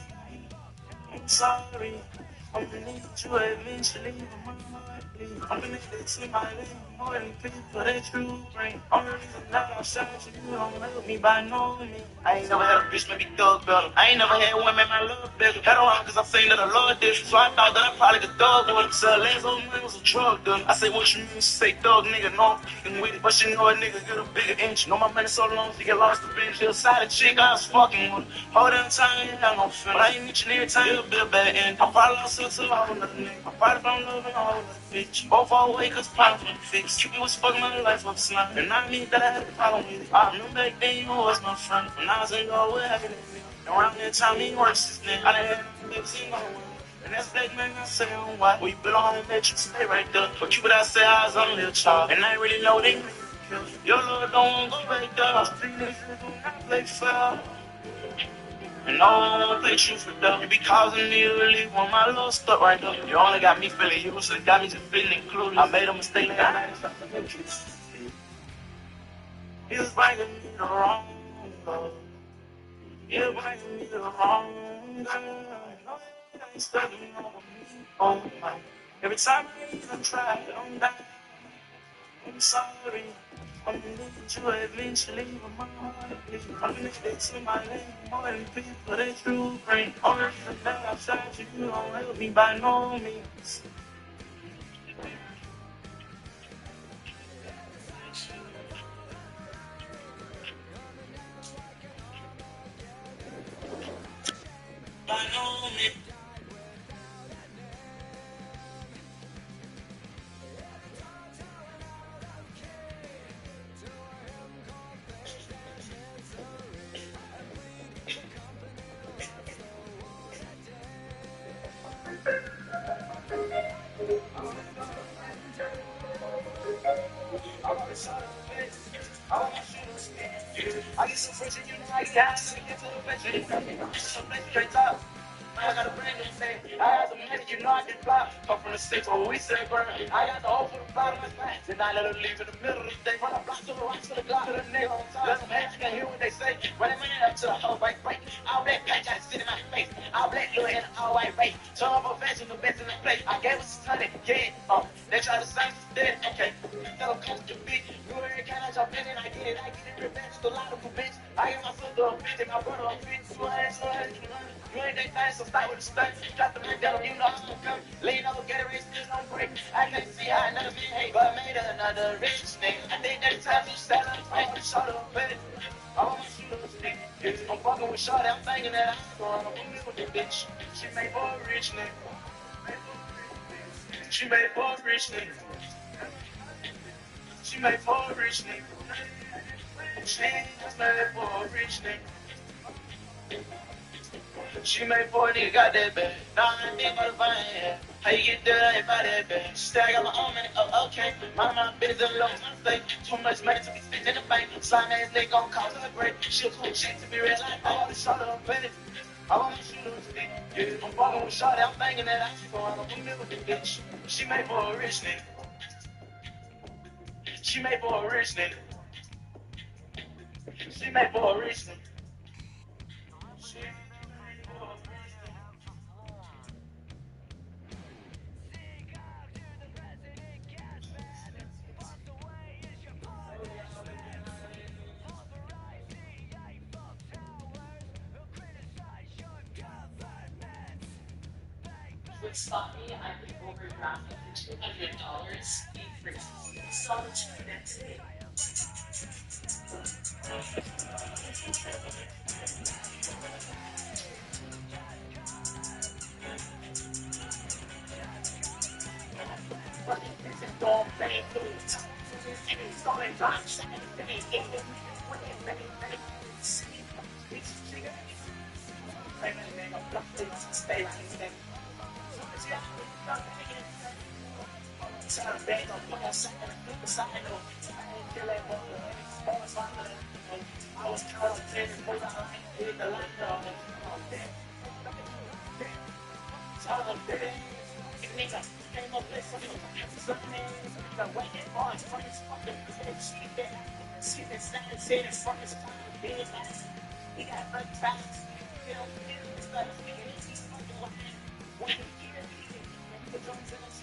I'm sorry. I'm gonna need you eventually. I'm gonna need it to my life more than people that you bring. I'm the reason that I'm sad you don't love me by no means. I ain't never had a bitch make me thug better. I ain't never had one make my love better. Had around cause I seen that the Lord did. So I thought that I probably could thug with him. So last old man was a drug dealer. I say what you mean, she say thug nigga. No, I'm fucking with it. But she know a nigga get a bigger inch. Know my money so long, she get lost the bench. She a side chick, I was fucking with her. Whole damn time, I ain't have no feeling. But I ain't mention every time you'll be a bad end. I probably lost her to a whole nother nigga. I probably found love in a whole nother bitch. Both all away cause problems were fixed. Cupid was fucking my life up slime. And I mean that I had a problem with it. I remember back then you was my friend. When I was in love with having it. And around that time he works his name. I done had no babies in my one. And that's black man I say on why. Well you belong home that you stay right there. But Cupid I say I was only a child. And I ain't really know they niggas kill. Your love don't go back there. Street niggas do not play fair. And no one won't play truth for them. You be causing me to leave when my love stuck right there. You only got me feeling useless, got me just feeling included. I made a mistake last night. He was bringing me the wrong love. He was bringing me the wrong love. No, it ain't stuck on me. Oh my. Every time I even try, I'm dying. I'm sorry. I'm gonna need you eventually, but my heart bleeds. I'm gonna need it to my life more than people that you bring. I'm the reason that I shot you, you don't help me by no means. By no means. shot of the bed. I want my shooters. I get some friends and you know I get to get to the bench. Some place straight up. I got a brand new thing. I got some money, you know I can fly. Come from the six where we say burn. I got the whole for the bottom of my pants. And I let her leave in the middle of the day. Run a block to the right, to the block, to the nigga on top. Let them hands can hear what they say. Run them up to the whole right. All black patch, I sit in my face. All black little and all white race. Turn up a fashion, the best in the place. I gave us a ton of yeah. They try to say it's dead. Okay. Tell them come to bitch. You ain't kind of jump in and I get it. Revenge. A lot of bitch. I get my sister a bitch and my brother a bitch. You ain't that thing, so start with the stunt. Drop the man down, you know I'm gonna come. Lean over, get a rich, still don't break. I can't see how another man hate, but I made another rich nigga. I think that time you sell them, I'm gonna short of a bed. I want my shooters, nigga. I'm fucking with Shorty, I'm thinking that I'm gonna move with the bitch. She made for a rich nigga. She made for a rich nigga. She made for a rich nigga. She made for a rich nigga. She made for a nigga, got that bad. Nah, I ain't for the fine. How you get there? I ain't by that bad. Still, I got my own money. Oh, okay. My business alone, my state. Too much money to be spent in the bank. Slime ass nigga gon' cause her a break. She'll cool shit to be real like I want to short of a penny. I want my shooters to be. Yeah, I'm fucking with Shorty. I'm thinking that I should go out on me with the bitch. She made for a rich nigga. She made for a rich nigga. She made for a rich nigga. With Spotify, I could overdraft up to $200 free. So much for that today. I was trying to take it with the light on. Came up with something. Waiting on friends, fucking she been saying it's fucking big. He got money fast. You know, it's like he's fucking like when you hear the drums in us.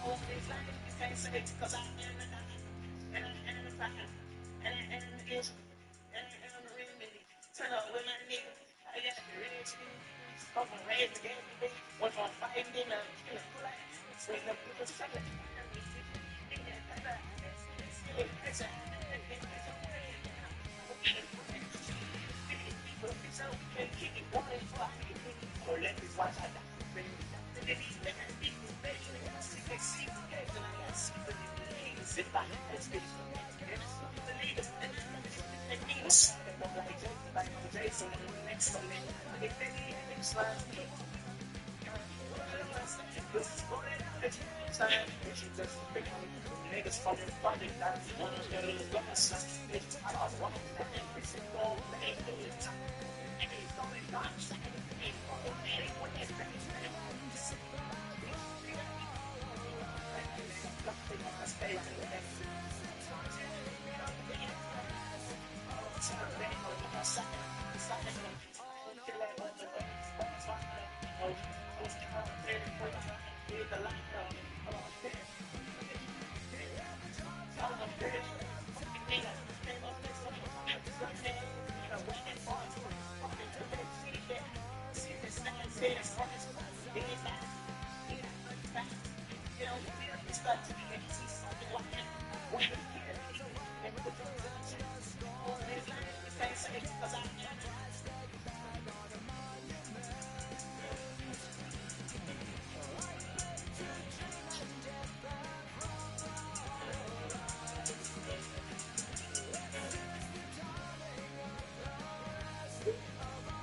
All these lines you can't say because I am and I am the fire. And I am the issue. And I am the remedy. Turn up with my nigga. I got the rich nigga. I'm gonna raise the game to me. One more fight, then I'm gonna pull out. Swing up with the second. Niggas fucking fucking that's one of the last bitch. I don't want that. It's all made for it. It's only not second. It's all made for it.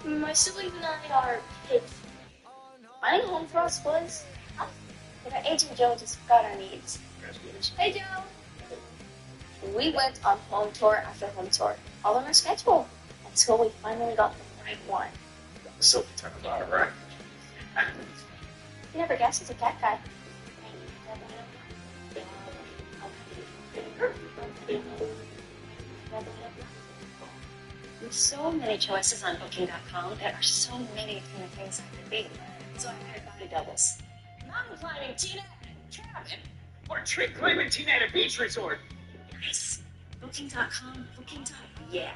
My siblings and I are kids. Finding a home for us was tough, but our Agent Joe just got our needs. Hey, Joe! We went on home tour after home tour, all on our schedule, until we finally got the right one. So we talk about it, right? You never guessed he's a cat guy. With so many choices on Booking.com, there are so many different things I could be. So I hired body doubles. Mountain climbing, Tina, cabin, or tree climbing, Tina at a beach resort. Nice. Booking.com, Booking.com. Yeah.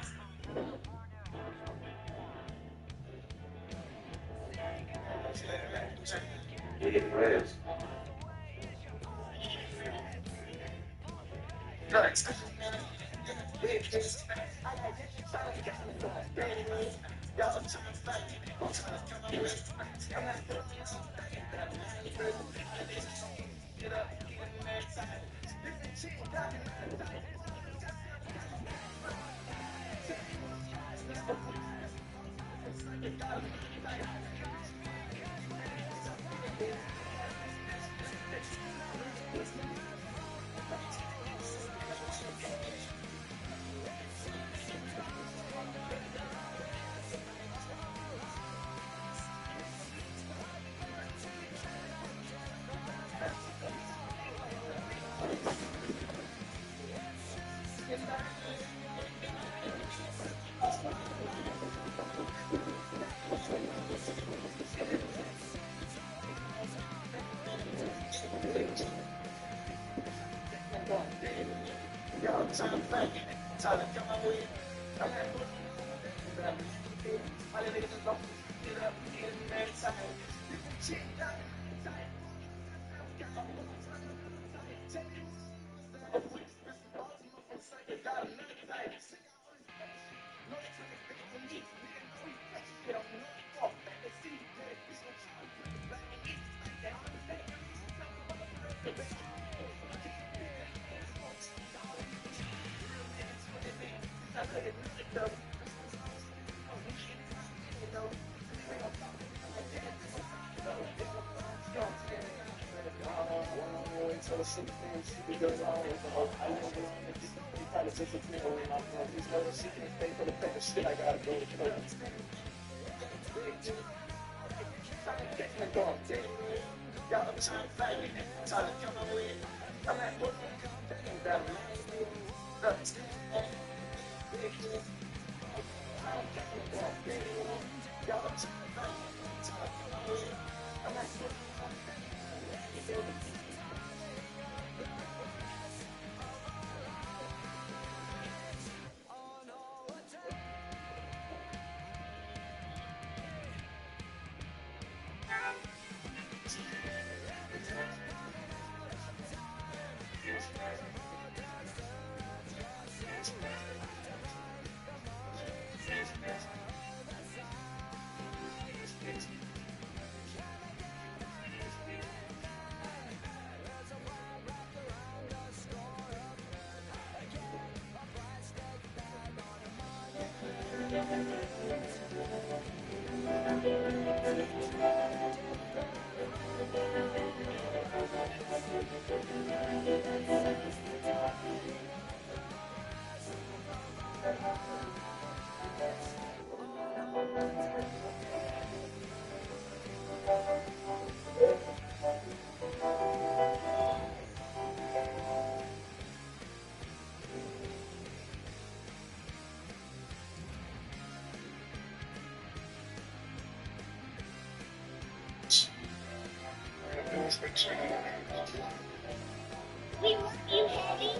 We love you, Daddy.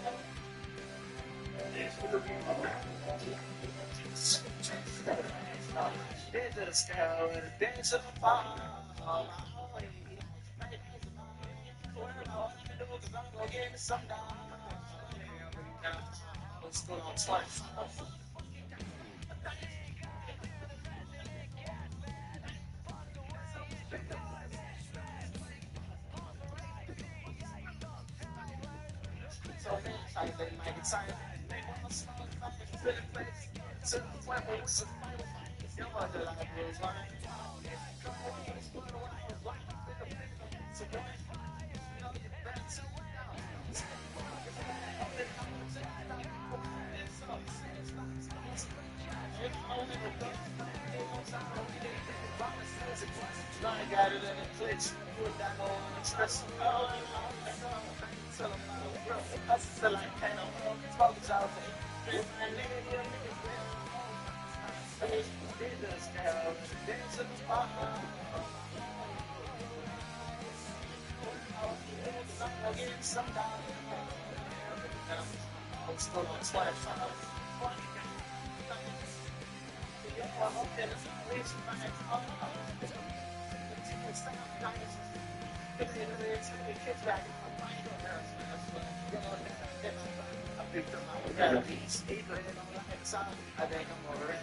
Into the sky with a dance of fire. What's going on, Slice? So many times they might get tired. They want to smell the fire, feel the place. So the point where it's a fire. You know the life was like. So I got it in the glitch. You and that no express. Oh, tell them bro. I still like kind of focus out there. My nigga, you niggas, business girl, dance in the bar. I'm getting some dollars. I'm still on 25. I think I'm over it.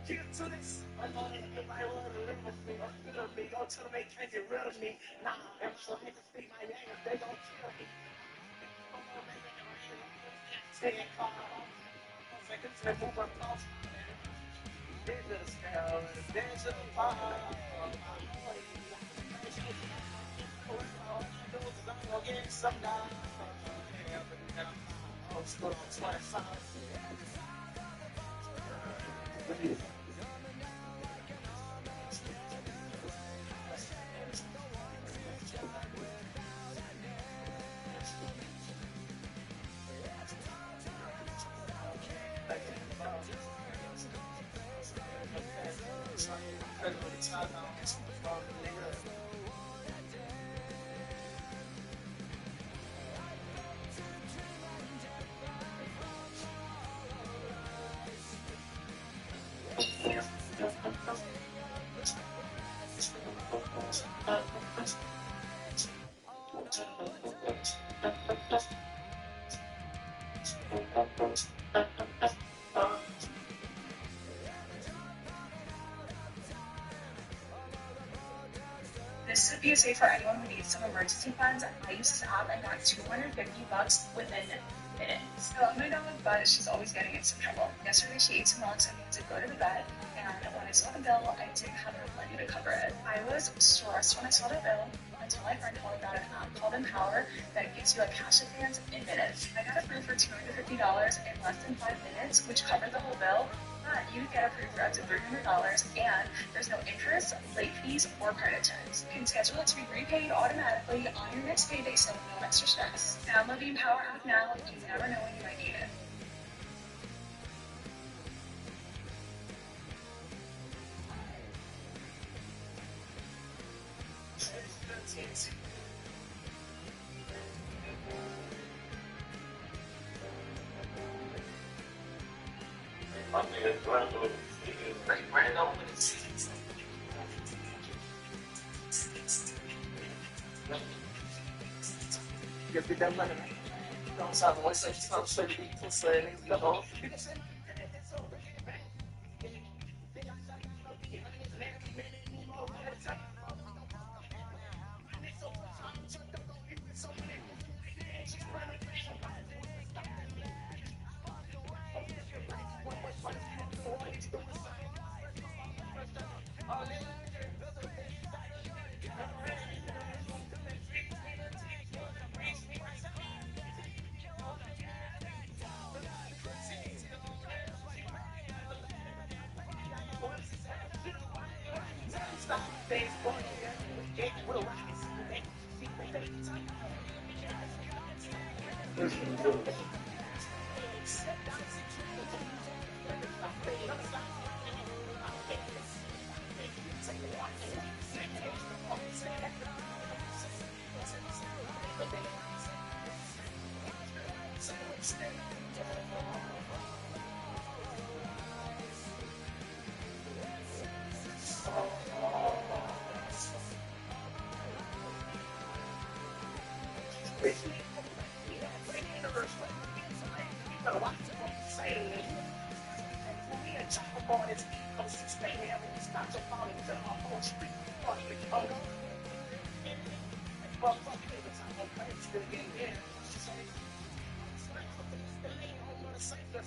Get to this. I know that if I want to live with me or feel me, go tell them they can't get rid of me. Nah, I'm so I can speak my name if they don't kill me. Stay calm. Seconds and move up off. Business girl, dance in the park. I'm gonna get some dollars. I'm still on 25. This is a PSA for anyone who needs some emergency funds. I used this app and got $250 within minutes. So my dog, but she's always getting in some trouble. Yesterday she ate some rocks and needed to go to the vet. And when I saw the bill, I didn't have enough money to cover it. I was stressed when I saw the bill until my friend told me about an app called Empower that gives you a cash advance in minutes. I got approved for $250 in less than 5 minutes, which covered the whole bill. But you get approved for up to $300 and there's no interest, late fees, or credit checks. You can schedule it to be repaid automatically on your next payday so no extra stress. Download the Empower app now. You never know when you might need it. Get that money. Don't stop. What's up? Stop. So you can say it. Go.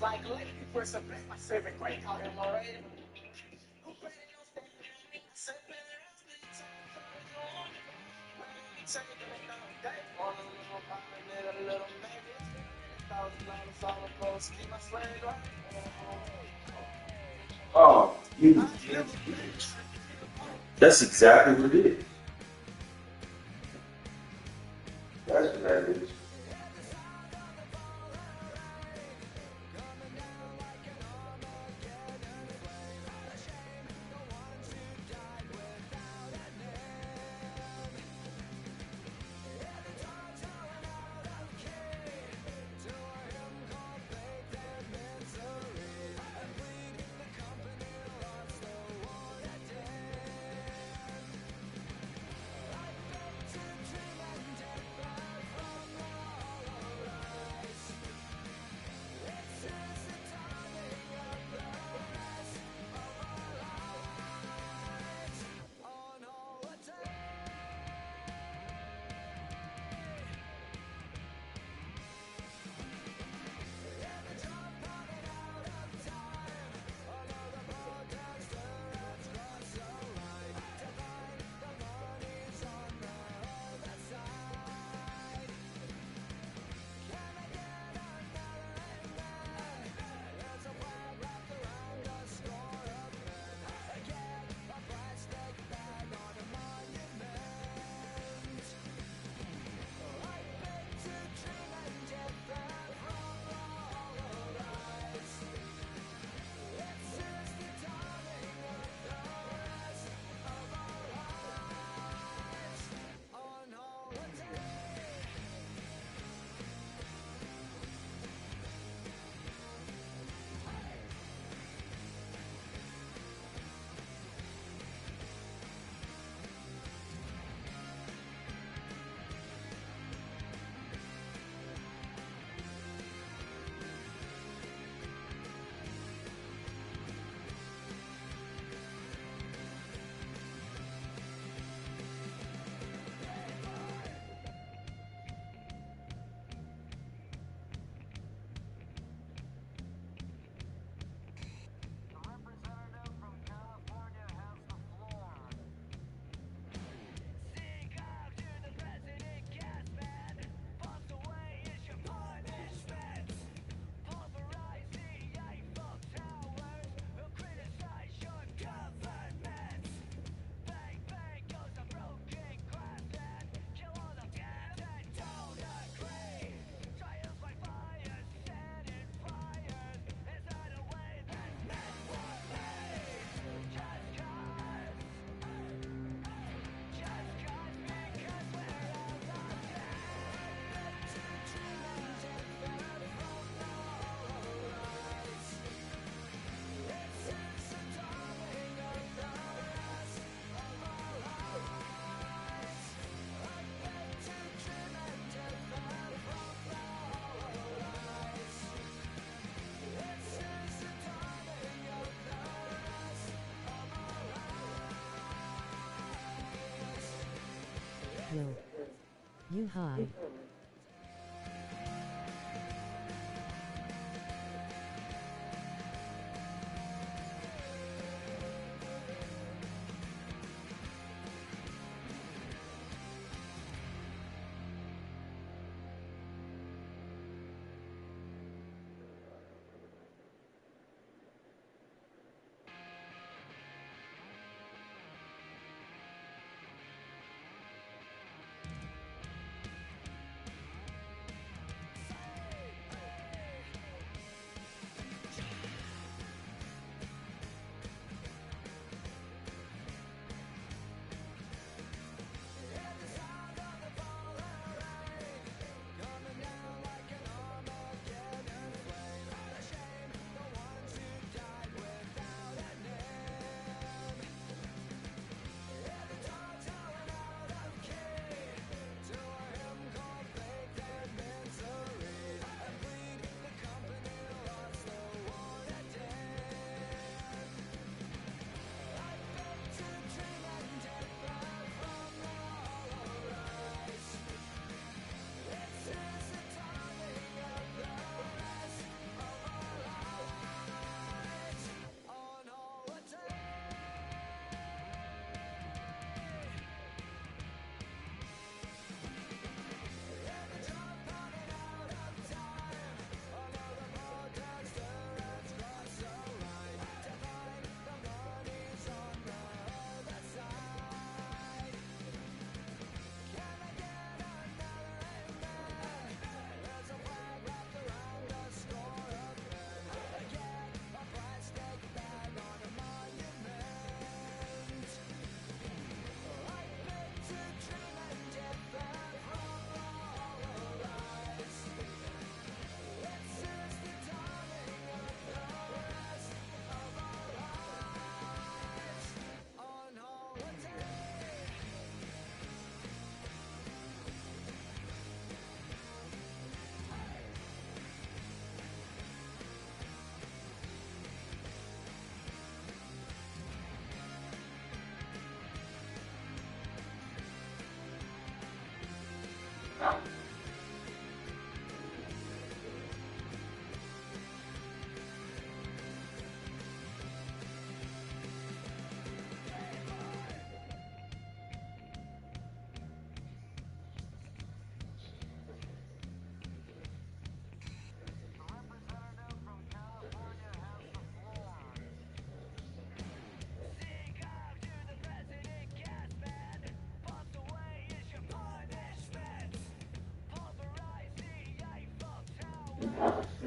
Like, we're submitting my favorite great out in Lorraine. Oh. That's exactly what it is. That's what that is. Yo. You high.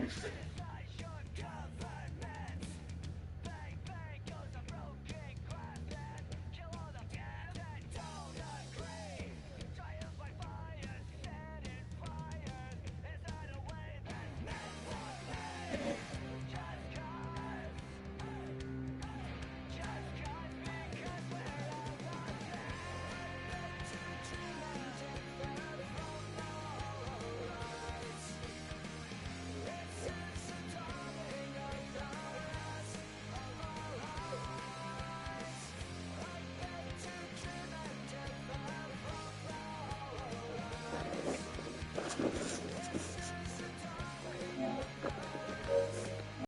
Houston.